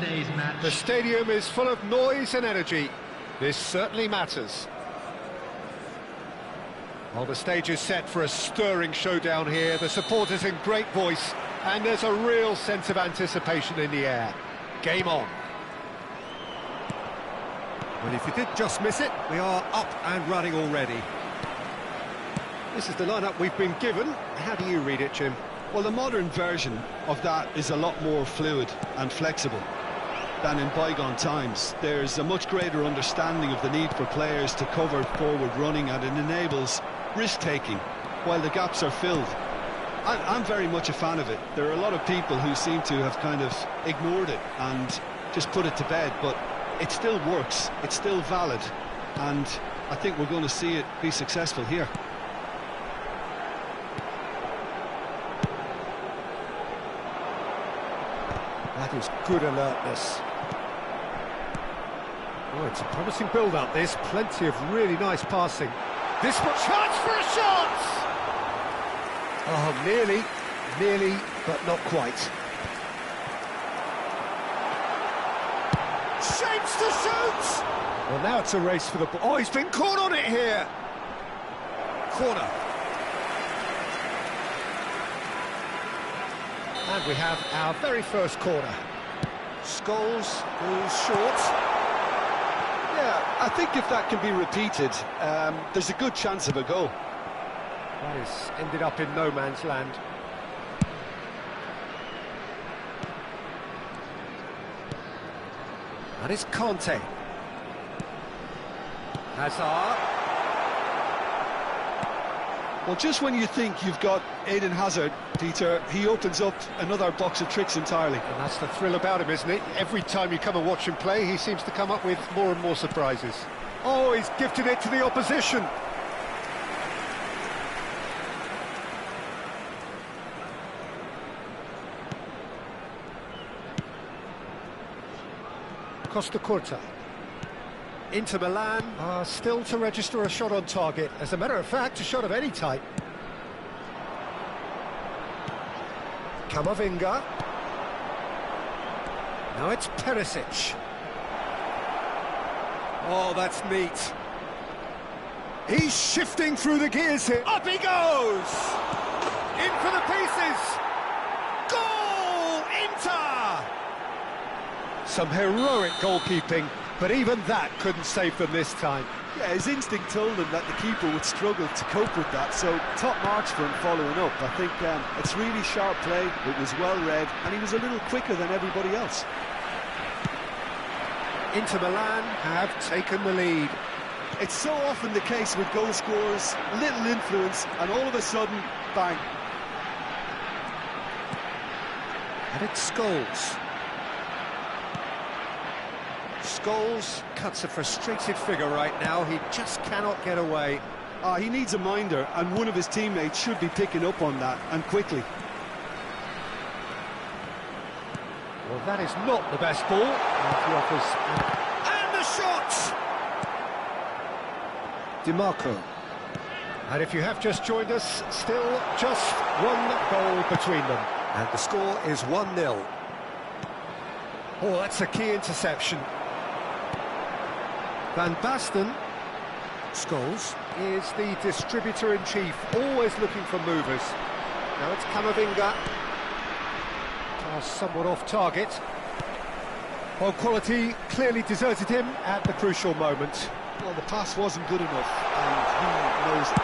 The stadium is full of noise and energy. This certainly matters. Well, the stage is set for a stirring showdown here. The supporters in great voice, and there's a real sense of anticipation in the air. Game on. Well, if you did just miss it, we are up and running already. This is the lineup we've been given. How do you read it, Jim? Well, the modern version of that is a lot more fluid and flexible than in bygone times. There's a much greater understanding of the need for players to cover forward running, and it enables risk-taking while the gaps are filled. I'm very much a fan of it. There are a lot of people who seem to have kind of ignored it and just put it to bed, but it still works, it's still valid, and I think we're going to see it be successful here. That is good alertness. Oh, it's a promising build-up, this. Plenty of really nice passing. This one, chance for a shot! Oh, nearly, but not quite. Shapes to shoot! Well, now it's a race for the ball. Oh, he's been caught on it here! Corner. And we have our very first corner. Scholes goes short. Yeah, I think if that can be repeated, there's a good chance of a goal. That has ended up in no man's land. And it's Conte. Hazard. Well, just when you think you've got Eden Hazard, Peter, he opens up another box of tricks entirely. And that's the thrill about him, isn't it? Every time you come and watch him play, he seems to come up with more and more surprises. Oh, he's gifted it to the opposition. Costa Curta. Inter Milan are still to register a shot on target. As a matter of fact, a shot of any type. Camavinga. Now it's Perisic. Oh, that's neat. He's shifting through the gears here. Up he goes! In for the pieces! Goal! Inter! Some heroic goalkeeping, but even that couldn't save them this time. Yeah, his instinct told him that the keeper would struggle to cope with that, so top marks for him following up. I think it's really sharp play, it was well read, and he was a little quicker than everybody else. Inter Milan have taken the lead. It's so often the case with goal scorers, little influence, and all of a sudden, bang. And it's Scholes. Scholes cuts a frustrated figure right now. He just cannot get away. He needs a minder, and one of his teammates should be picking up on that, and quickly. Well, that is not the best ball. And the shot! DiMarco. And if you have just joined us, still just one goal between them. And the score is 1-0. Oh, that's a key interception. Van Basten, Scholes, is the distributor-in-chief, always looking for movers. Now it's Camavinga. Pass somewhat off target. Well, quality clearly deserted him at the crucial moment. Well, the pass wasn't good enough, and he knows it.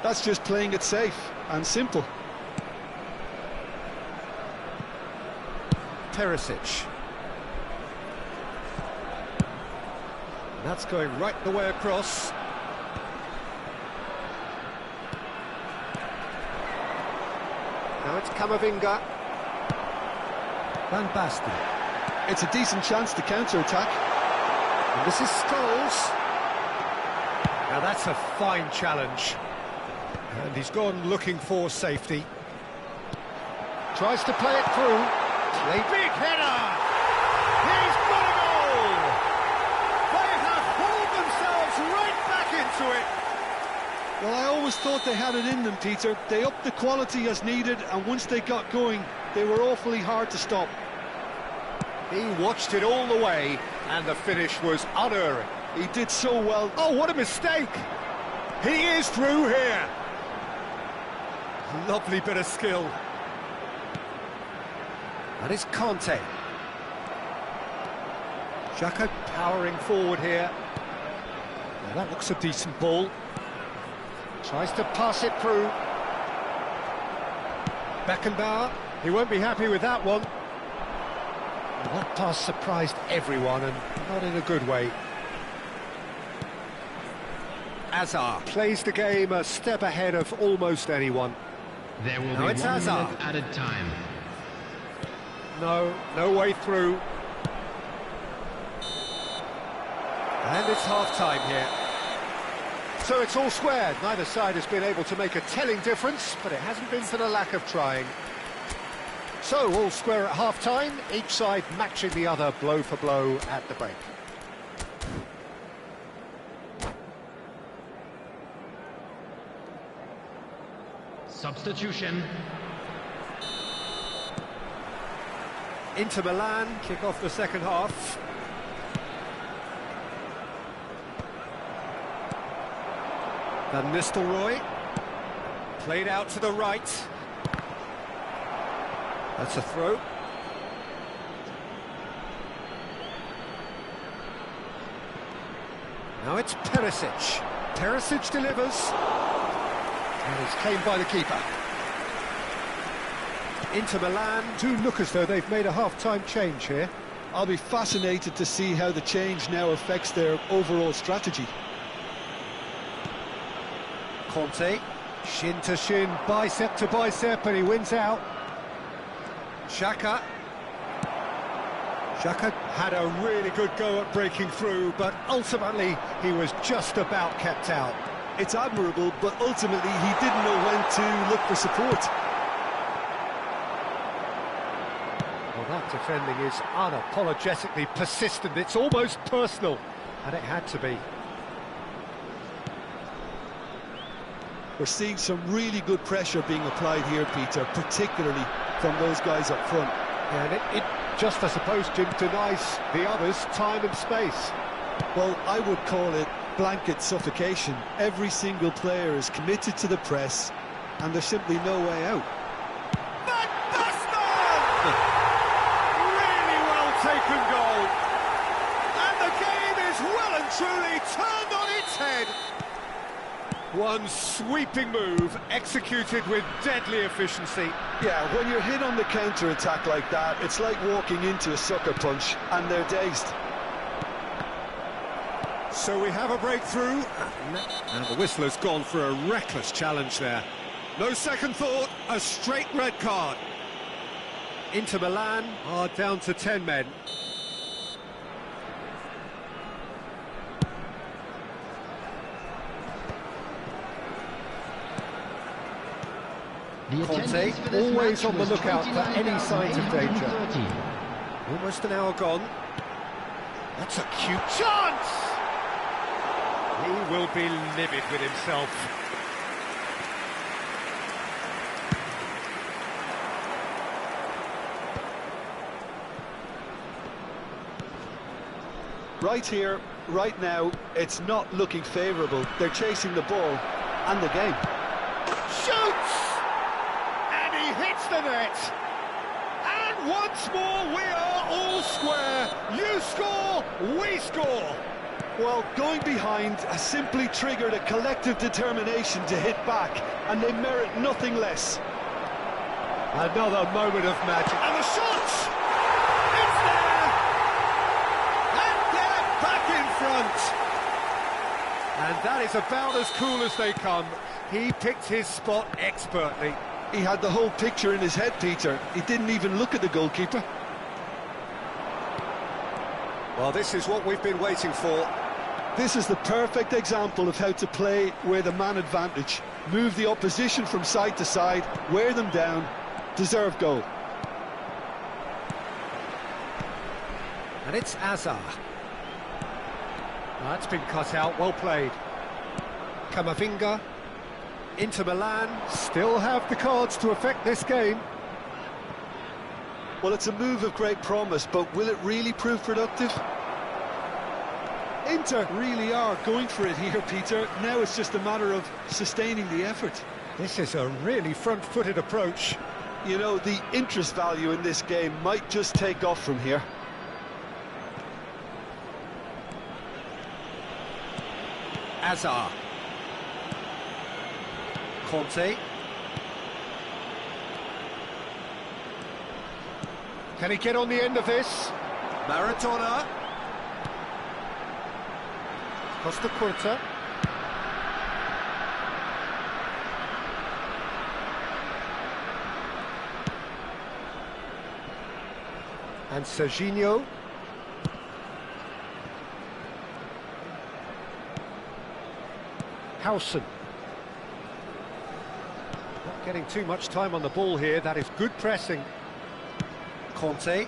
That's just playing it safe and simple. Perisic. That's going right the way across. Now it's Camavinga. Van Basten. It's a decent chance to counter-attack. And this is Scholes. Now that's a fine challenge. And he's gone looking for safety. Tries to play it through. Big header! He's got a goal! They have hauled themselves right back into it. Well, I always thought thought they had it in them, Peter. They upped the quality as needed, and once they got going, they were awfully hard to stop. He watched it all the way, and the finish was unerring. He did so well. Oh, what a mistake! He is through here. Lovely bit of skill. That is Conte. Xhaka powering forward here. Now that looks a decent ball. Tries to pass it through. Beckenbauer, he won't be happy with that one. Well, that pass surprised everyone, and not in a good way. Azar plays the game a step ahead of almost anyone. There will Now be it's 1 Hazard. minute added time. No way through. And it's half-time here. So it's all squared. Neither side has been able to make a telling difference, but it hasn't been for the lack of trying. So all square at half-time, each side matching the other blow for blow at the break. Substitution. Inter Milan kick off the second half. Van Nistelrooy played out to the right. That's a throw. Now it's Perisic. Perisic delivers. And it's claimed by the keeper. Inter Milan do look as though they've made a half-time change here. I'll be fascinated to see how the change now affects their overall strategy. Conte, shin to shin, bicep to bicep, and he wins out. Xhaka. Xhaka had a really good go at breaking through, but ultimately he was just about kept out. It's admirable, but ultimately he didn't know when to look for support. Well, that defending is unapologetically persistent. It's almost personal, and it had to be. We're seeing some really good pressure being applied here, Peter, particularly from those guys up front. And it just, I suppose, Jim, denies the others time and space. Well, I would call it blanket suffocation. Every single player is committed to the press, and there's simply no way out. Really well taken goal. And the game is well and truly turned on its head. One sweeping move, executed with deadly efficiency. Yeah, when you're hit on the counter-attack like that, it's like walking into a sucker punch, and they're dazed. So we have a breakthrough, and the whistle has gone for a reckless challenge there. No second thought, a straight red card. Inter Milan are down to 10 men. Conte, always on the lookout for any signs of danger. Almost an hour gone. That's a cute chance! He will be livid with himself. Right here, right now, it's not looking favourable. They're chasing the ball and the game. Shoots! And he hits the net. And once more we are all square. You score, we score. Well, going behind has simply triggered a collective determination to hit back, and they merit nothing less. Another moment of magic. And the shot! It's there! And they're back in front. And that is about as cool as they come. He picked his spot expertly. He had the whole picture in his head, Peter. He didn't even look at the goalkeeper. Well, this is what we've been waiting for. This is the perfect example of how to play with a man advantage. Move the opposition from side to side, wear them down, deserve goal. And it's Azar. That's been cut out, well played. Camavinga. Inter Milan still have the cards to affect this game. Well, it's a move of great promise, but will it really prove productive? Inter really are going for it here, Peter. Now it's just a matter of sustaining the effort. This is a really front-footed approach. You know, the interest value in this game might just take off from here. Azar. Conte. Can he get on the end of this? Maradona. Costa Curta. And Serginho. Howson. Not getting too much time on the ball here. That is good pressing. Conte.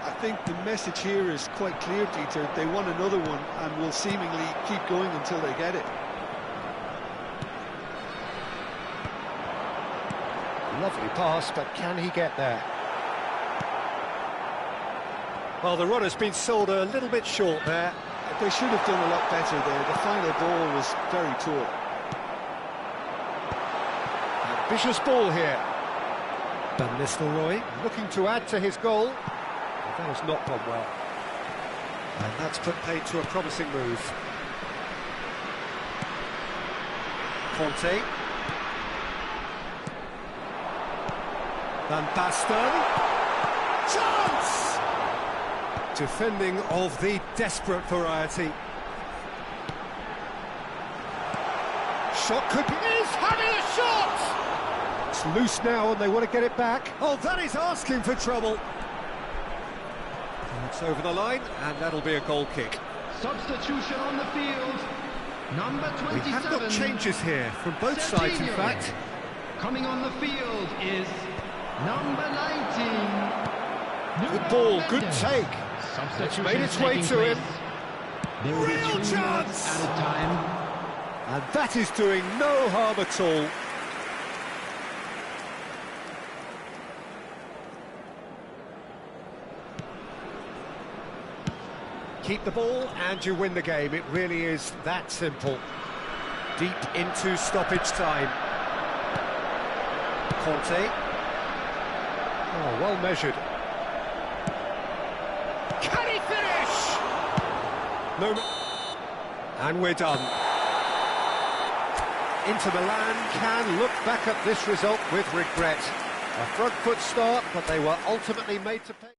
I think the message here is quite clear, Peter. They want another one and will seemingly keep going until they get it. Lovely pass, but can he get there? Well, the runner's been sold a little bit short there. They should have done a lot better there. The final ball was very poor. Ambitious ball here. Van Nistelrooy looking to add to his goal. That has not gone well. And that's put paid to a promising move. Conte. Van Basten. Chance! Defending of the desperate variety. Shot could be... He's having a shot! It's loose now and they want to get it back. Oh, that is asking for trouble. It's over the line and that'll be a goal kick. Substitution on the field. Number 27. We have got changes here from both sides, in fact. Coming on the field is number 19. Good ball, good take. It's made its way to him. Real chance! At a time. And that is doing no harm at all. Keep the ball and you win the game. It really is that simple. Deep into stoppage time. Conte. Oh, well measured. Can he finish? No. And we're done. Inter Milan can look back at this result with regret. A front foot start, but they were ultimately made to pay.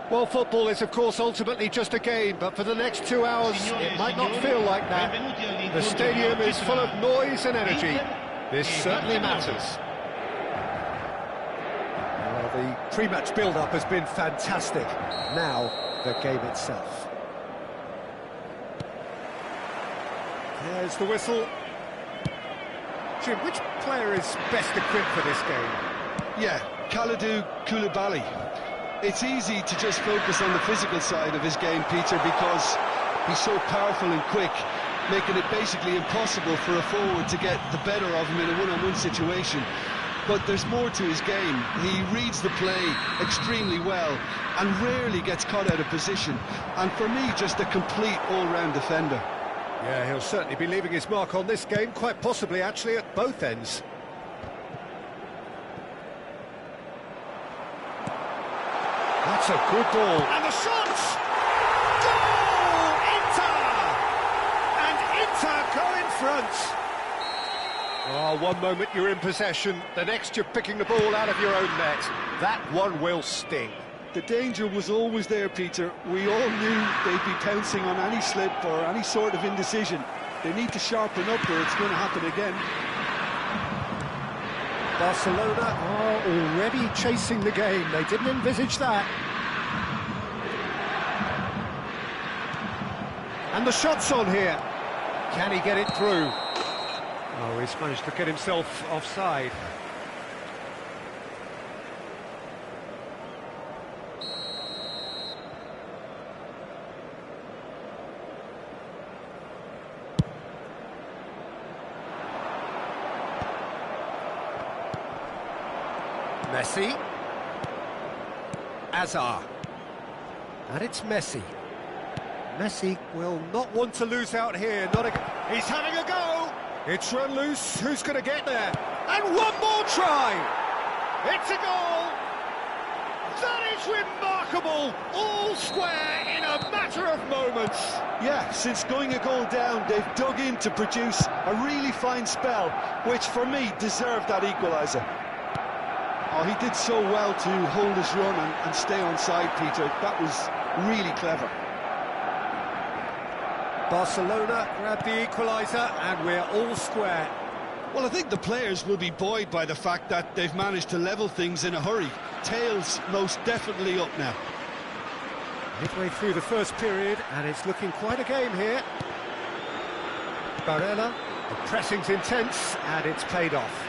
Well, football is, of course, ultimately just a game, but for the next 2 hours, it might not feel like that. The stadium is full of noise and energy. This certainly matters. Well, the pre-match build-up has been fantastic. Now, the game itself. There's the whistle. Jim, which player is best equipped for this game? Yeah, Kalidou Koulibaly. It's easy to just focus on the physical side of his game, Peter, because he's so powerful and quick, making it basically impossible for a forward to get the better of him in a one-on-one situation. But there's more to his game. He reads the play extremely well and rarely gets caught out of position. And for me, just a complete all-round defender. Yeah, he'll certainly be leaving his mark on this game, quite possibly actually at both ends. That's a good ball. And the shot! Goal! Inter! And Inter go in front. Oh, one moment you're in possession, the next you're picking the ball out of your own net. That one will sting. The danger was always there, Peter. We all knew they'd be pouncing on any slip or any sort of indecision. They need to sharpen up or it's going to happen again. Barcelona are already chasing the game. They didn't envisage that. And the shot's on here. Can he get it through? Oh, he's managed to get himself offside. Messi. Azar. And it's Messi. Messi will not want to lose out here. He's having a go. It's run loose. Who's going to get there? And one more try. It's a goal. That is remarkable. All square in a matter of moments. Yeah, since going a goal down, they've dug in to produce a really fine spell, which for me deserved that equaliser. Oh, he did so well to hold his run and stay on side, Peter. That was really clever. Barcelona grab the equaliser and we're all square. Well, I think the players will be buoyed by the fact that they've managed to level things in a hurry. Tails most definitely up now. Midway through the first period and it's looking quite a game here. Barella, the pressing's intense and it's paid off.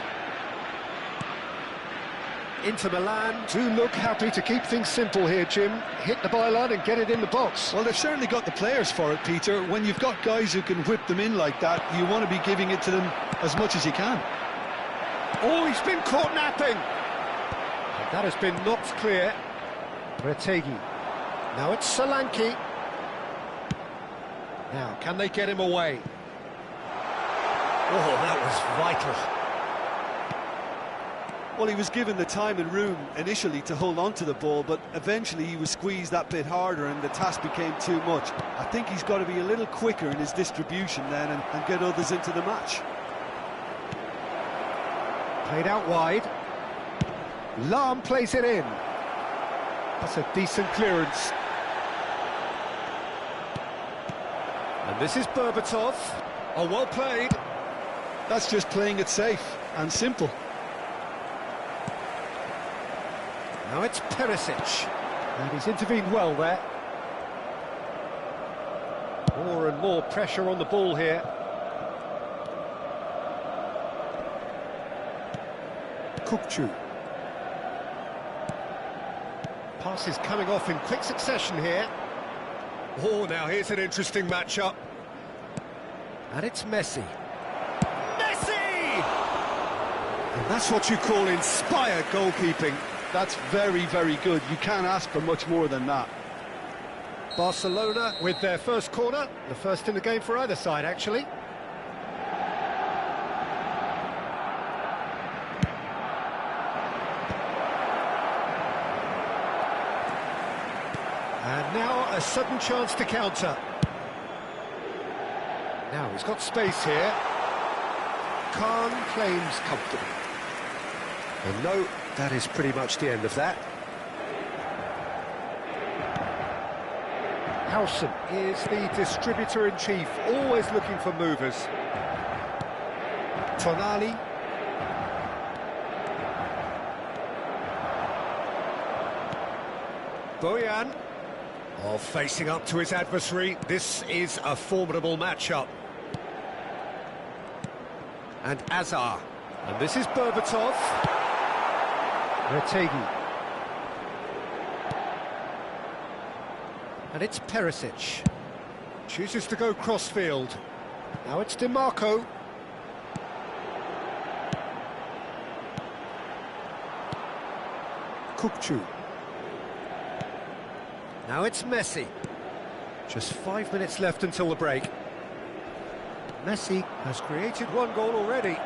Inter Milan do look happy to keep things simple here, Jim. Hit the byline and get it in the box. Well, they've certainly got the players for it, Peter. When you've got guys who can whip them in like that, you want to be giving it to them as much as you can. Oh, he's been caught napping. That has been knocked clear. Retegi. Now it's Solanke. Now, can they get him away? Oh, that was vital. Well, he was given the time and room initially to hold on to the ball, but eventually he was squeezed that bit harder and the task became too much. I think he's got to be a little quicker in his distribution then and get others into the match. Played out wide. Lahm plays it in. That's a decent clearance. And this is Berbatov. Oh, well played. That's just playing it safe and simple. Now it's Perisic, and he's intervened well there. More and more pressure on the ball here. Kukçu. Pass is coming off in quick succession here. Oh, now here's an interesting matchup. And it's Messi. Messi! And that's what you call inspired goalkeeping. That's very, very good. You can't ask for much more than that. Barcelona with their first corner, the first in the game for either side, actually. And now a sudden chance to counter. Now he's got space here. Khan claims comfortable. And no, that is pretty much the end of that. Howson is the distributor-in-chief, always looking for movers. Tonali. Bojan. Oh, facing up to his adversary. This is a formidable matchup. And Azar. And this is Berbatov. Retegi. And it's Perisic. Chooses to go crossfield. Now it's DiMarco. Kukçu. Now it's Messi. Just 5 minutes left until the break. Messi has created one goal already.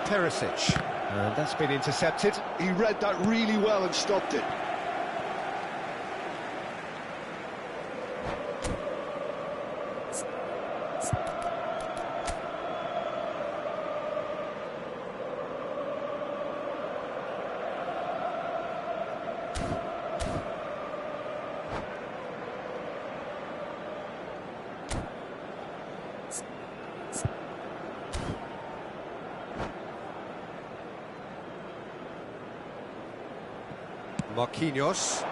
Perisic. And that's been intercepted. He read that really well and stopped it. Marquinhos.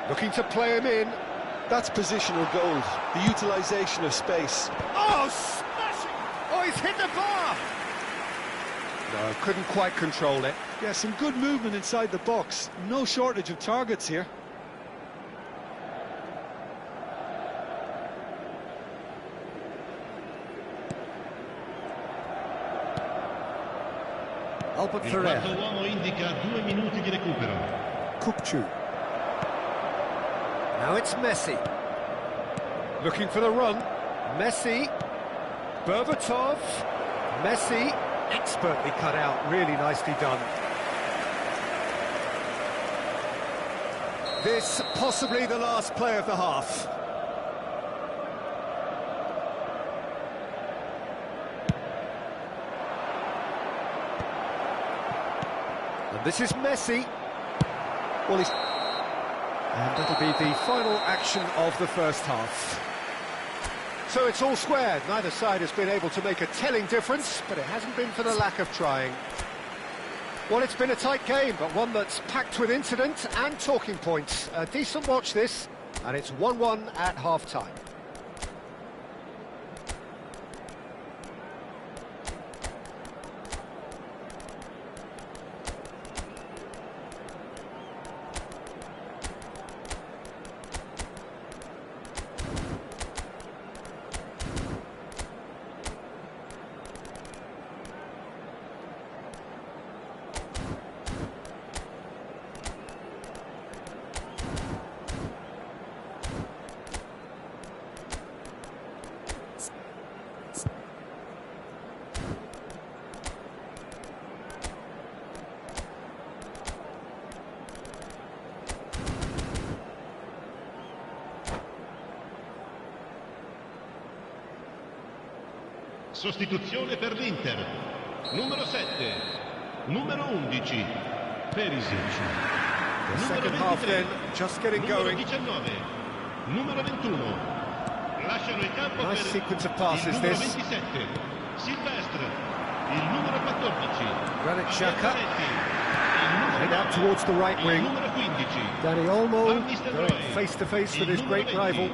Looking to play him in. That's positional gold, the utilisation of space. Oh, smashing! Oh, he's hit the bar! No, couldn't quite control it. Yeah, some good movement inside the box. No shortage of targets here. Albert Il Ferrer. quarto uomo indica 2 minuti di recupero. Kukçu. Now it's Messi. Looking for the run. Messi. Berbatov. Messi. Expertly cut out. Really nicely done. This possibly the last play of the half. And this is Messi. Well, he's... And that'll be the final action of the first half. So it's all squared. Neither side has been able to make a telling difference, but it hasn't been for the lack of trying. Well, it's been a tight game, but one that's packed with incident and talking points. A decent watch this, and it's 1-1 at half-time. Sostituzione per l'Inter. Numero 7. Numero 11. Perisic. The second half then, just getting going. Numero 19. Numero 21. Lasciano il campo Nice per sequence of passes il numero this. 27. Silvestre. Il numero 14. Granit Xhaka. Il numero Head out 9. towards the right Il wing. numero 15. Dani Olmo Van Nistelrooy. going face-to-face with Il his numero great 20. rival.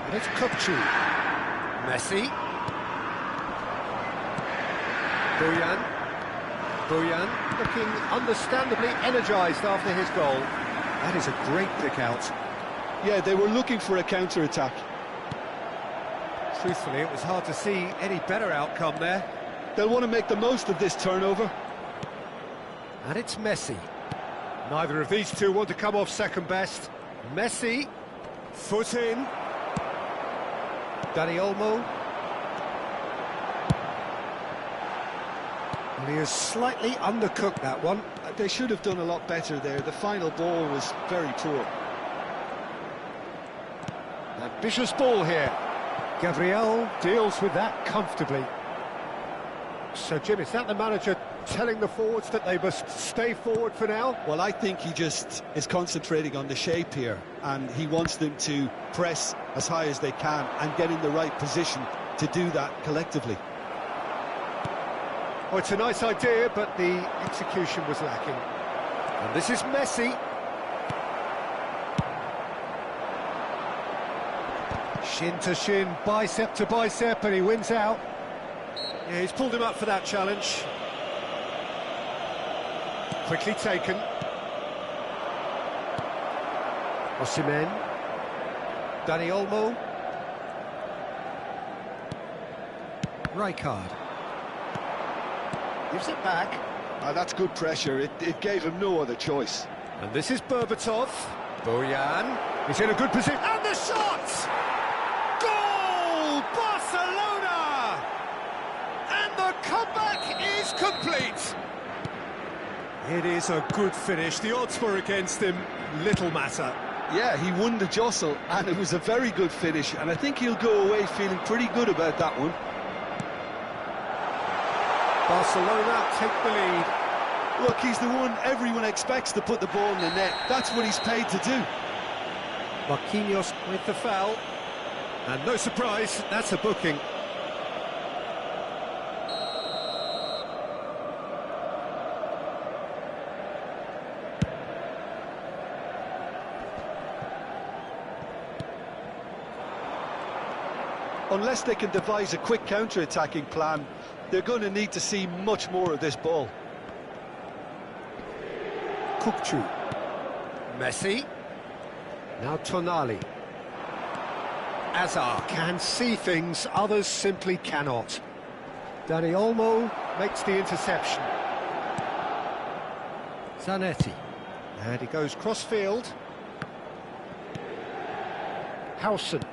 And it's Kukçu. Messi. Bojan. Bojan looking understandably energised after his goal. That is a great pick out. Yeah, they were looking for a counter-attack. Truthfully, it was hard to see any better outcome there. They'll want to make the most of this turnover. And it's Messi. Neither of these two want to come off second best. Messi. Foot in. Dani Olmo. And he has slightly undercooked that one. They should have done a lot better there. The final ball was very poor. Ambitious ball here. Gabriel deals with that comfortably. So, Jim, is that the manager telling the forwards that they must stay forward for now? Well, I think he just is concentrating on the shape here, and he wants them to press as high as they can and get in the right position to do that collectively. Oh, it's a nice idea, but the execution was lacking. And this is Messi. Shin to shin, bicep to bicep, and he wins out. Yeah, he's pulled him up for that challenge. Quickly taken. Osimhen. Dani Olmo. Rijkaard. Gives it back. That's good pressure. It gave him no other choice. And this is Berbatov. Bojan. He's in a good position. And the shot! Goal! Barcelona! And the comeback is complete. It is a good finish. The odds were against him. Little matter. Yeah, he won the jostle, and it was a very good finish, and I think he'll go away feeling pretty good about that one. Barcelona take the lead. Look, he's the one everyone expects to put the ball in the net. That's what he's paid to do. Marquinhos with the foul. And no surprise, that's a booking. Unless they can devise a quick counter-attacking plan, they're going to need to see much more of this ball. Kukçu. Messi. Now Tonali. Azar can see things, others simply cannot. Dani Olmo makes the interception. Zanetti. And he goes cross-field. Howson.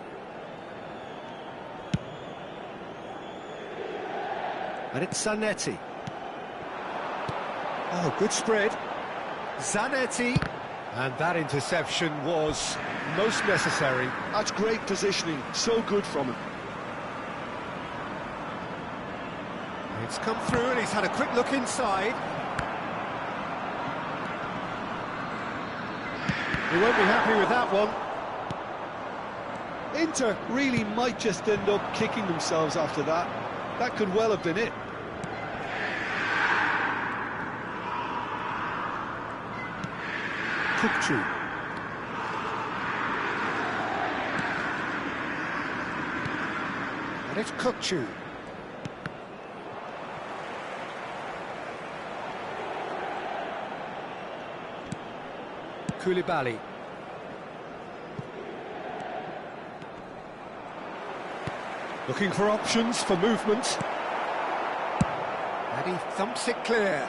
And it's Zanetti. Oh, good spread. Zanetti. And that interception was most necessary. That's great positioning, so good from him. It's come through and he's had a quick look inside. He won't be happy with that one. Inter really might just end up kicking themselves after that. That could well have been it. Kukçu. And it's Kukçu. Koulibaly. Looking for options for movement. And he thumps it clear.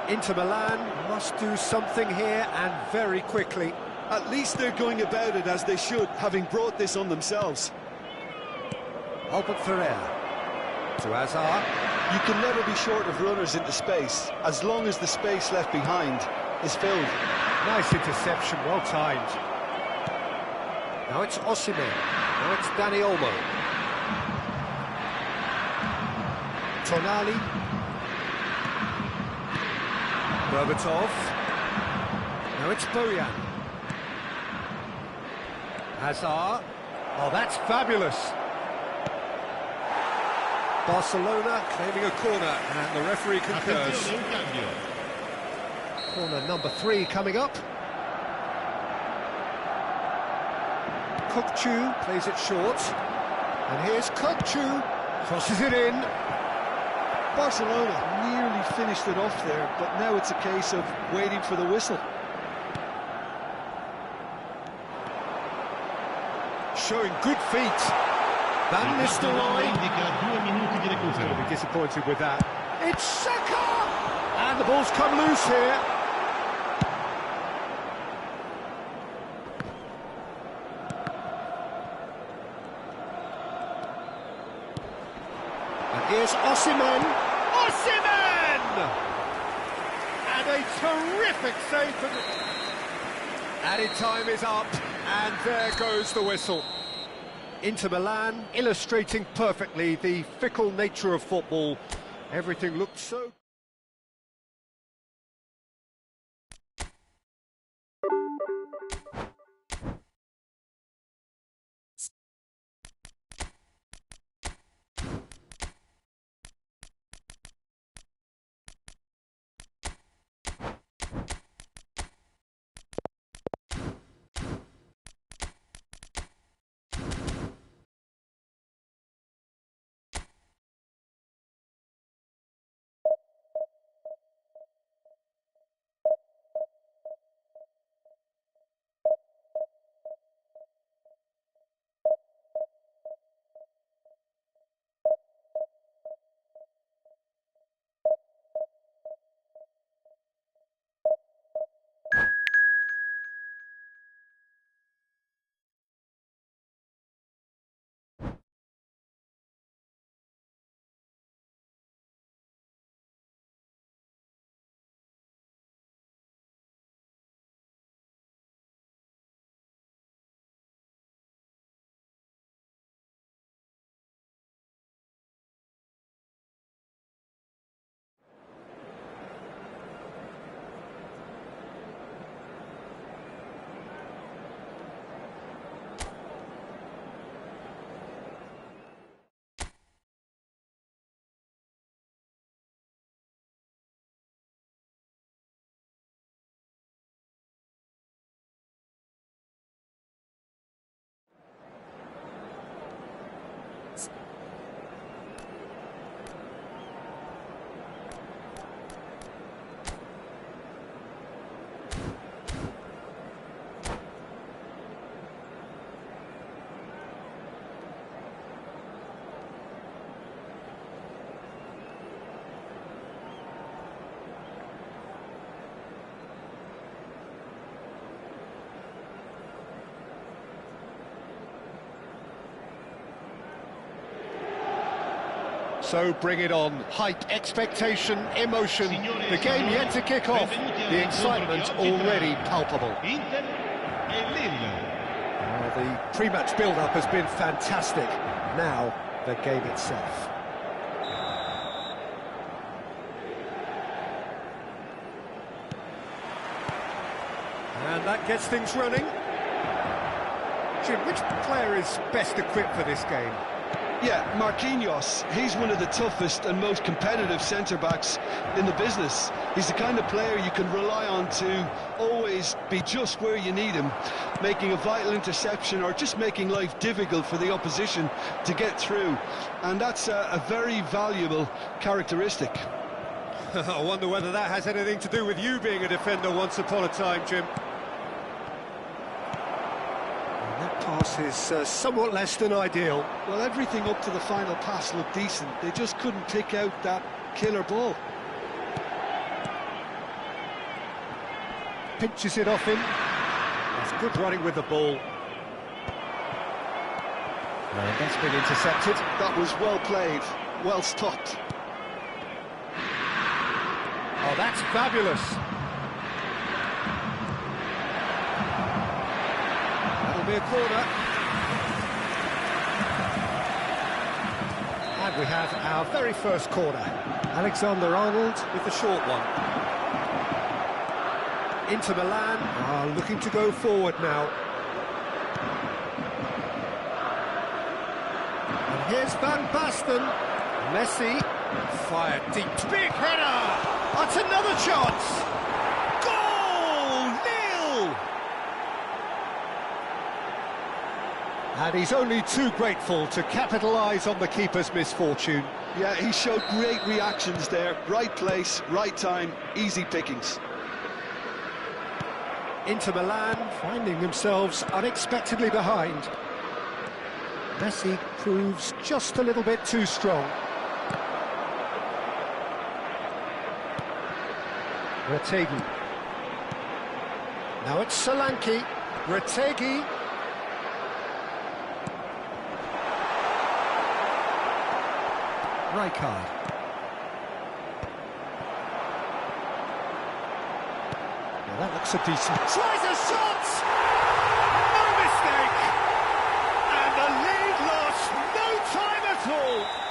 Inter Milan must do something here, and very quickly. At least they're going about it as they should, having brought this on themselves. Albert Ferrer to Azar. You can never be short of runners into space, as long as the space left behind is filled. Nice interception, well timed. Now it's Osimhen. Now it's Dani Olmo. Tonali. Berbatov. Now it's Bojan. Hazard. Oh, that's fabulous. Barcelona claiming a corner, and the referee concurs. Attenzione, un cambio. Corner number 3 coming up. Kukçu plays it short. And here's Kukçu. Crosses it in. Barcelona nearly finished it off there, but now it's a case of waiting for the whistle. Showing good feet. Van Nistelrooy. Indica 2 minuti di He'll recupero. be disappointed with that. It's Saka! And the ball's come loose here. And here's Osimhen. Osimhen! And a terrific save from the... Added time is up, and there goes the whistle. Inter Milan, illustrating perfectly the fickle nature of football. Everything looked so... So bring it on. Hype, expectation, emotion. The game yet to kick off. The excitement already palpable. The pre-match build-up has been fantastic. Now, the game itself. And that gets things running. Jim, which player is best equipped for this game? Yeah, Marquinhos. He's one of the toughest and most competitive centre-backs in the business. He's the kind of player you can rely on to always be just where you need him, making a vital interception or just making life difficult for the opposition to get through. And that's a very valuable characteristic. I wonder whether that has anything to do with you being a defender once upon a time, Jim. That pass is somewhat less than ideal. Well, everything up to the final pass looked decent. They just couldn't pick out that killer ball. Pinches it off him. That's good running with the ball. And that's been intercepted. That was well played, well stopped. Oh, that's fabulous. That'll be a corner. And we have our very first corner. Alexander-Arnold with the short one. Inter Milan are looking to go forward now. And here's Van Basten. Messi fired deep. Big header! That's another chance! Goal! Nil! And he's only too grateful to capitalise on the keeper's misfortune. Yeah, he showed great reactions there. Right place, right time, easy pickings. Inter Milan finding themselves unexpectedly behind. Messi proves just a little bit too strong. Retegi. Now it's Solanke. Retegi. Rijkaard. Well, that looks a decent... Tries a shot! No mistake! And the lead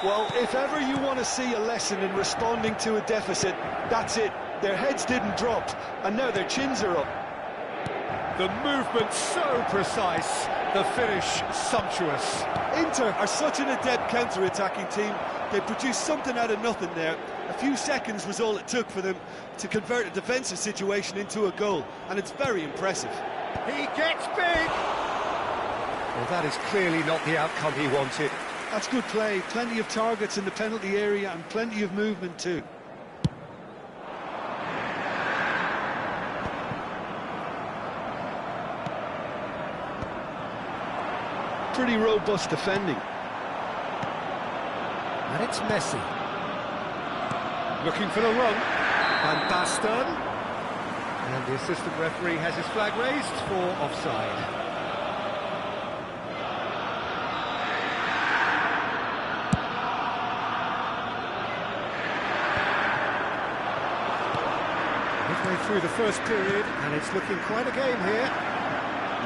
Well, if ever you want to see a lesson in responding to a deficit, that's it. Their heads didn't drop, and now their chins are up. The movement so precise, the finish sumptuous. Inter are such an adept counter-attacking team. They produced something out of nothing there. A few seconds was all it took for them to convert a defensive situation into a goal, and it's very impressive. He gets big! Well, that is clearly not the outcome he wanted. That's good play. Plenty of targets in the penalty area and plenty of movement too. Pretty robust defending. And it's Messi. Looking for the run. Van Basten. And the assistant referee has his flag raised for offside. Midway through the first period, and it's looking quite a game here.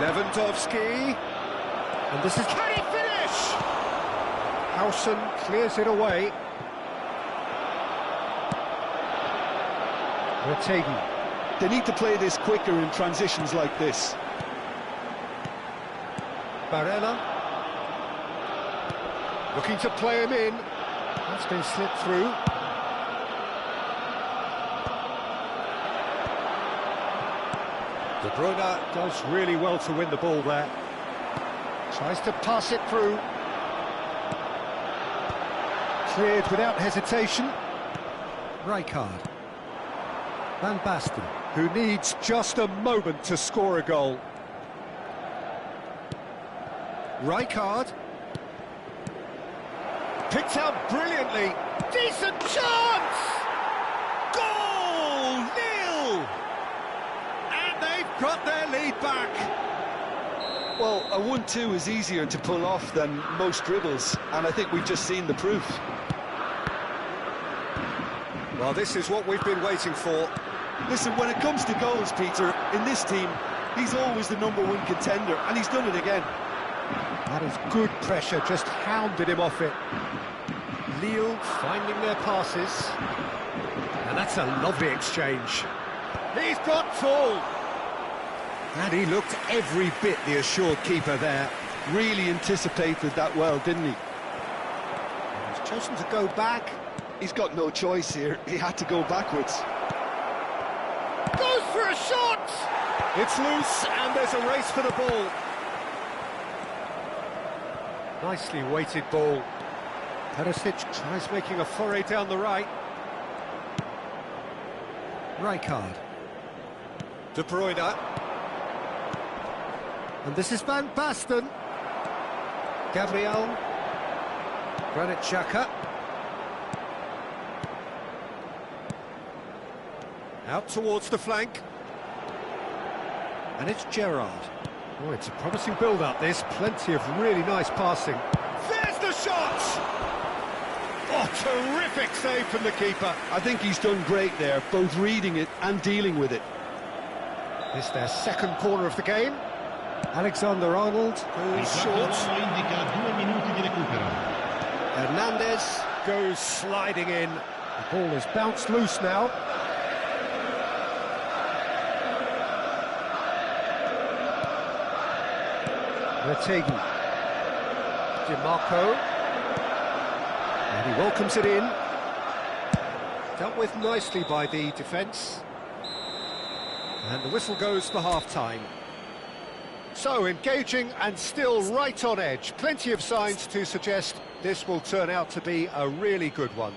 Lewandowski. And this is... Can he finish? Howson clears it away. Vertegen. They need to play this quicker in transitions like this. Barella. Looking to play him in. That's been slipped through. De Bruyne does really well to win the ball there. Tries to pass it through. Cleared without hesitation. Rijkaard. Van Basten, who needs just a moment to score a goal. Rijkaard. Picked out brilliantly. Decent chance! Goal! Nil! And they've got their lead back. Well, a 1-2 is easier to pull off than most dribbles, and I think we've just seen the proof. Well, this is what we've been waiting for. Listen, when it comes to goals, Peter, in this team, he's always the #1 contender, and he's done it again. That is good pressure, just hounded him off it. Lille finding their passes. And that's a lovely exchange. He's got full. And he looked every bit the assured keeper there. Really anticipated that well, didn't he? He's chosen to go back. He's got no choice here. He had to go backwards. Goes for a shot! It's loose, and there's a race for the ball. Nicely weighted ball. Perisic tries making a foray down the right. Rijkaard. De Bruyne. And this is Van Basten. Gabriel. Granit Xhaka. Out towards the flank. And it's Gerrard. Oh, it's a promising build-up, this. Plenty of really nice passing. There's the shot! Oh, terrific save from the keeper. I think he's done great there, both reading it and dealing with it. It's their second corner of the game. Alexander-Arnold goes short. Hernandez goes sliding in. The ball is bounced loose now. Vertegen. DiMarco. And he welcomes it in. Dealt with nicely by the defence. And the whistle goes for half-time. So, engaging and still right on edge. Plenty of signs to suggest this will turn out to be a really good one.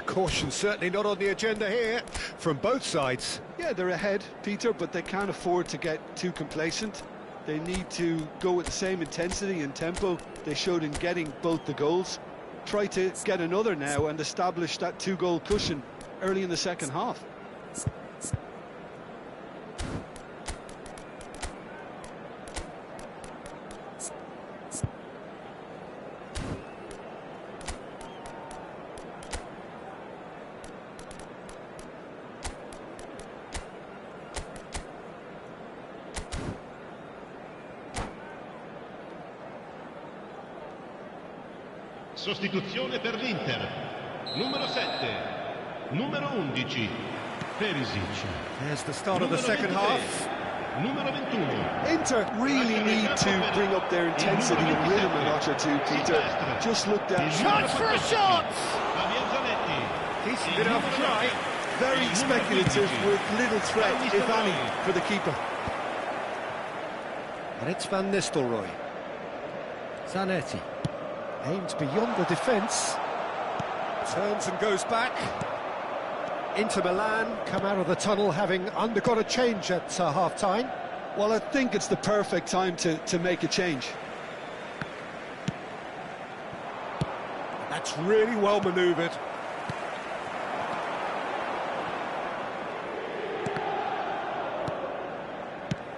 Caution certainly not on the agenda here, from both sides. Yeah, they're ahead, Peter, but they can't afford to get too complacent. They need to go with the same intensity and tempo they showed in getting both the goals. Try to get another now and establish that 2-goal cushion early in the second half. Sostituzione per l'Inter. Numero 7, numero 11, Perisic. There's the start of the second half. Numero 21. Inter really need to bring up their intensity and rhythm a notch or two, Peter. Just look down. Chance for a shot! Javier Decent enough try. Very speculative with little threat, if any, for the keeper. And it's Van Nistelrooy. Zanetti aims beyond the defence. Turns and goes back. Inter Milan come out of the tunnel having undergone a change at half-time. Well, I think it's the perfect time to make a change. That's really well manoeuvred.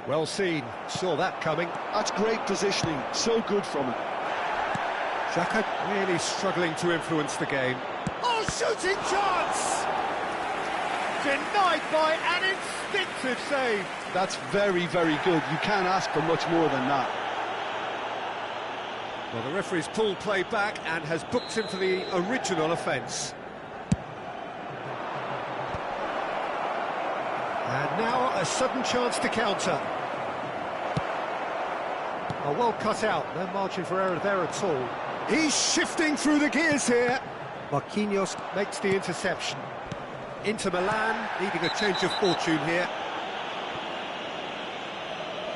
Well seen, saw that coming. That's great positioning, so good from him. Xhaka really struggling to influence the game. Oh, shooting chance! Denied by an instinctive save. That's very, very good. You can't ask for much more than that. Well, the referee's pulled play back and has booked him for the original offence. And now a sudden chance to counter. Oh, well cut out, no margin for error there at all. He's shifting through the gears here. Marquinhos makes the interception. Inter Milan needing a change of fortune here.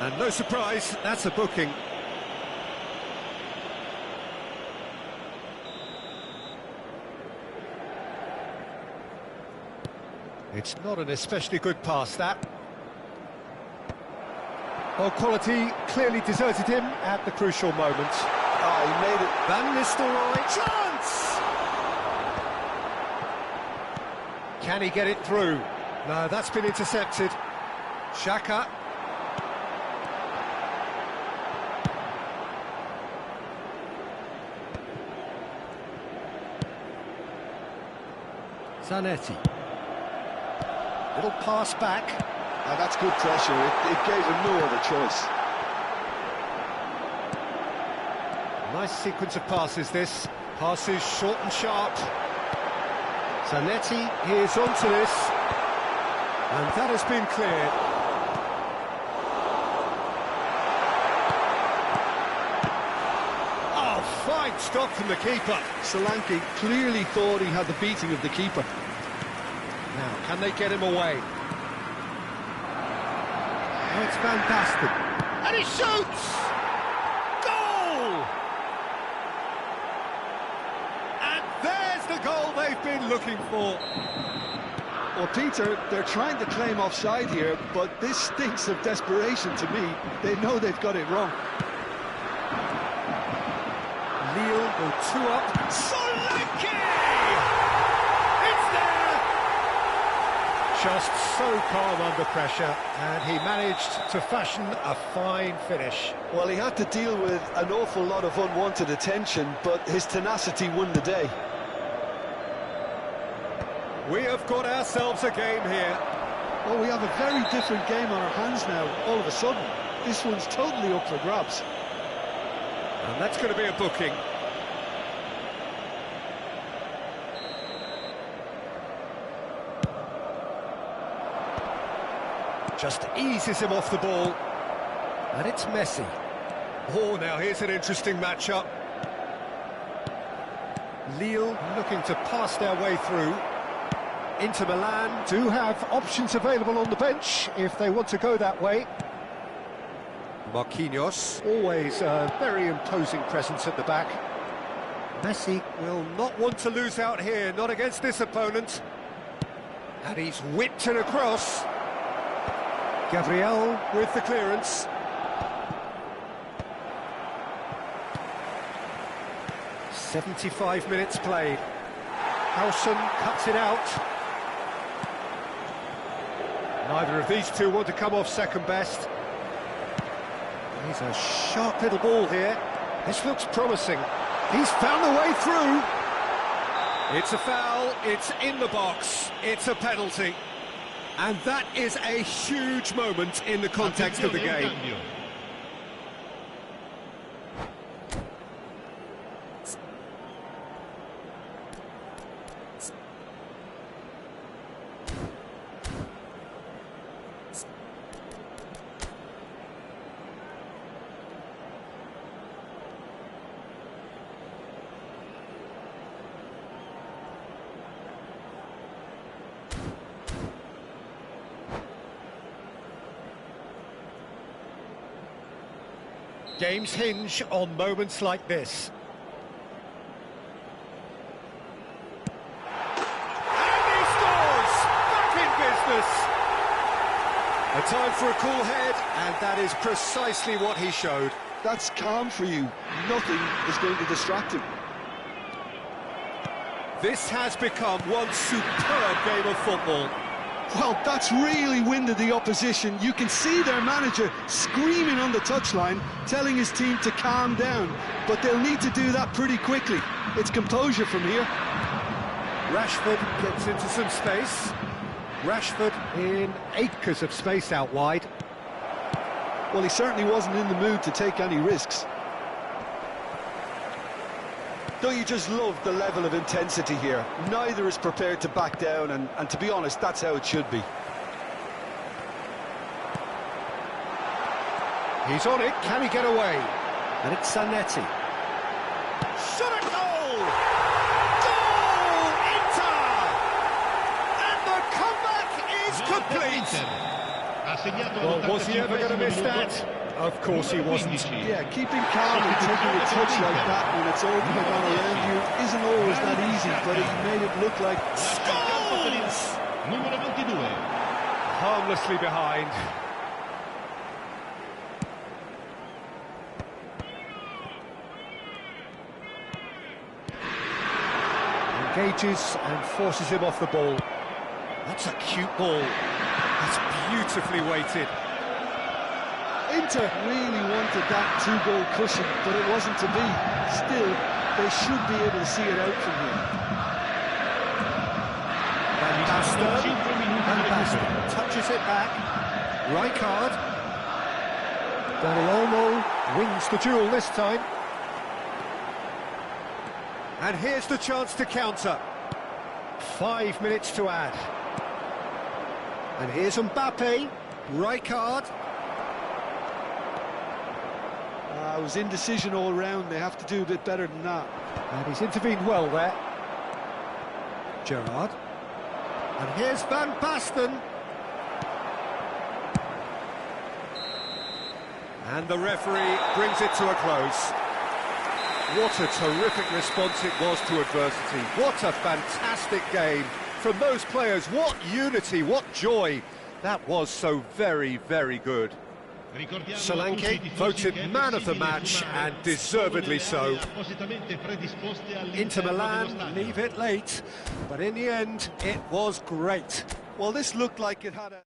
And no surprise, that's a booking. It's not an especially good pass, that. Well, quality clearly deserted him at the crucial moment. Oh, he made it. Van Nistelrooy, chance! Can he get it through? No, that's been intercepted. Xhaka. Zanetti. Little pass back. Oh, that's good pressure. It gave him no other choice. Nice sequence of passes, this. Passes short and sharp. Zanetti is onto this. And that has been cleared. Oh, fine stop from the keeper. Solanke clearly thought he had the beating of the keeper. Now, can they get him away? Oh, it's fantastic. And he shoots! Goal! And there's the goal they've been looking for. Well, Peter, they're trying to claim offside here, but this stinks of desperation to me. They know they've got it wrong. Lille go 2 up. Solanke! It's there! Just so calm under pressure, and he managed to fashion a fine finish. Well, he had to deal with an awful lot of unwanted attention, but his tenacity won the day. We have got ourselves a game here. Well, we have a very different game on our hands now, all of a sudden. This one's totally up for grabs. And that's going to be a booking. Just eases him off the ball. And it's Messi. Oh, now here's an interesting matchup. Lille looking to pass their way through. Inter Milan do have options available on the bench if they want to go that way. Marquinhos, always a very imposing presence at the back. Messi will not want to lose out here, not against this opponent. And he's whipped it across. Gabriel with the clearance. "75 minutes played. Howson cuts it out. Neither of these two want to come off second best. He's a sharp little ball here. This looks promising. He's found the way through. It's a foul, it's in the box, it's a penalty. And that is a huge moment in the context of the game. Games hinge on moments like this. And he scores! Back in business! A time for a cool head, and that is precisely what he showed. That's calm for you. Nothing is going to distract him. This has become one superb game of football. Well, that's really winded the opposition. You can see their manager screaming on the touchline, telling his team to calm down. But they'll need to do that pretty quickly. It's composure from here. Rashford gets into some space. Rashford in acres of space out wide. Well, he certainly wasn't in the mood to take any risks. Don't you just love the level of intensity here? Neither is prepared to back down, and to be honest, that's how it should be. He's on it, can he get away? And it's Zanetti. Shot at goal! Goal! Inter! And the comeback is complete! Well, was he ever going to miss that? Of course he wasn't. Yeah, keeping calm and taking a touch like that when it's all going on around you isn't always that easy, but he made it look like... Scores! Harmlessly behind. Engages and forces him off the ball. That's a cute ball. That's beautifully weighted. Inter really wanted that two-goal cushion, but it wasn't to be. Still, they should be able to see it out from here. Van Basten touches it back. Rijkaard. Dani Olmo wins the duel this time. And here's the chance to counter. 5 minutes to add. And here's Mbappe. Rijkaard. It was indecision all round. They have to do a bit better than that. And he's intervened well there. Gerrard. And here's Van Basten. And the referee brings it to a close. What a terrific response it was to adversity. What a fantastic game from those players. What unity, what joy. That was so very, very good. Solanke voted man of the match, and deservedly so. Inter Milan leave it late, but in the end, it was great. Well, this looked like it had a...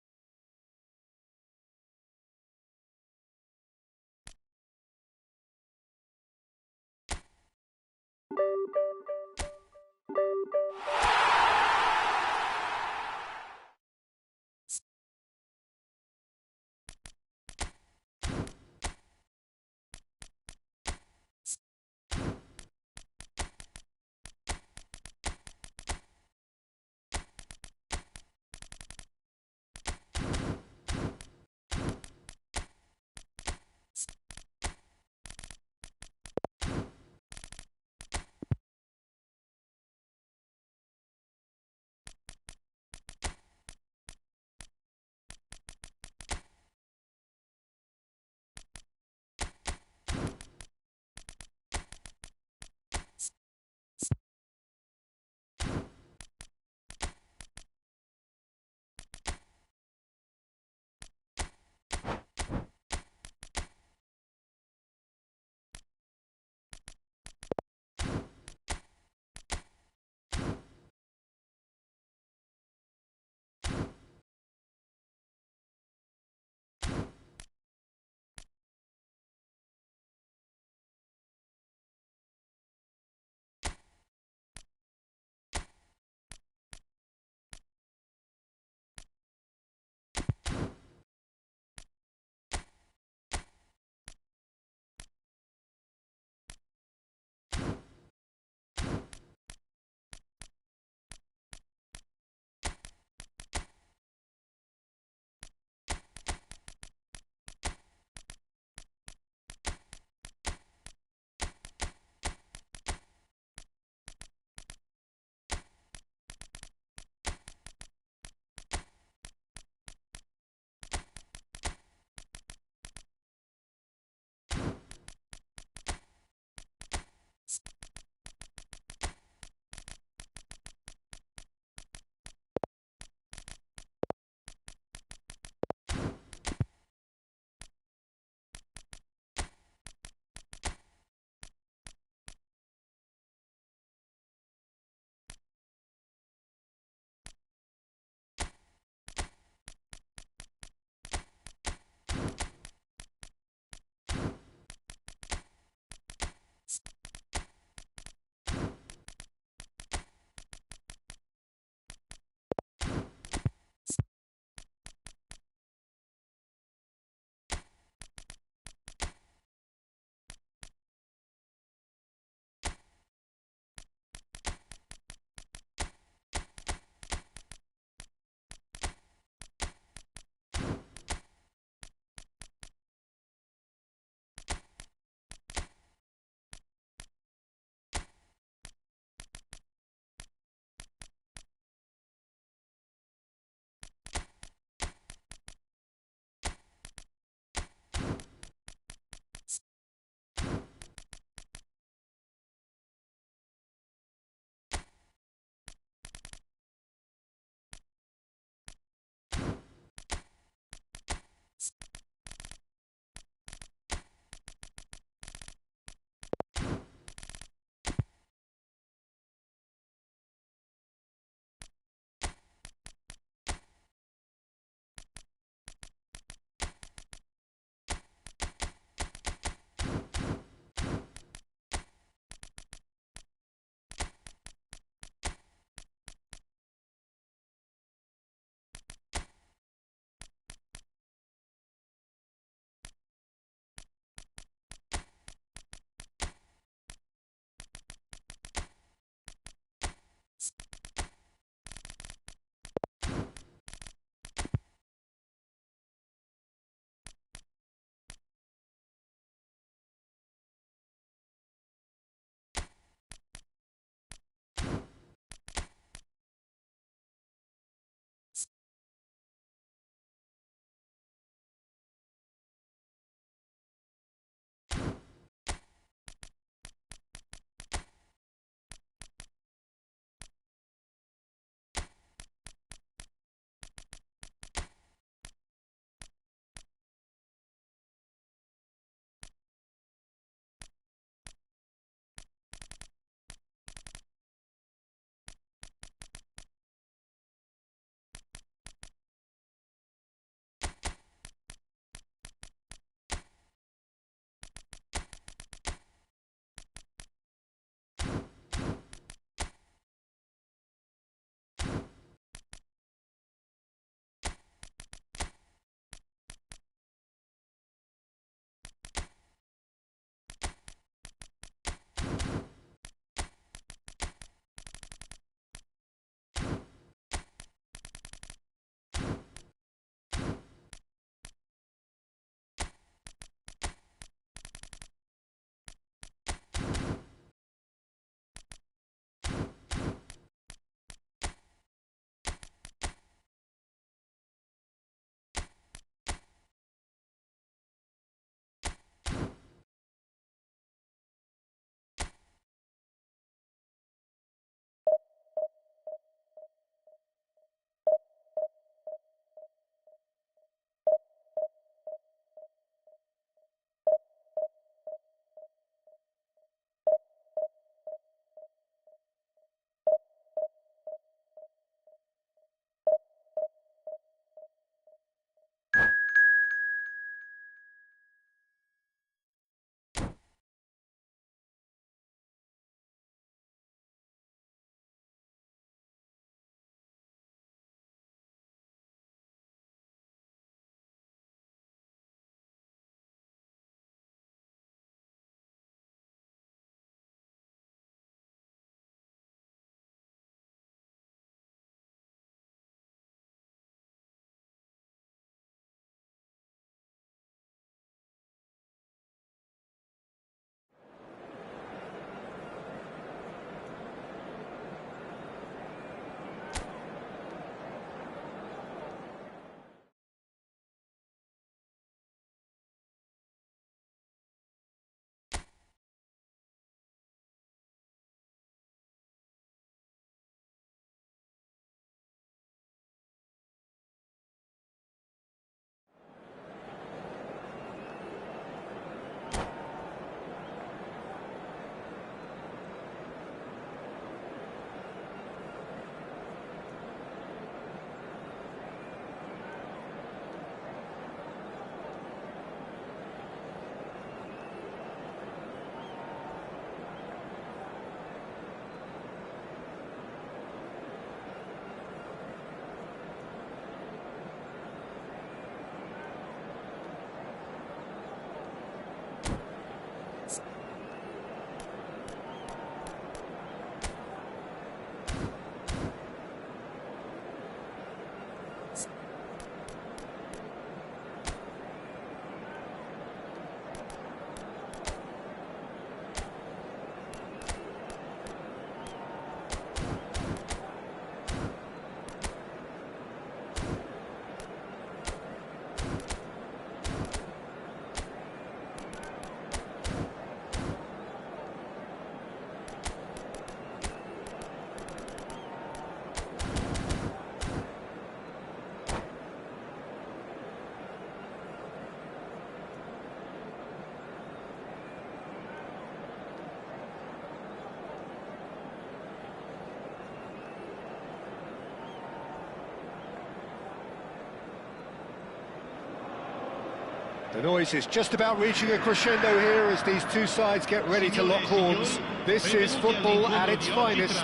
The noise is just about reaching a crescendo here as these two sides get ready to lock horns. This is football at its finest.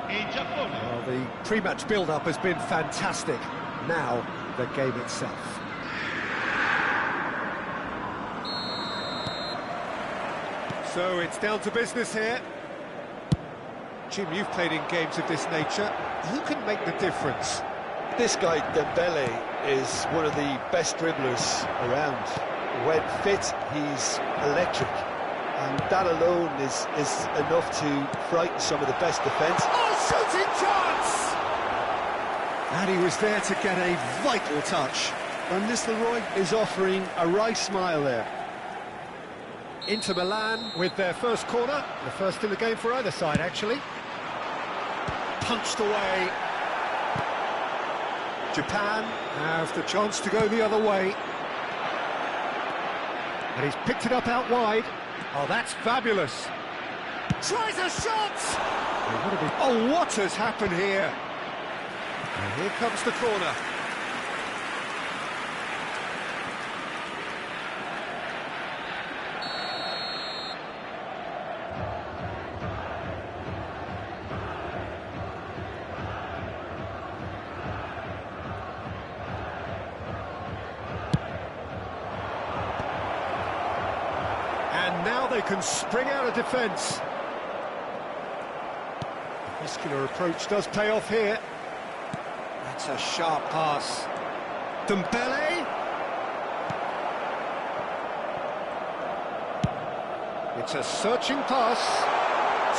Well, the pre-match build-up has been fantastic. Now, the game itself. So it's down to business here. Jim, you've played in games of this nature. Who can make the difference? This guy, Dembele, is one of the best dribblers around. When fit, he's electric. And that alone is enough to frighten some of the best defence. Oh, shooting chance! And he was there to get a vital touch. Van Nistelrooy is offering a wry smile there. Inter Milan with their first corner. The first in the game for either side, actually. Punched away. Japan have the chance to go the other way. And he's picked it up out wide. Oh, that's fabulous. Tries a shot! Oh, what has happened here? And here comes the corner. And now they can spring out of defence. The muscular approach does pay off here. That's a sharp pass. Dembele. It's a searching pass.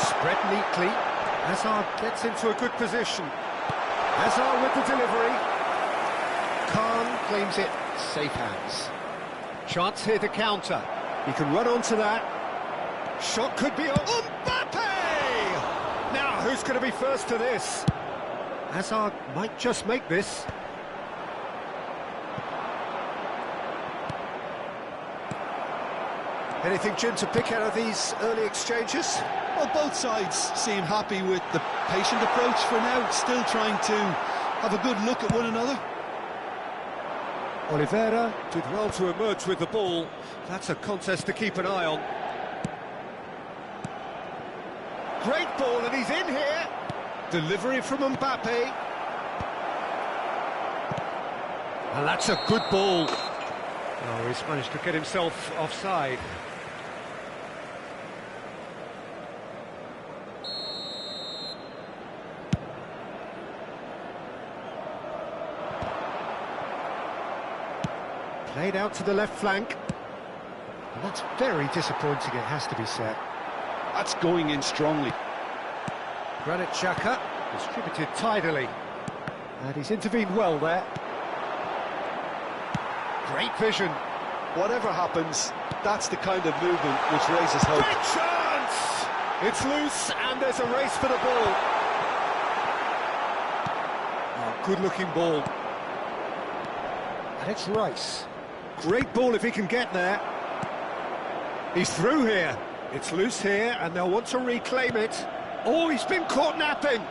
Spread neatly. Hazard gets into a good position. Hazard with the delivery. Khan claims it. Safe hands. Chance here to counter. He can run onto that. Shot could be on. Mbappe! Now, who's going to be first to this? Hazard might just make this. Anything, Jim, to pick out of these early exchanges? Well, both sides seem happy with the patient approach for now, still trying to have a good look at one another. Oliveira did well to emerge with the ball. That's a contest to keep an eye on. Great ball, and he's in here. Delivery from Mbappe. And that's a good ball. Oh, he's managed to get himself offside. Played out to the left flank. And that's very disappointing, it has to be said. That's going in strongly. Granit Xhaka distributed tidily. And he's intervened well there. Great vision. Whatever happens, that's the kind of movement which raises hope. Great chance! It's loose and there's a race for the ball. Oh, good-looking ball. And it's Rice. Great ball if he can get there. He's through here. It's loose here and they'll want to reclaim it. Oh, he's been caught napping.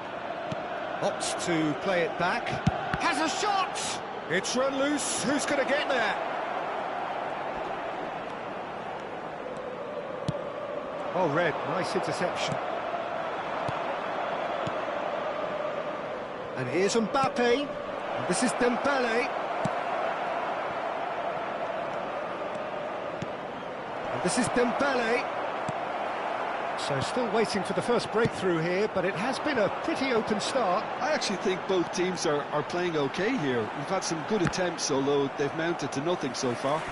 Opts to play it back. Has a shot! It's run loose. Who's going to get there? Oh, Red, nice interception. And here's Mbappe. And this is Dembele. And this is Dembele. So still waiting for the first breakthrough here, but it has been a pretty open start. I actually think both teams are playing okay here. We've had some good attempts, although they've mounted to nothing so far.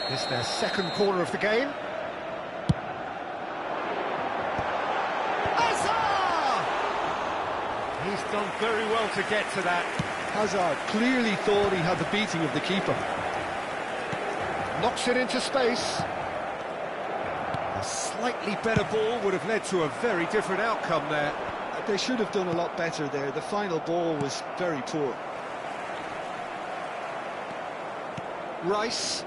It's their second corner of the game. Hazard! He's done very well to get to that. Hazard clearly thought he had the beating of the keeper. Knocks it into space. A slightly better ball would have led to a very different outcome there. They should have done a lot better there. The final ball was very poor. Rice.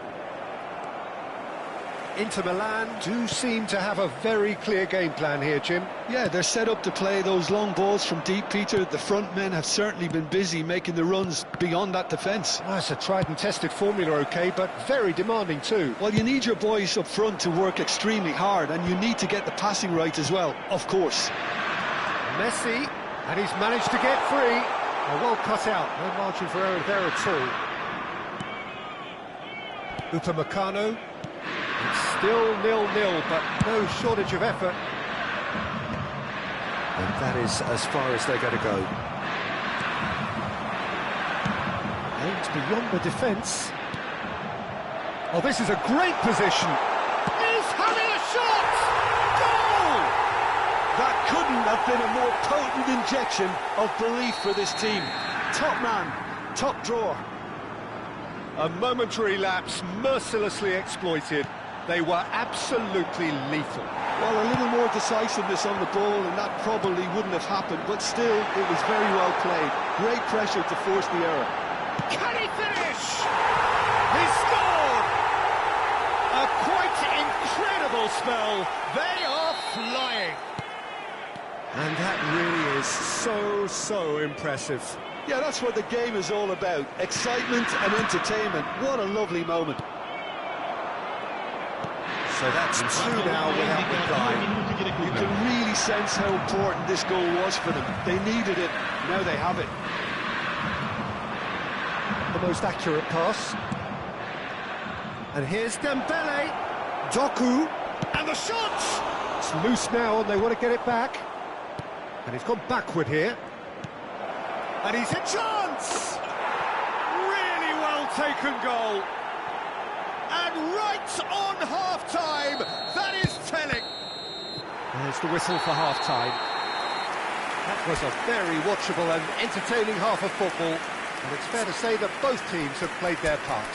Inter Milan do seem to have a very clear game plan here, Jim. Yeah, they're set up to play those long balls from deep, Peter. The front men have certainly been busy making the runs beyond that defence. Well, it's a tried and tested formula, OK, but very demanding too. Well, you need your boys up front to work extremely hard, and you need to get the passing right as well, of course. Messi, and he's managed to get free. Well cut out, no margin for error there at all. Upamecano. It's still 0-0, but no shortage of effort. And that is as far as they're going to go. Aimed beyond the defence. Oh, this is a great position. He's having a shot! Goal! That couldn't have been a more potent injection of belief for this team. Top man, top drawer. A momentary lapse, mercilessly exploited. They were absolutely lethal. Well, a little more decisiveness on the ball, and that probably wouldn't have happened, but still, it was very well played. Great pressure to force the error. Can he finish? He scored! A quite incredible spell. They are flying. And that really is so impressive. Yeah, that's what the game is all about. Excitement and entertainment. What a lovely moment. So that's two now without reply. You can really sense how important this goal was for them. They needed it, now they have it. The most accurate pass. And here's Dembele. Doku. And the shot! It's loose now and they want to get it back. And he's gone backward here. And he's a chance! Really well taken goal. And right on half-time, that is telling. There's the whistle for half-time. That was a very watchable and entertaining half of football, and it's fair to say that both teams have played their part.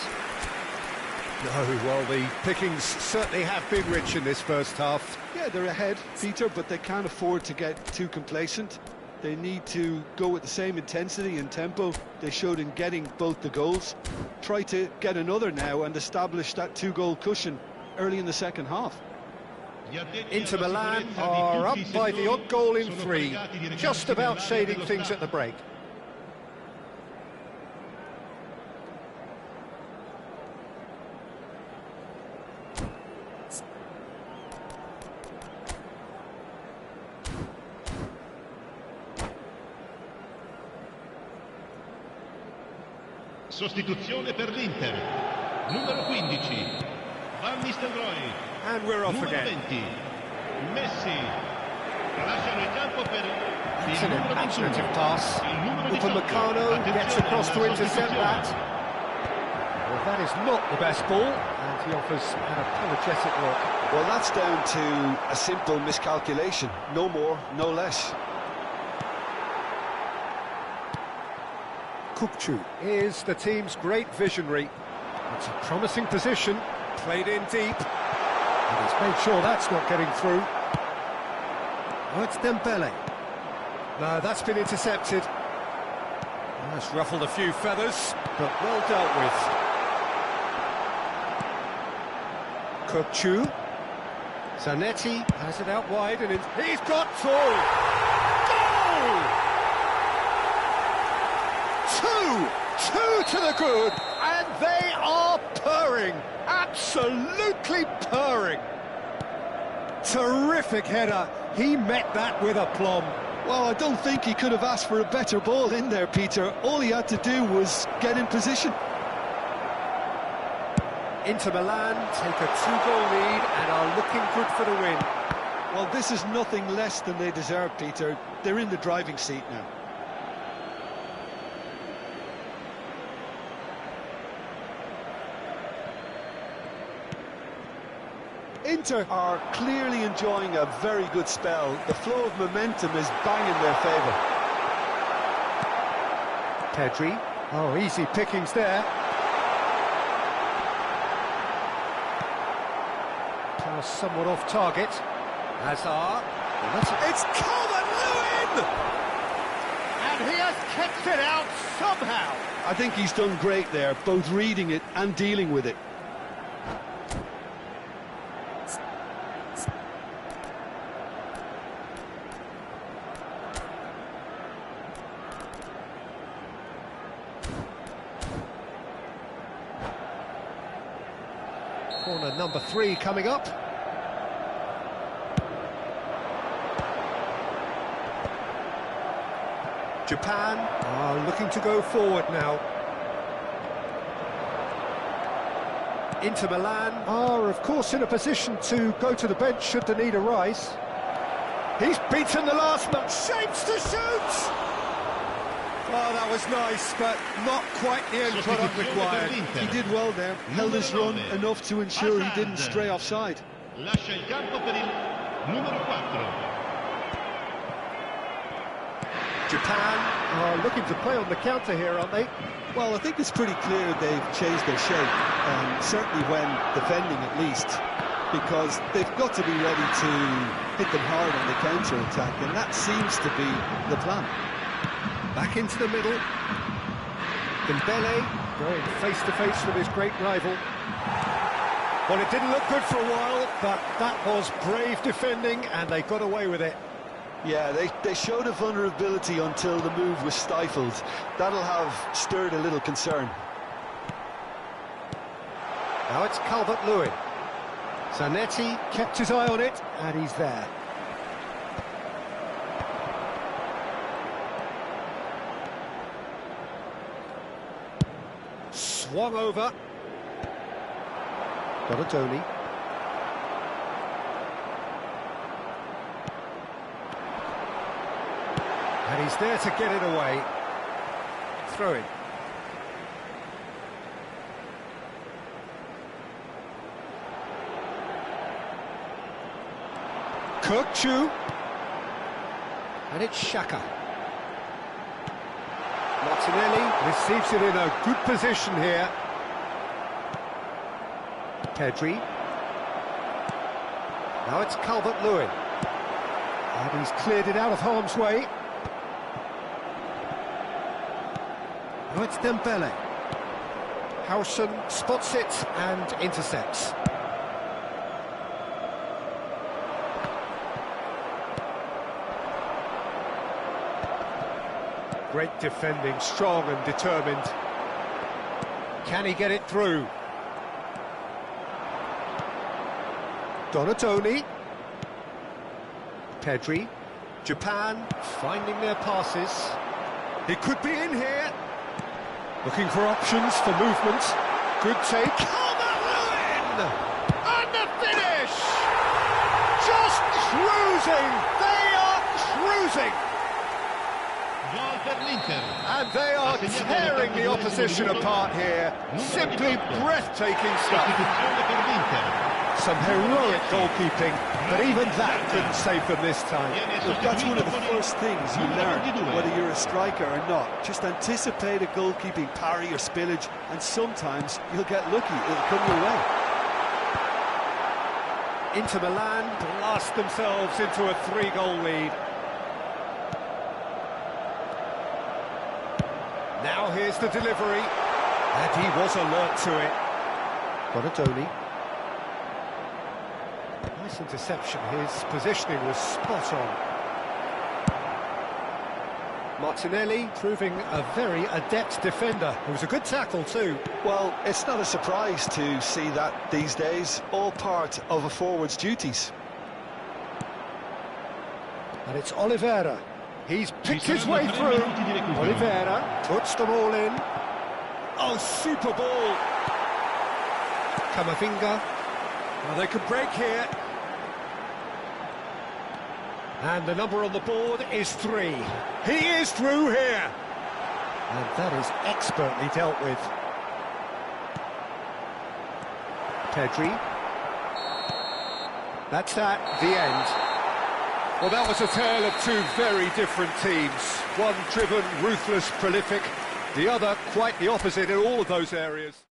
No, well, the pickings certainly have been rich in this first half. Yeah, they're ahead, Peter, but they can't afford to get too complacent. They need to go with the same intensity and tempo they showed in getting both the goals. Try to get another now and establish that two-goal cushion early in the second half. Inter Milan are up by the odd goal in 3, just about shading things at the break. Sostituzione per l'Inter. Numero 15, Van Nistelrooy. And we're off Numero again. 20, Messi. Lasciano il campo per It's il an numero 21. imaginative pass. Il numero 18. Upamecano gets Attenzione across to alla intercept sostituzione. that. Well, that is not the best ball, and he offers an apologetic look. Well, that's down to a simple miscalculation. No more, no less. Kukçu is the team's great visionary. It's a promising position, played in deep, and he's made sure that's not getting through. Oh, it's Dembele. No, that's been intercepted. That's ruffled a few feathers, but well dealt with. Kukçu. Zanetti has it out wide, and he's got two! Goal! Two to the good, and they are purring, absolutely purring. Terrific header, he met that with aplomb. Well, I don't think he could have asked for a better ball in there, Peter. All he had to do was get in position. Inter Milan take a 2-goal lead and are looking good for the win. Well, this is nothing less than they deserve, Peter. They're in the driving seat now. Inter are clearly enjoying a very good spell. The flow of momentum is bang in their favour. Pedri, oh, easy pickings there. Pass somewhat off target. Hazard. It's Calvert-Lewin! And he has kept it out somehow. I think he's done great there, both reading it and dealing with it. Corner number 3 coming up. Japan are looking to go forward now. Inter Milan are, of course, in a position to go to the bench should the need arise. He's beaten the last man, shapes to shoot! Oh, that was nice, but not quite the end product required. He did well there, held his run enough to ensure he didn't stray offside. Lascia il campo per il numero 4. Japan are looking to play on the counter here, aren't they? Well, I think it's pretty clear they've changed their shape, certainly when defending at least, because they've got to be ready to hit them hard on the counter-attack, and that seems to be the plan. Back into the middle. Dembele going face-to-face with his great rival. Well, it didn't look good for a while, but that was brave defending, and they got away with it. Yeah, they showed a vulnerability until the move was stifled. That'll have stirred a little concern. Now it's Calvert-Lewin. Zanetti kept his eye on it, and he's there. Swung over. Donatoni. And he's there to get it away. Throw in. Kirkchu. And it's Xhaka. Martinelli receives it in a good position here. Pedri. Now it's Calvert-Lewin. And he's cleared it out of harm's way. Now it's Dembele. Howson spots it and intercepts. Great defending, strong and determined. Can he get it through? Donatoni. Pedri. Japan finding their passes. He could be in here. Looking for options for movement. Good take. Calvert-Lewin! And the finish! Just cruising! They are cruising! And they are tearing the opposition apart here. Simply breathtaking stuff. Some heroic goalkeeping, but even that couldn't save them this time. Look, that's one of the first things you learn, whether you're a striker or not. Just anticipate a goalkeeping parry or spillage, and sometimes you'll get lucky, it'll come your way. Inter Milan blast themselves into a 3-goal lead. Now here's the delivery, and he was alert to it. Donatoni. Nice interception, his positioning was spot on. Martinelli proving a very adept defender. It was a good tackle too. Well, it's not a surprise to see that these days, all part of a forward's duties. And it's Oliveira. He's picked his way through. Oliveira puts them all in. Oh, super ball. Camavinga. Well, they could break here. And the number on the board is 3. He is through here. And that is expertly dealt with. Pedri. That's at the end. Well, that was a tale of two very different teams. One driven, ruthless, prolific. The other quite the opposite in all of those areas.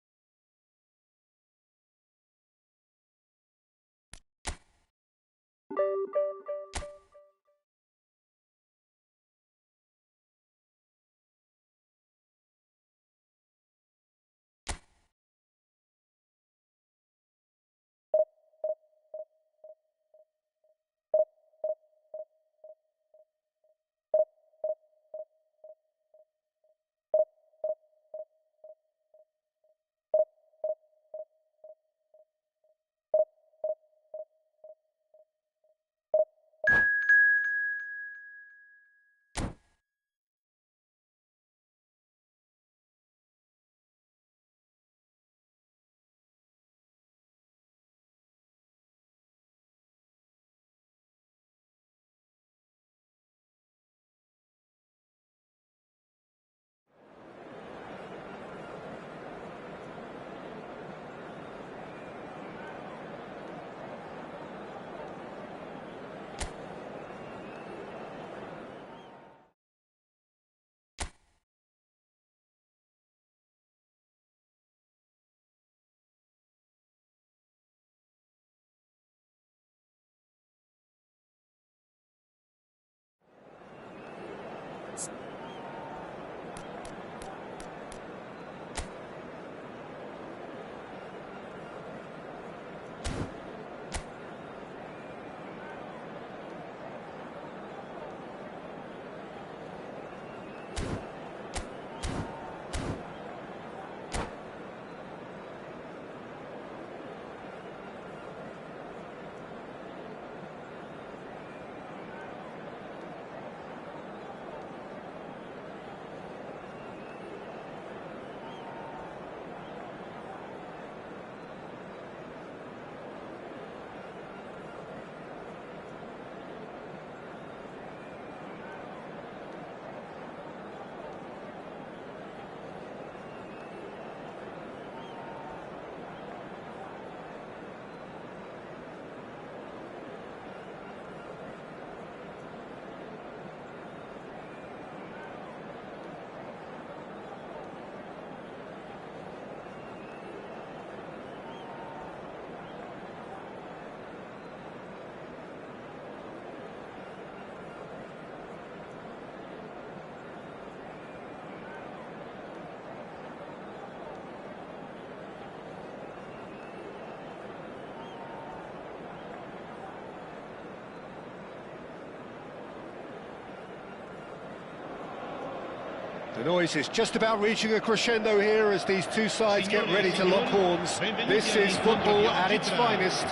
The noise is just about reaching a crescendo here as these two sides get ready to lock horns. This is football at its finest.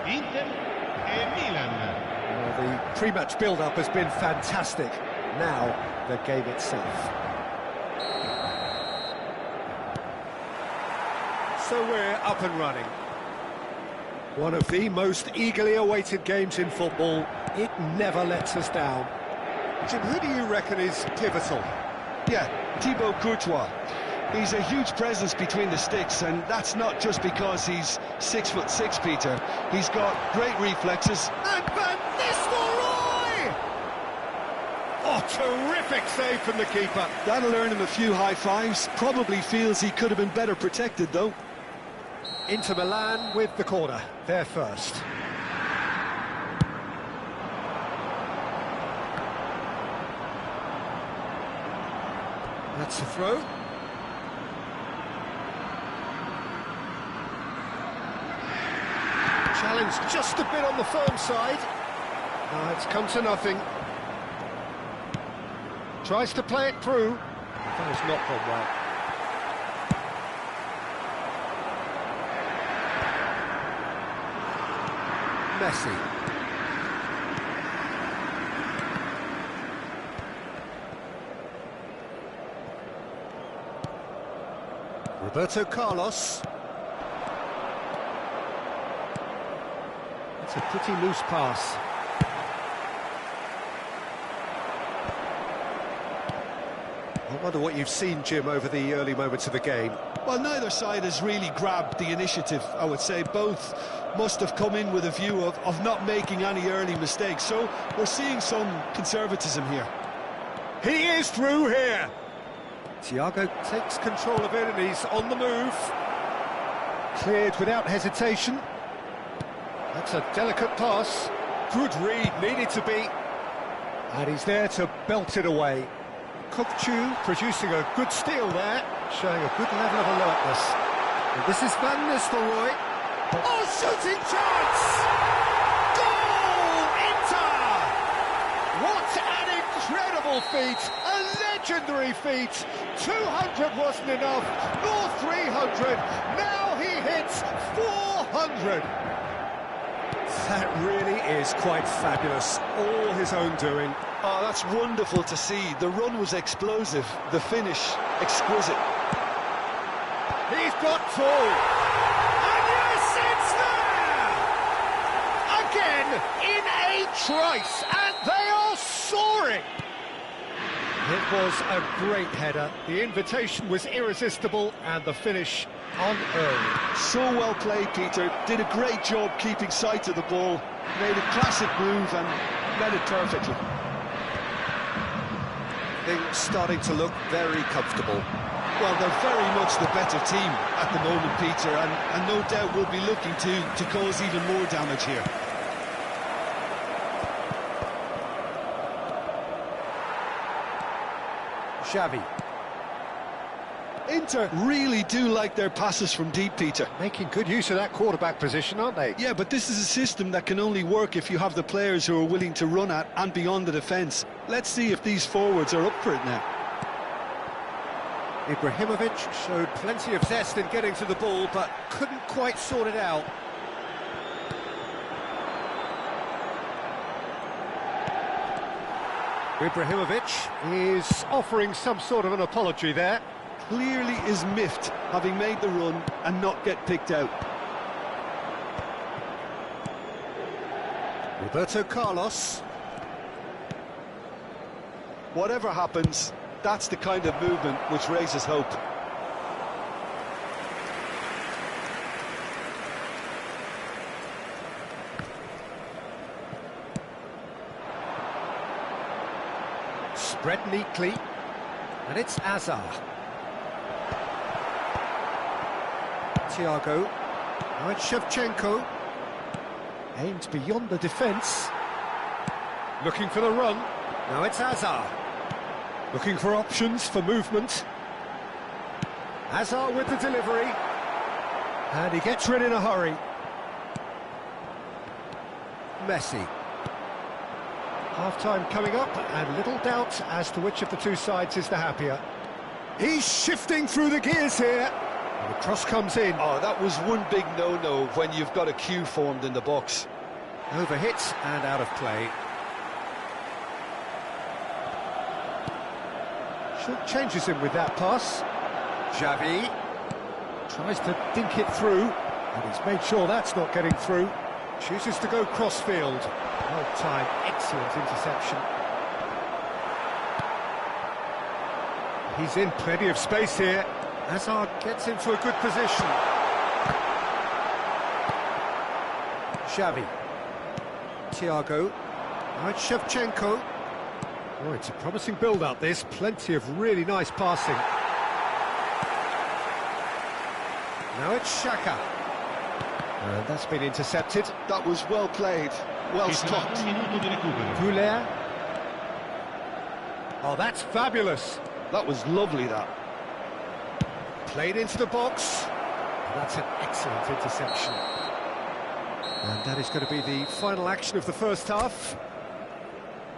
Inter e Milan. Well, the pre-match build-up has been fantastic. Now, the game itself. So we're up and running. One of the most eagerly awaited games in football. It never lets us down. Jim, who do you reckon is pivotal? Yeah, Thibaut Courtois. He's a huge presence between the sticks, and that's not just because he's 6'6", Peter. He's got great reflexes. And Van Nistelrooy! Oh, terrific save from the keeper. That'll earn him a few high fives. Probably feels he could have been better protected, though. Inter Milan with the corner. They're first. That's the throw. Challenge just a bit on the firm side. It's come to nothing. Tries to play it through. That has not gone well. Messi. Roberto Carlos. It's a pretty loose pass. I wonder what you've seen, Jim, over the early moments of the game. Well, neither side has really grabbed the initiative, I would say. Both must have come in with a view of not making any early mistakes. So we're seeing some conservatism here. He is through here. Thiago takes control of it and he's on the move. Cleared without hesitation. That's a delicate pass. Good read, needed to be. And he's there to belt it away. Kokchu producing a good steal there, showing a good level of alertness. And this is Van Nistelrooy. Oh, shooting chance! Goal, Inter! What an incredible feat, a legendary feat. 200 wasn't enough, nor 300. Now he hits 400. That really is quite fabulous, all his own doing. Oh, that's wonderful to see. The run was explosive, the finish exquisite. He's got two. And yes, it's there! Again, in a trice, and they are soaring. It was a great header. The invitation was irresistible, and the finish unearned. So well played, Peter. Did a great job keeping sight of the ball. Made a classic move and read it perfectly. Things starting to look very comfortable. Well, they're very much the better team at the moment, Peter, and no doubt will be looking to cause even more damage here. Xavi. Inter really do like their passes from deep, Peter. Making good use of that quarterback position, aren't they? Yeah, but this is a system that can only work if you have the players who are willing to run at and beyond the defence. Let's see if these forwards are up for it now. Ibrahimovic showed plenty of zest in getting to the ball, but couldn't quite sort it out. Ibrahimovic is offering some sort of an apology there. Clearly is miffed, having made the run and not get picked out. Roberto Carlos. Whatever happens, that's the kind of movement which raises hope. Spread neatly, and it's Azar. Thiago, now it's Shevchenko, aimed beyond the defence, looking for the run, now it's Azar, looking for options for movement. Azar with the delivery, and he gets rid in a hurry. Messi. Half-time coming up, and little doubt as to which of the two sides is the happier. He's shifting through the gears here. And the cross comes in. Oh, that was one big no-no when you've got a queue formed in the box. Overhit and out of play. Short changes him with that pass. Xavi tries to dink it through, and he's made sure that's not getting through. Chooses to go cross-field. Well timed, excellent interception. He's in plenty of space here. Hazard gets into a good position. Xavi. Thiago. Now it's Shevchenko. Oh, it's a promising build-up, this. Plenty of really nice passing. Now it's Xhaka. And that's been intercepted. That was well played, well stopped. Goulet. Oh, that's fabulous. That was lovely, that. Played into the box. That's an excellent interception. And that is going to be the final action of the first half.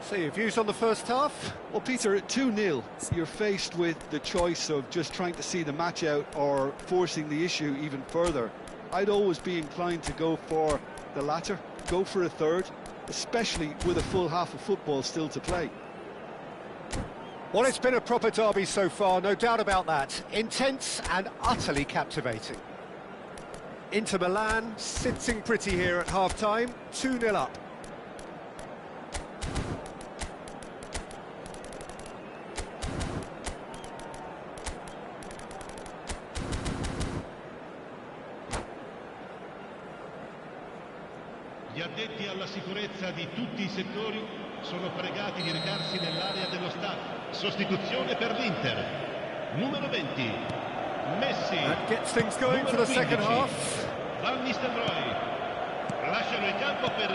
So your views on the first half? Well, Peter, at 2-0, you're faced with the choice of just trying to see the match out or forcing the issue even further. I'd always be inclined to go for the latter, go for a third, especially with a full half of football still to play. Well, it's been a proper derby so far, no doubt about that. Intense and utterly captivating. Inter Milan sitting pretty here at half-time, 2-0 up. Gli addetti alla sicurezza di tutti i settori sono pregati di recarsi nell'area dello staff. Sostituzione per l'Inter. Numero 20, Messi. That gets things going for the second half. Van Nistelrooy. Lasciano il campo per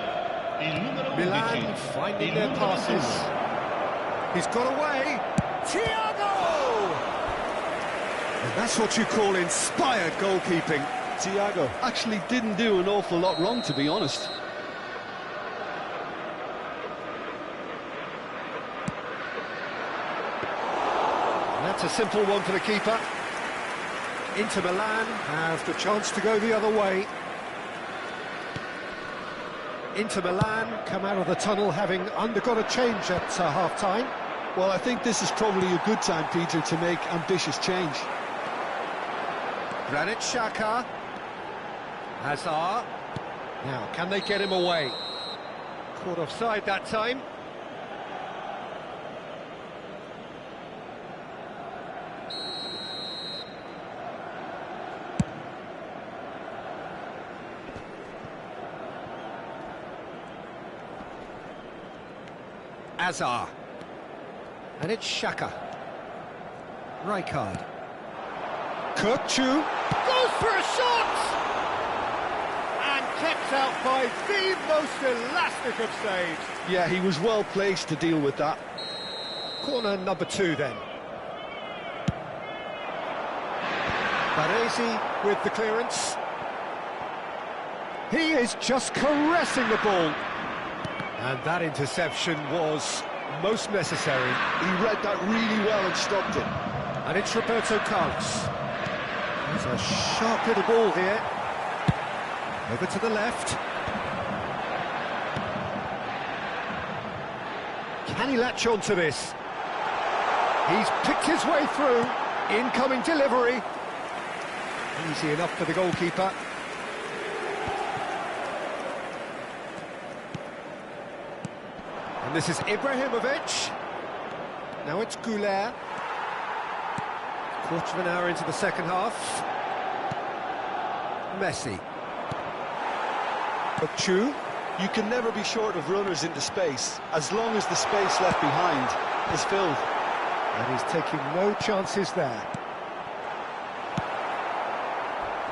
il numero 11. Milan finding their passes. He's got away. Thiago! And that's what you call inspired goalkeeping. Thiago actually didn't do an awful lot wrong, to be honest. That's a simple one for the keeper. Inter Milan have the chance to go the other way. Inter Milan come out of the tunnel having undergone a change at half-time. Well, I think this is probably a good time, Peter, to make ambitious change. Granit Xhaka. Hazard. Now, can they get him away? Caught offside that time. Hazard. And it's Xhaka. Rijkaard. Kirkchu goes for a shot! And kept out by the most elastic of saves. Yeah, he was well placed to deal with that. Corner number 2 then. Baresi with the clearance. He is just caressing the ball. And that interception was most necessary. He read that really well and stopped it. And it's Roberto Carlos. There's a sharp little ball here. Over to the left. Can he latch on to this? He's picked his way through. Incoming delivery. Easy enough for the goalkeeper. And this is Ibrahimovic. Now it's Goulet. Quarter of an hour into the second half. Messi. Chu. You can never be short of runners into space, as long as the space left behind is filled. And he's taking no chances there.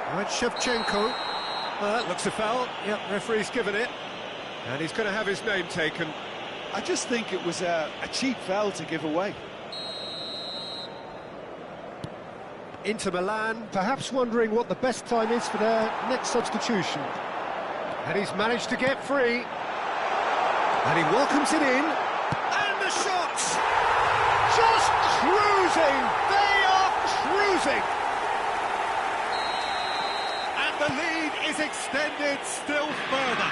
Now it's Shevchenko. That looks a foul. Yep, referee's given it. And he's going to have his name taken. I just think it was a cheap foul to give away. Inter Milan, perhaps wondering what the best time is for their next substitution. And he's managed to get free. And he welcomes it in. And the shots! Just cruising! They are closing. And the lead is extended still further.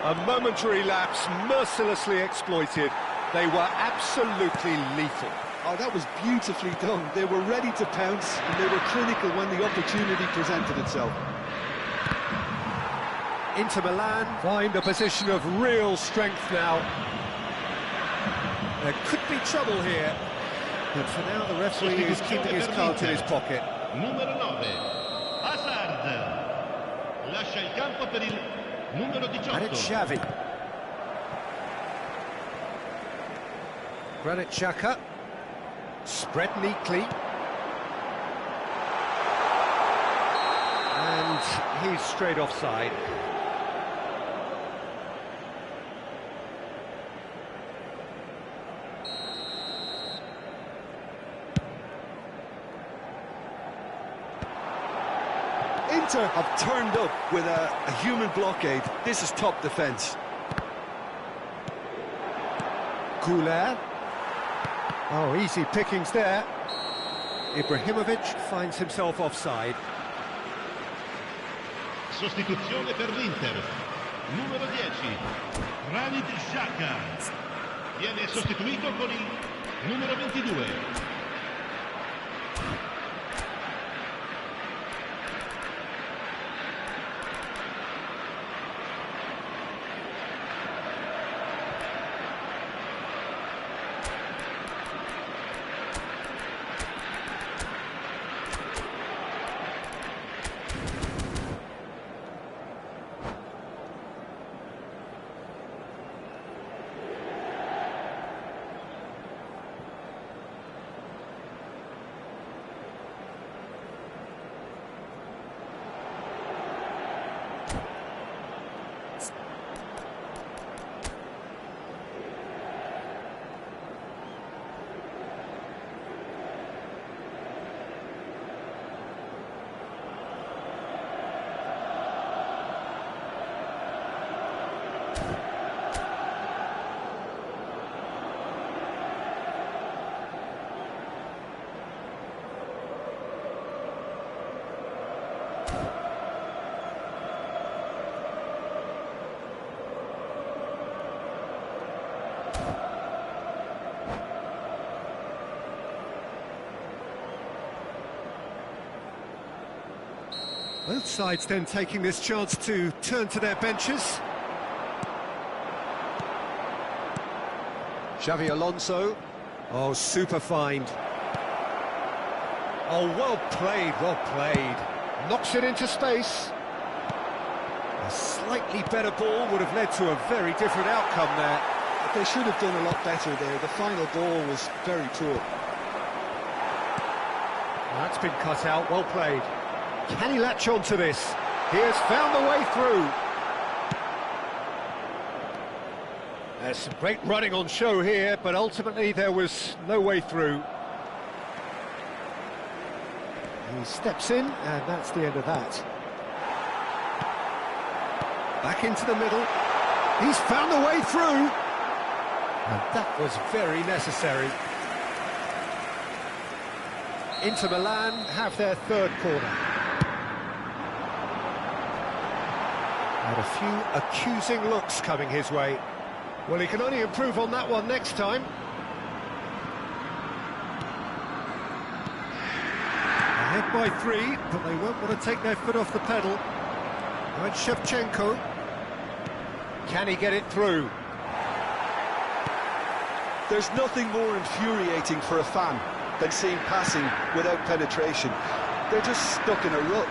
A momentary lapse mercilessly exploited. They were absolutely lethal. Oh, that was beautifully done. They were ready to pounce, and they were clinical when the opportunity presented itself. Inter Milan find a position of real strength now. There could be trouble here, but for now the referee is keeping his cards in his pocket. Numero 9, Hazard. Lascia il campo per il numero 18. And it's Xavi. Granit Xhaka. Spread neatly. And he's straight offside. Inter have turned up with a human blockade. This is top defence. Goulet. Oh, easy pickings there. Ibrahimovic finds himself offside. Sostituzione per l'Inter. Numero 10, Granit Xhaka. Viene sostituito con il numero 22. Both sides then taking this chance to turn to their benches. Xavi Alonso. Oh, super find. Oh, well played, well played. Knocks it into space. A slightly better ball would have led to a very different outcome there. But they should have done a lot better there. The final ball was very poor. That's been cut out, well played. Can he latch on to this? He has found the way through. There's some great running on show here, but ultimately there was no way through. He steps in, and that's the end of that. Back into the middle. He's found the way through. And that was very necessary. Inter Milan have their third corner. And a few accusing looks coming his way. Well, he can only improve on that one next time. Ahead by 3, but they won't want to take their foot off the pedal. Now it's Shevchenko. Can he get it through? There's nothing more infuriating for a fan than seeing passing without penetration. They're just stuck in a rut.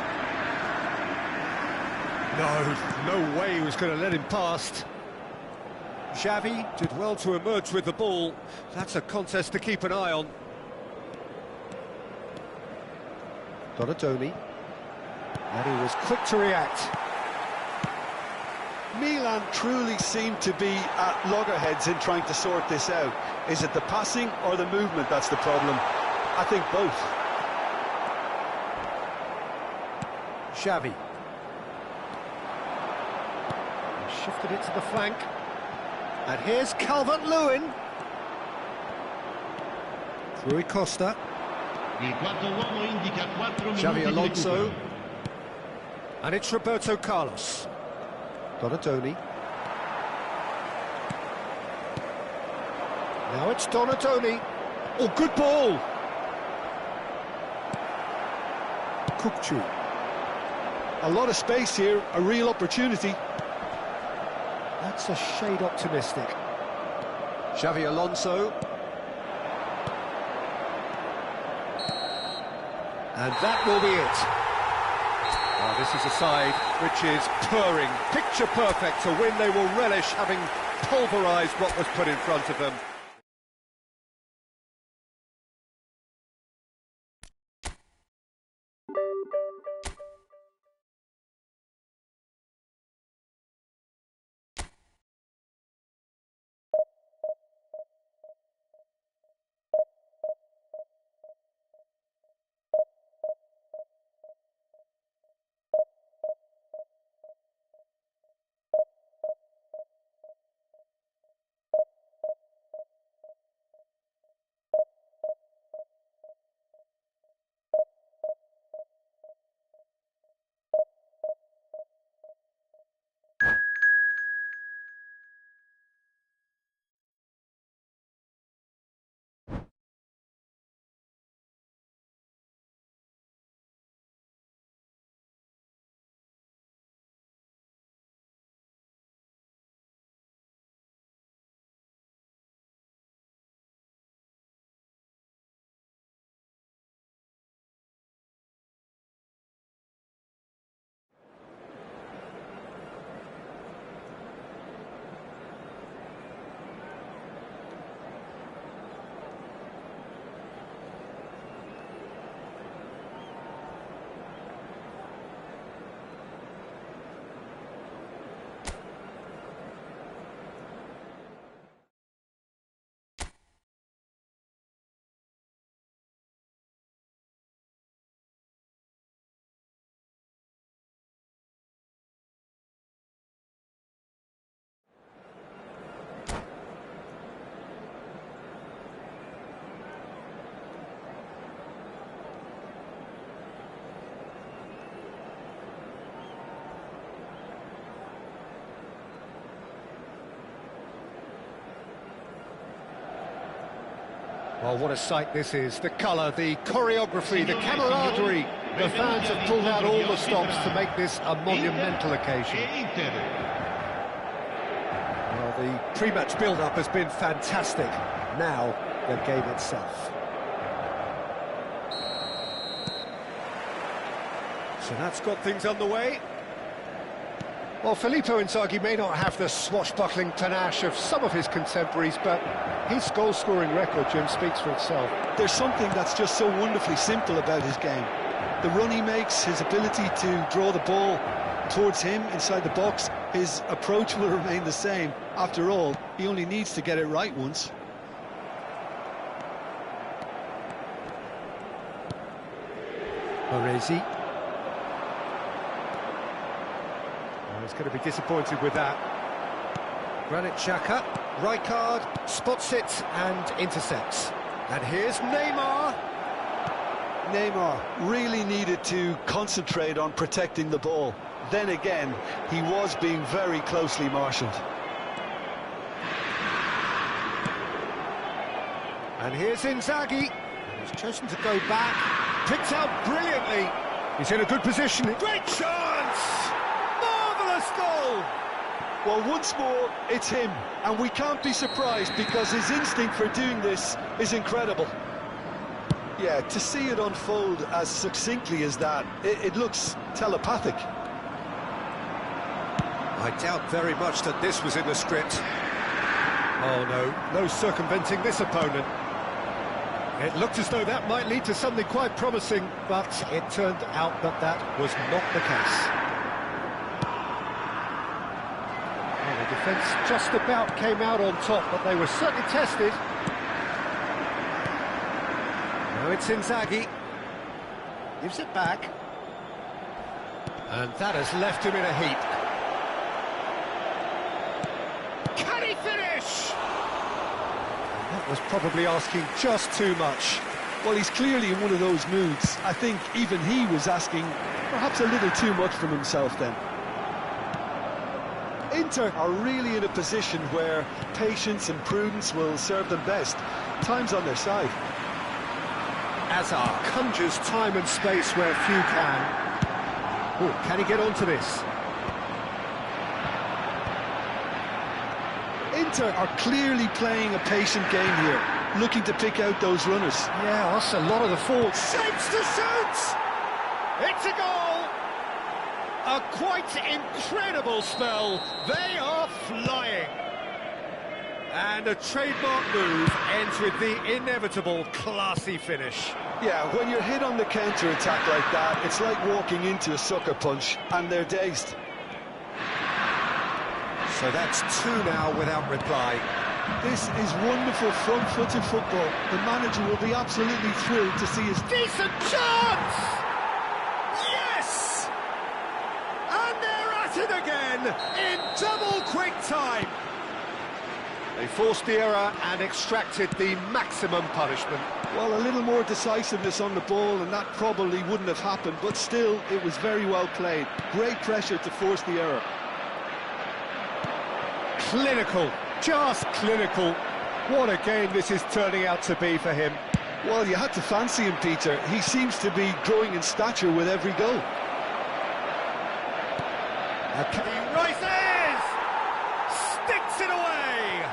No way he was going to let him past. Xavi did well to emerge with the ball. That's a contest to keep an eye on. Donadoni. And he was quick to react. Milan truly seem to be at loggerheads in trying to sort this out. Is it the passing or the movement that's the problem? I think both. Xavi. Shifted it to the flank. And here's Calvert-Lewin. Rui Costa. Il quarto uomo indica 4 minuti Xavi di Alonso. recupero. And it's Roberto Carlos. Donadoni. Now it's Donadoni. Oh, good ball. Kukçu. A lot of space here, a real opportunity. That's a shade optimistic. Xavi Alonso. And that will be it. Oh, this is a side which is purring, picture perfect. A win they will relish, having pulverised what was put in front of them. Well, what a sight this is. The colour, the choreography, the camaraderie. The fans have pulled out all the stops to make this a monumental occasion. Well, the pre-match build-up has been fantastic. Now, the game itself. So that's got things underway. Well, Filippo Inzaghi may not have the swashbuckling panache of some of his contemporaries, but his goal-scoring record, Jim, speaks for itself. There's something that's just so wonderfully simple about his game. The run he makes, his ability to draw the ball towards him inside the box, his approach will remain the same. After all, he only needs to get it right once. Baresi. He's going to be disappointed with that. Granit Xhaka, Rijkaard spots it and intercepts. And here's Neymar. Neymar really needed to concentrate on protecting the ball. Then again, he was being very closely marshalled. And here's Inzaghi. He's chosen to go back. Picked out brilliantly. He's in a good position. Great chance! Marvellous goal! Well, once more, it's him. And we can't be surprised because his instinct for doing this is incredible. Yeah, to see it unfold as succinctly as that, it looks telepathic. I doubt very much that this was in the script. Oh no, no circumventing this opponent. It looked as though that might lead to something quite promising, but it turned out that that was not the case. Well, the defence just about came out on top, but they were certainly tested. Now it's Inzaghi. Gives it back. And that has left him in a heap. Can he finish? That was probably asking just too much. Well, he's clearly in one of those moods. I think even he was asking perhaps a little too much from himself then. Inter are really in a position where patience and prudence will serve them best. Time's on their side. Azar conjures time and space where few can. Oh, can he get onto this? Inter are clearly playing a patient game here, looking to pick out those runners. Yeah, that's a lot of the forward. Shapes to shoot! It's a goal! A quite incredible spell. They are flying. And a trademark move ends with the inevitable classy finish. Yeah, when you're hit on the counter-attack like that, it's like walking into a sucker punch, and they're dazed. So that's two now without reply. This is wonderful front-footed football. The manager will be absolutely thrilled to see his... Decent chance! Yes! And they're at it again in double quick time. They forced the error and extracted the maximum punishment. Well, a little more decisiveness on the ball and that probably wouldn't have happened, but still, it was very well played. Great pressure to force the error. Clinical, just clinical. What a game this is turning out to be for him. Well, you had to fancy him, Peter. He seems to be growing in stature with every goal. He rises! Sticks it away!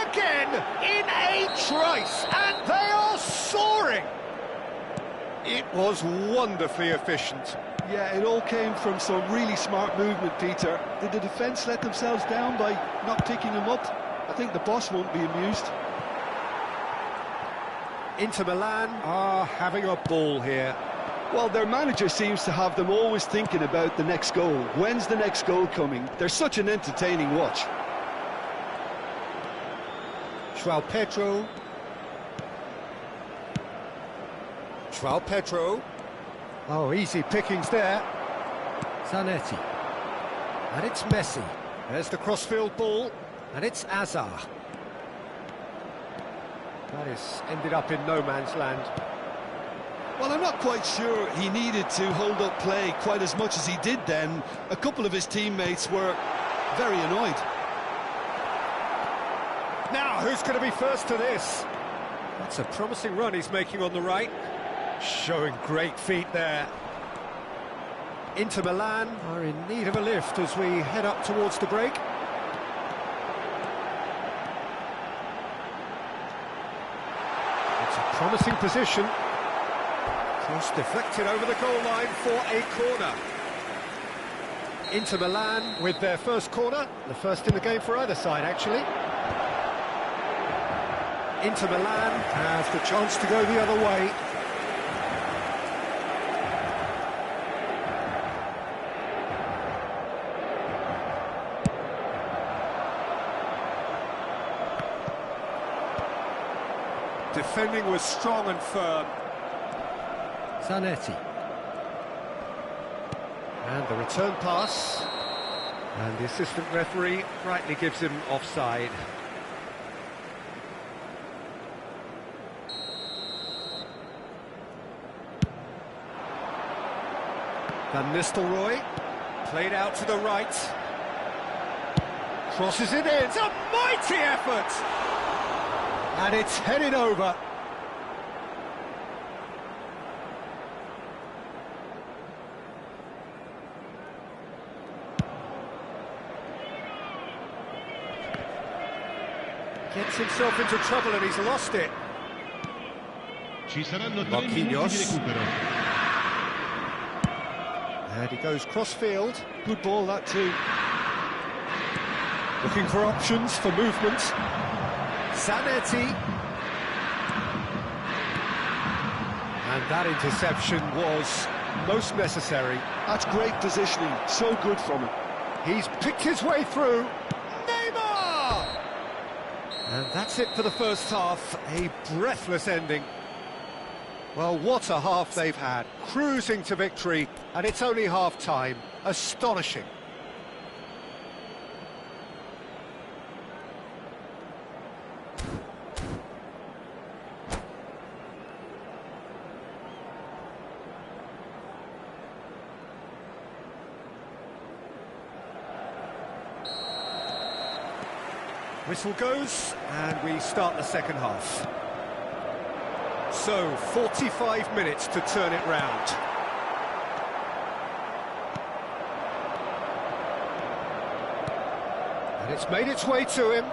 Again, in a trice, and they are soaring! It was wonderfully efficient. Yeah, it all came from some really smart movement, Peter. Did the defence let themselves down by not picking him up? I think the boss won't be amused. Inter Milan are having a ball here. Well, their manager seems to have them always thinking about the next goal. When's the next goal coming? They're such an entertaining watch. João Pedro. Oh, easy pickings there. Zanetti. And it's Messi. There's the crossfield ball. And it's Azar. That is ended up in no man's land. Well, I'm not quite sure he needed to hold up play quite as much as he did then. A couple of his teammates were very annoyed. Now, who's going to be first to this? That's a promising run he's making on the right. Showing great feet there. Inter Milan are in need of a lift as we head up towards the break. It's a promising position. Cross deflected over the goal line for a corner. Inter Milan with their first corner, the first in the game for either side actually. Inter Milan have the chance to go the other way. Defending was strong and firm. Zanetti. And the return pass. And the assistant referee rightly gives him offside. Van Nistelrooy. Played out to the right. Crosses it in. It's a mighty effort! And it's headed over. Gets himself into trouble and he's lost it. Ci saranno 3 minuti di recupero. And he goes cross-field. Good ball, that too. Looking for options for movement. Zanetti. And that interception was most necessary. That's great positioning, so good from him. He's picked his way through. Neymar! And that's it for the first half, a breathless ending. Well, what a half they've had, cruising to victory, and it's only half-time. Astonishing. Whistle goes, and we start the second half. So, 45 minutes to turn it round. And it's made its way to him.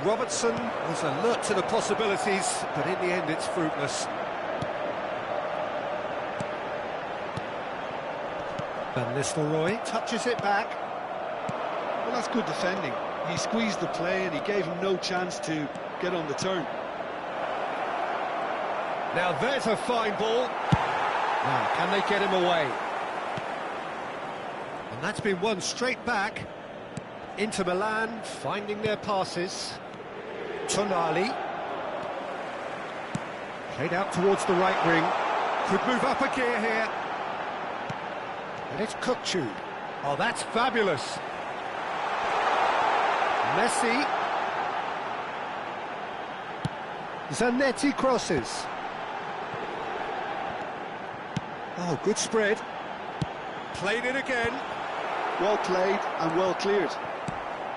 Robertson was alert to the possibilities, but in the end it's fruitless. Van Nistelrooy touches it back. Well, that's good defending. He squeezed the play and he gave him no chance to get on the turn. Now there's a fine ball. Now, can they get him away? And that's been won straight back. Inter Milan finding their passes. Tonali. Played out towards the right wing. Could move up a gear here. And it's Kukçu. Oh, that's fabulous. Messi. Zanetti crosses. Oh, good spread. Played it again. Well played and well cleared.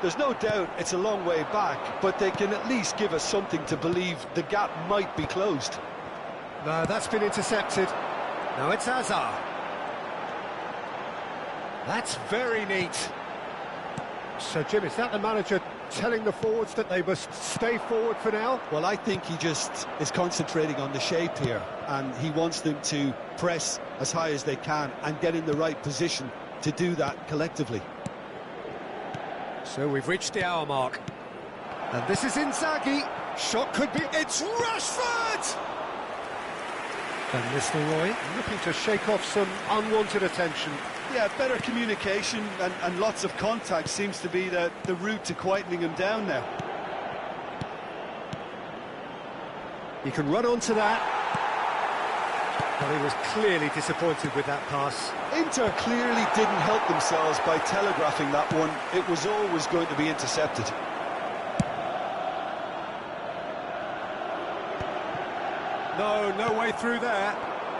There's no doubt it's a long way back, but they can at least give us something to believe the gap might be closed. No, that's been intercepted. Now it's Hazard. That's very neat. So, Jim, is that the manager telling the forwards that they must stay forward for now? Well, I think he just is concentrating on the shape here, and he wants them to press as high as they can and get in the right position to do that collectively. So we've reached the hour mark. And this is Inzaghi. Shot could be... It's Rashford! Van Nistelrooy looking to shake off some unwanted attention. Yeah, better communication and lots of contact seems to be the route to quietening him down now. He can run onto that. But he was clearly disappointed with that pass. Inter clearly didn't help themselves by telegraphing that one. It was always going to be intercepted. No way through there.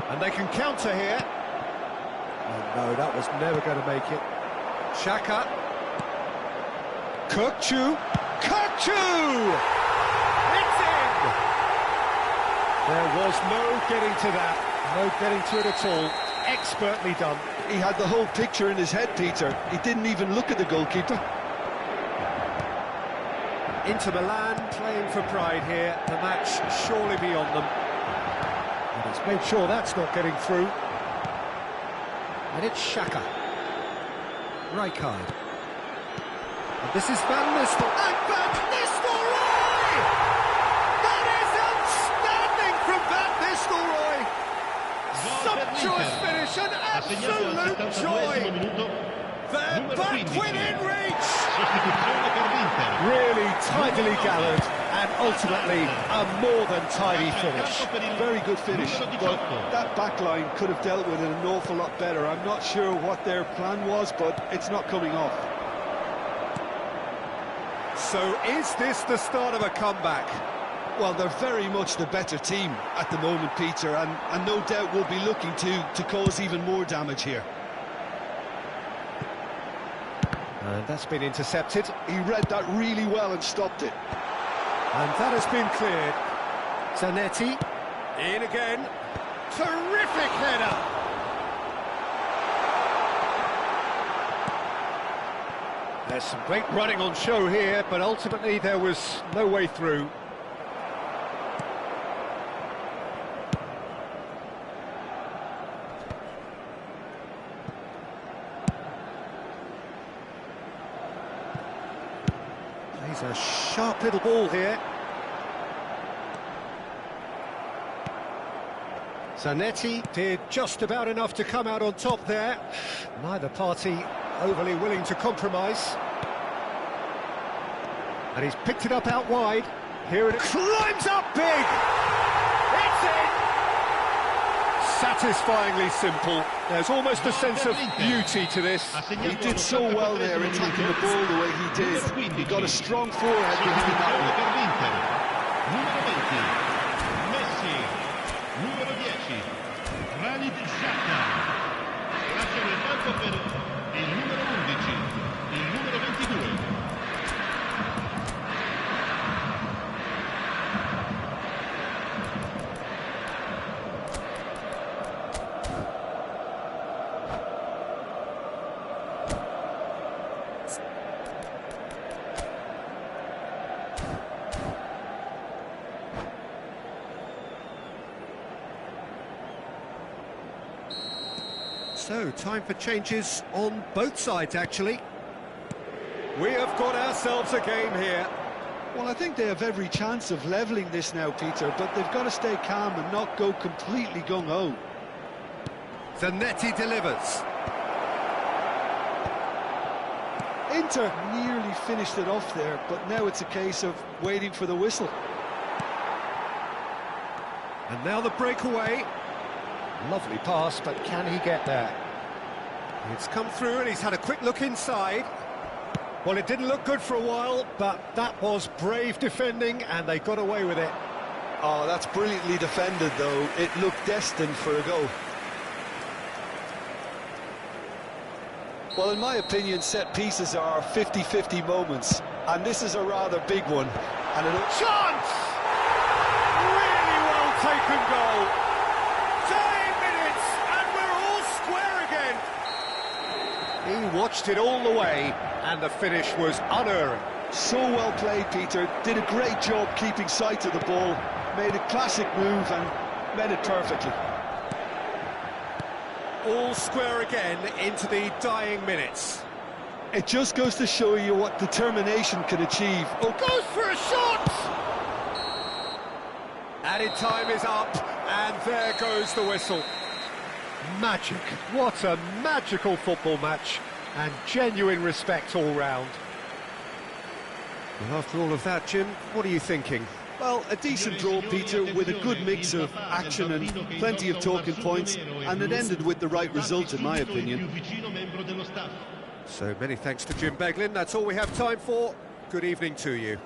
And they can counter here. Oh no, that was never going to make it. Xhaka. Kukçu. It's in! There was no getting to that. No getting to it at all. Expertly done. He had the whole picture in his head, Peter. He didn't even look at the goalkeeper. Inter Milan playing for pride here. The match surely beyond them. And he's made sure that's not getting through. And it's Xhaka. Ryger. And this is Van Nistelrooy. And Van Nistelrooy! That is outstanding from Van Nistelrooy! Sumptuous finish, an absolute joy! They're back within reach! Really tidily gathered, and ultimately a more than tidy finish. Very good finish, but that back line could have dealt with it an awful lot better. I'm not sure what their plan was, but it's not coming off. So is this the start of a comeback? Well, they're very much the better team at the moment, Peter, and no doubt will be looking to cause even more damage here. And that's been intercepted. He read that really well and stopped it. And that has been cleared. Zanetti, in again. Terrific header! There's some great running on show here, but ultimately there was no way through. He's a sharp little ball here. Zanetti did just about enough to come out on top there. Neither party overly willing to compromise. And he's picked it up out wide. Here it climbs up big! It's in! Satisfyingly simple. There's almost a sense of beauty to this. He did so well there in taking the ball the way he did. He got a strong forehead behind that one. Numero 20, Messi. Numero 10, Xhaka. Lasciano il campo per il numero 11, il numero 22. So, time for changes on both sides, actually. We have got ourselves a game here. Well, I think they have every chance of levelling this now, Peter, but they've got to stay calm and not go completely gung-ho. Zanetti delivers. Inter nearly finished it off there, but now it's a case of waiting for the whistle. And now the breakaway. Lovely pass, but can he get there? It's come through and he's had a quick look inside. Well, it didn't look good for a while, but that was brave defending and they got away with it. Oh, that's brilliantly defended, though. It looked destined for a goal. Well, in my opinion, set pieces are 50-50 moments, and this is a rather big one. And Chance! Really well taken goal. 10 minutes, and we're all square again. He watched it all the way, and the finish was unerring. So well played, Peter. Did a great job keeping sight of the ball, made a classic move and met it perfectly. All square again into the dying minutes. It just goes to show you what determination can achieve. Oh, goes for a shot! Added time is up, and there goes the whistle. Magic. What a magical football match, and genuine respect all round. Well, after all of that, Jim, what are you thinking? Well, a decent draw, Peter, with a good mix of action and plenty of talking points, and it ended with the right result, in my opinion. So many thanks to Jim Beglin. That's all we have time for. Good evening to you.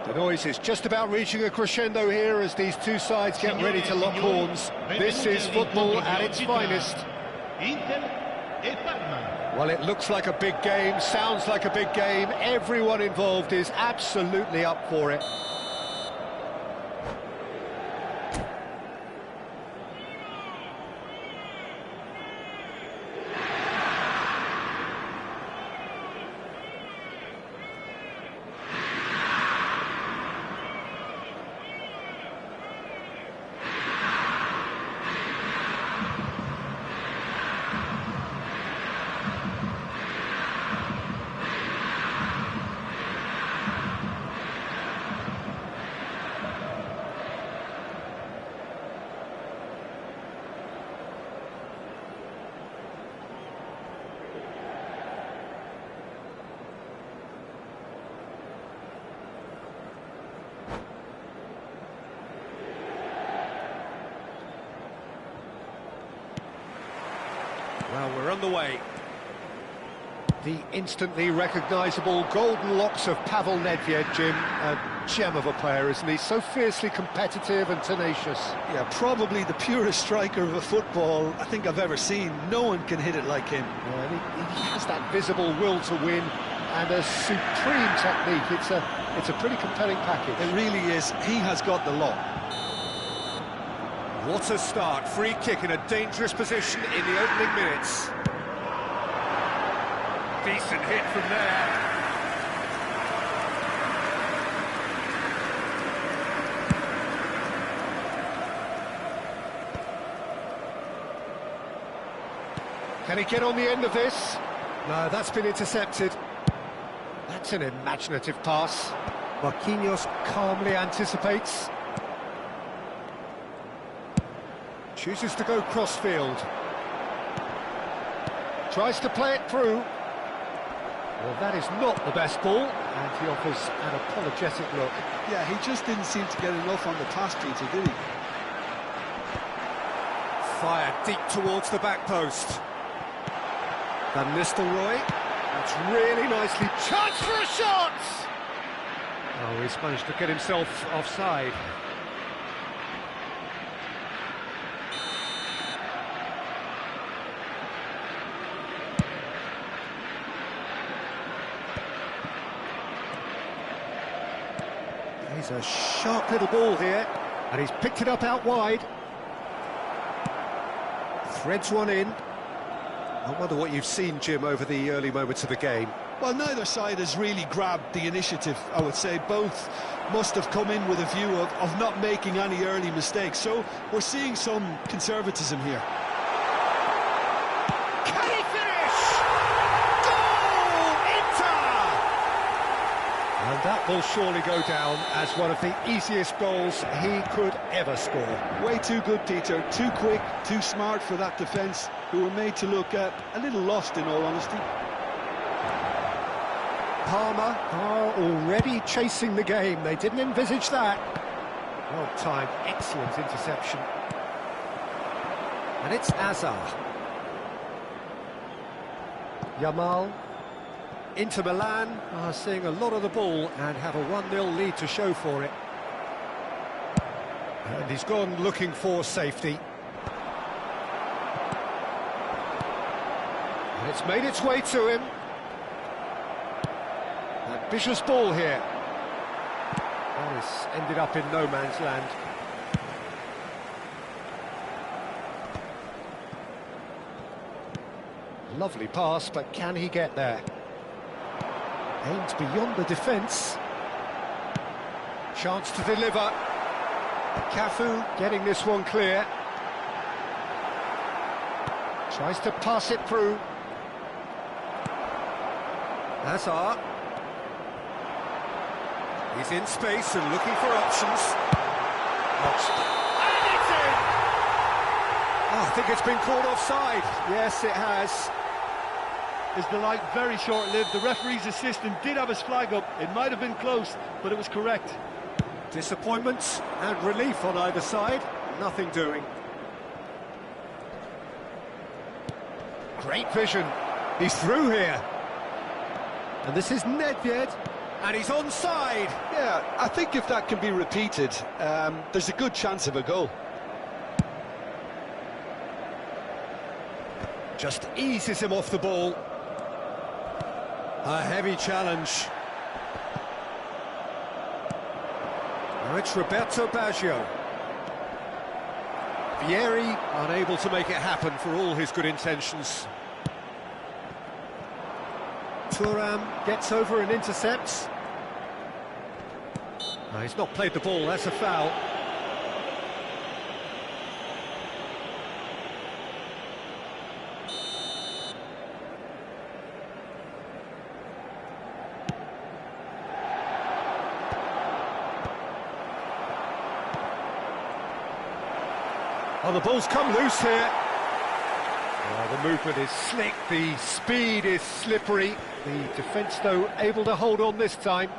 The noise is just about reaching a crescendo here as these two sides get ready to lock horns. This is football at its finest. Inter e Parma. Well, it looks like a big game, sounds like a big game. Everyone involved is absolutely up for it. Well, we're on the way. The instantly recognisable golden locks of Pavel Nedved, Jim. A gem of a player, isn't he? So fiercely competitive and tenacious. Yeah, probably the purest striker of a football I think I've ever seen. No one can hit it like him. Yeah, and he has that visible will to win and a supreme technique. It's a pretty compelling package. It really is. He has got the lot. What a start. Free kick in a dangerous position in the opening minutes. Decent hit from there. Can he get on the end of this? No, that's been intercepted. That's an imaginative pass. Marquinhos calmly anticipates. Chooses to go crossfield. Tries to play it through. Well, that is not the best ball, and he offers an apologetic look. Yeah, he just didn't seem to get enough on the pass, Peter, did he? Fired deep towards the back post. Van Nistelrooy. That's really nicely. Chance for a shot! Oh, he's managed to get himself offside. He's a sharp little ball here, and he's picked it up out wide. Threads one in. I wonder what you've seen, Jim, over the early moments of the game. Well, neither side has really grabbed the initiative, I would say. Both must have come in with a view of not making any early mistakes. So we're seeing some conservatism here. Can he finish? Goal! Inter! And that will surely go down as one of the easiest goals he could ever score. Way too good, Peter. Too quick, too smart for that defence, who were made to look a little lost, in all honesty. Parma are already chasing the game. They didn't envisage that. Well timed, excellent interception. And it's Azar. Yamal. Inter Milan are seeing a lot of the ball and have a 1-0 lead to show for it. And he's gone looking for safety. And it's made its way to him. Ambitious ball here. And it's ended up in no man's land. Lovely pass, but can he get there? Aims beyond the defence. Chance to deliver. Cafu getting this one clear. Tries to pass it through. Hazard. He's in space and looking for options. And it's in! Oh, I think it's been called offside. Yes, it has. Is the light very short-lived? The referee's assistant did have his flag up. It might have been close, but it was correct. Disappointment and relief on either side. Nothing doing. Great vision. He's through here. And this is Nedved. And he's onside. Yeah, I think if that can be repeated, there's a good chance of a goal. Just eases him off the ball. A heavy challenge. Now it's Roberto Baggio. Vieri unable to make it happen for all his good intentions. Thuram gets over and intercepts. No, he's not played the ball, that's a foul. Oh, the ball's come loose here. Oh, the movement is slick, the speed is slippery. The defence, though, able to hold on this time.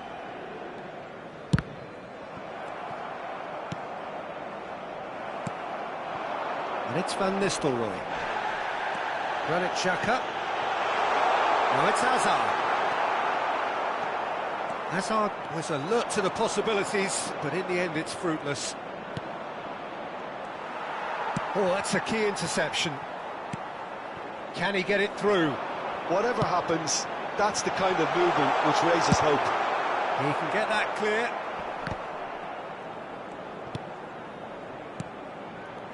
And it's Van Nistelrooy. Granit Xhaka. Now it's Hazard. Hazard was alert to the possibilities, but in the end it's fruitless. Oh, that's a key interception. Can he get it through? Whatever happens, that's the kind of movement which raises hope. He can get that clear.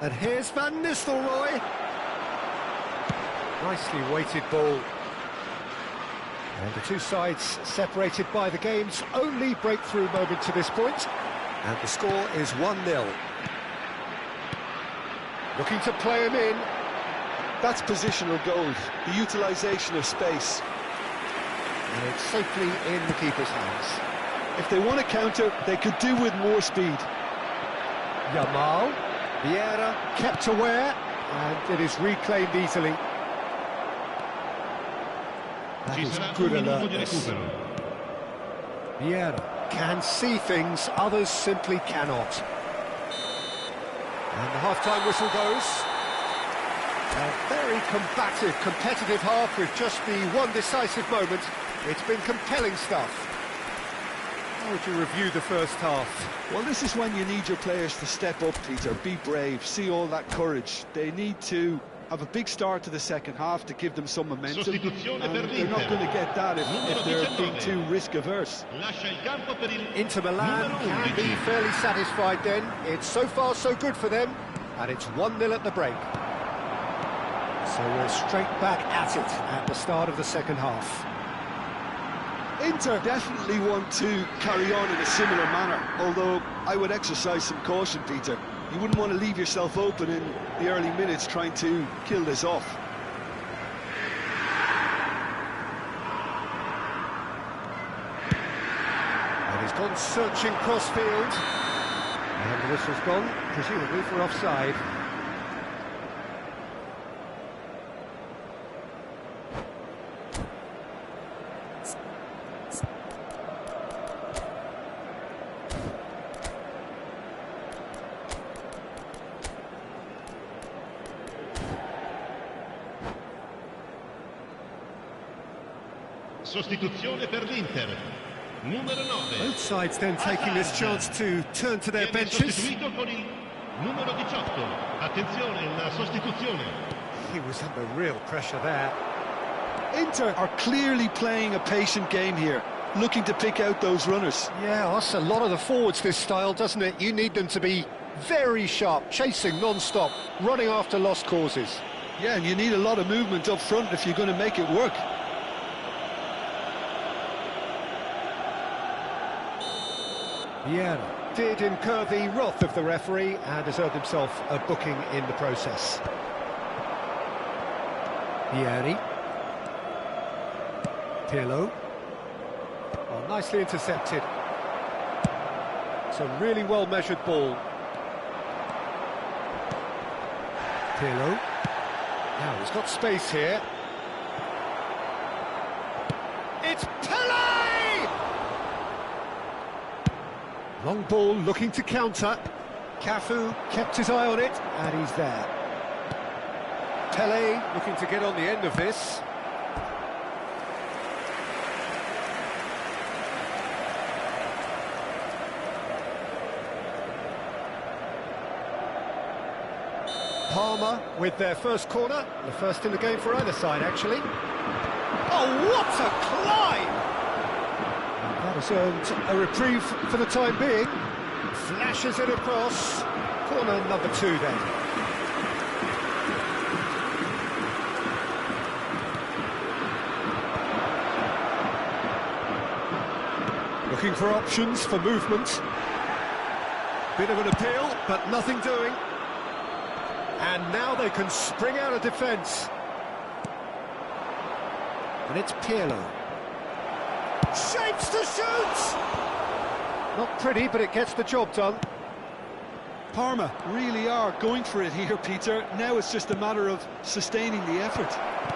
And here's Van Nistelrooy. Nicely weighted ball. And the two sides separated by the game's only breakthrough moment to this point. And the score is 1-0. Looking to play him in. That's positional gold, the utilisation of space. And it's safely in the keeper's hands. If they want to counter, they could do with more speed. Yamal. Vieira kept aware, and it is reclaimed easily. That is good alertness. Vieira can see things, others simply cannot. And the half-time whistle goes. A very combative, competitive half with just the one decisive moment. It's been compelling stuff. How would you review the first half? Well, this is when you need your players to step up, Peter, be brave, see all that courage. They need to have a big start to the second half to give them some momentum. And they're not going to get that if they're being too risk-averse. Inter Milan can be fairly satisfied then. It's so far so good for them, and it's 1-0 at the break. So we're straight back at it at the start of the second half. Inter definitely want to carry on in a similar manner, although I would exercise some caution, Peter. You wouldn't want to leave yourself open in the early minutes trying to kill this off. And he's gone searching cross-field. And the whistle's gone, presumably for offside. Sostituzione per l'Inter. Numero 9. Both sides then taking this chance to turn to their benches. Sostituito con il numero 18. Attenzione, una sostituzione. He was under real pressure there. Inter are clearly playing a patient game here, looking to pick out those runners. Yeah, that's a lot of the forwards, this style, doesn't it? You need them to be very sharp, chasing non-stop, running after lost causes. Yeah, and you need a lot of movement up front if you're going to make it work. Vieira did incur the wrath of the referee and has earned himself a booking in the process. Vieri. Pirlo. Oh, nicely intercepted. It's a really well-measured ball. Pirlo. Now he's got space here. It's Pele! Long ball looking to counter. Cafu kept his eye on it, and he's there. Pele looking to get on the end of this. Palmer with their first corner, the first in the game for either side, actually. Oh, what a climb! That has earned a reprieve for the time being. Flashes it across. Corner number 2 then. Looking for options for movement. Bit of an appeal, but nothing doing. And now they can spring out of defence. And it's Pirlo. Shapes to shoot! Not pretty, but it gets the job done. Parma really are going for it here, Peter. Now it's just a matter of sustaining the effort.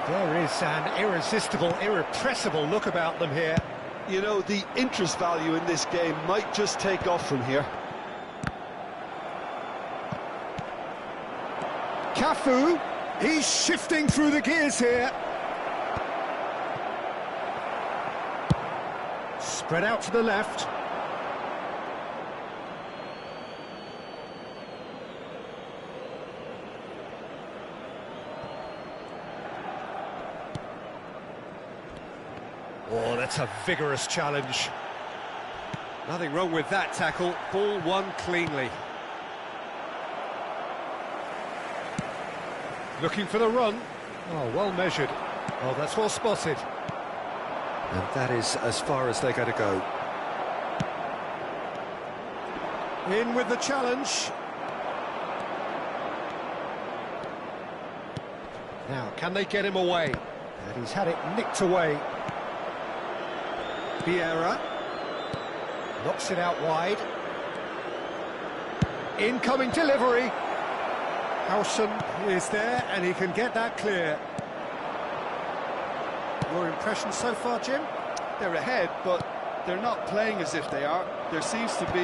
There is an irresistible, irrepressible look about them here. You know, the interest value in this game might just take off from here. Cafu, he's shifting through the gears here. Spread out to the left. Oh, that's a vigorous challenge. Nothing wrong with that tackle. Ball won cleanly. Looking for the run. Oh, well measured. Oh, that's well spotted. And that is as far as they're going to go. In with the challenge. Now, can they get him away? And he's had it nicked away. Vieira knocks it out wide. Incoming delivery. Howson is there, and he can get that clear. Your impression so far, Jim? They're ahead, but they're not playing as if they are. There seems to be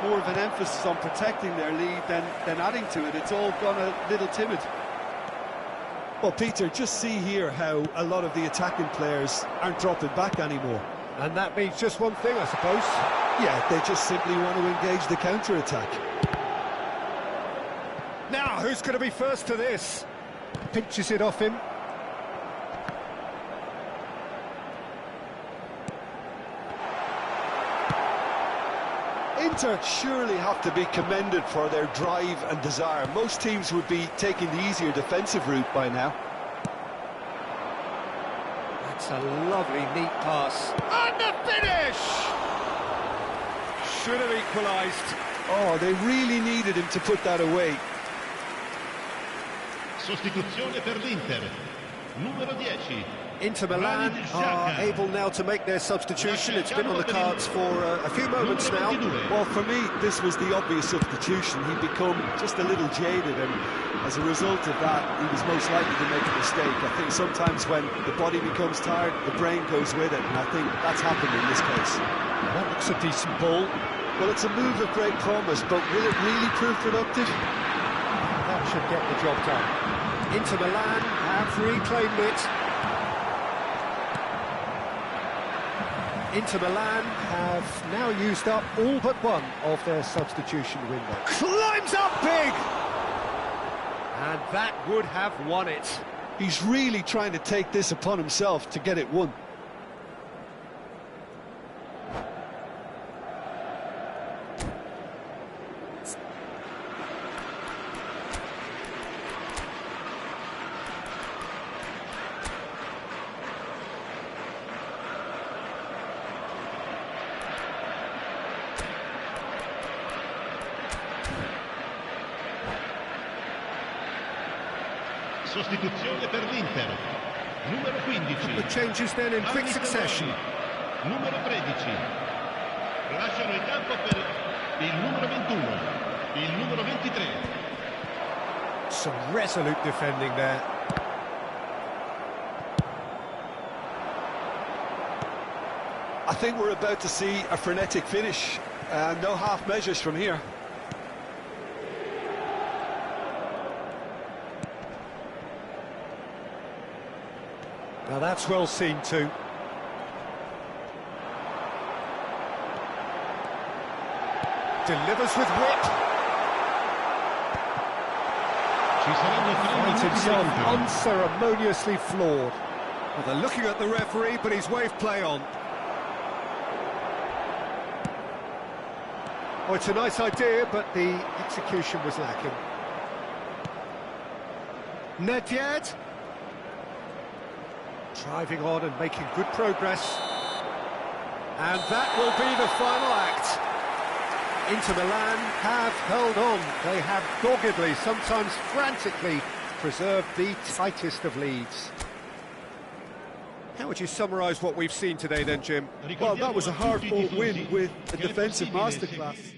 more of an emphasis on protecting their lead than adding to it. It's all gone a little timid. Well, Peter, just see here how a lot of the attacking players aren't dropping back anymore. And that means just one thing, I suppose. Yeah, they just simply want to engage the counter-attack. Now, who's going to be first to this? Pinches it off him. Inter surely have to be commended for their drive and desire. Most teams would be taking the easier defensive route by now. That's a lovely, neat pass. And the finish! Should have equalised. Oh, they really needed him to put that away. Sostituzione per l'Inter. Numero 10. Inter Milan are able now to make their substitution. It's been on the cards for a few moments now. Well, for me, this was the obvious substitution. He'd become just a little jaded, and as a result of that, he was most likely to make a mistake. I think sometimes when the body becomes tired, the brain goes with it, and I think that's happened in this case. That looks a decent ball. Well, it's a move of great promise, but will it really prove productive? That should get the job done. Inter Milan have reclaimed it. Inter Milan have now used up all but one of their substitution window. Climbs up big! And that would have won it. He's really trying to take this upon himself to get it won. Sostituzione per l'Inter. Numero 15. The changes then in quick succession. Numero 13. Lasciano il campo per il numero 21. Il numero 23. Some resolute defending there. I think we're about to see a frenetic finish. No half measures from here. Now that's well seen too. Delivers with wit. Ci saranno 3 Finds minuti di himself recupero. unceremoniously floored. Well, they're looking at the referee, but he's waved play on. Oh, it's a nice idea, but the execution was lacking. Nedved. Driving on and making good progress. And that will be the final act. Inter Milan have held on. They have doggedly, sometimes frantically, preserved the tightest of leads. How would you summarise what we've seen today then, Jim? Well, that was a hard-fought win with a defensive masterclass.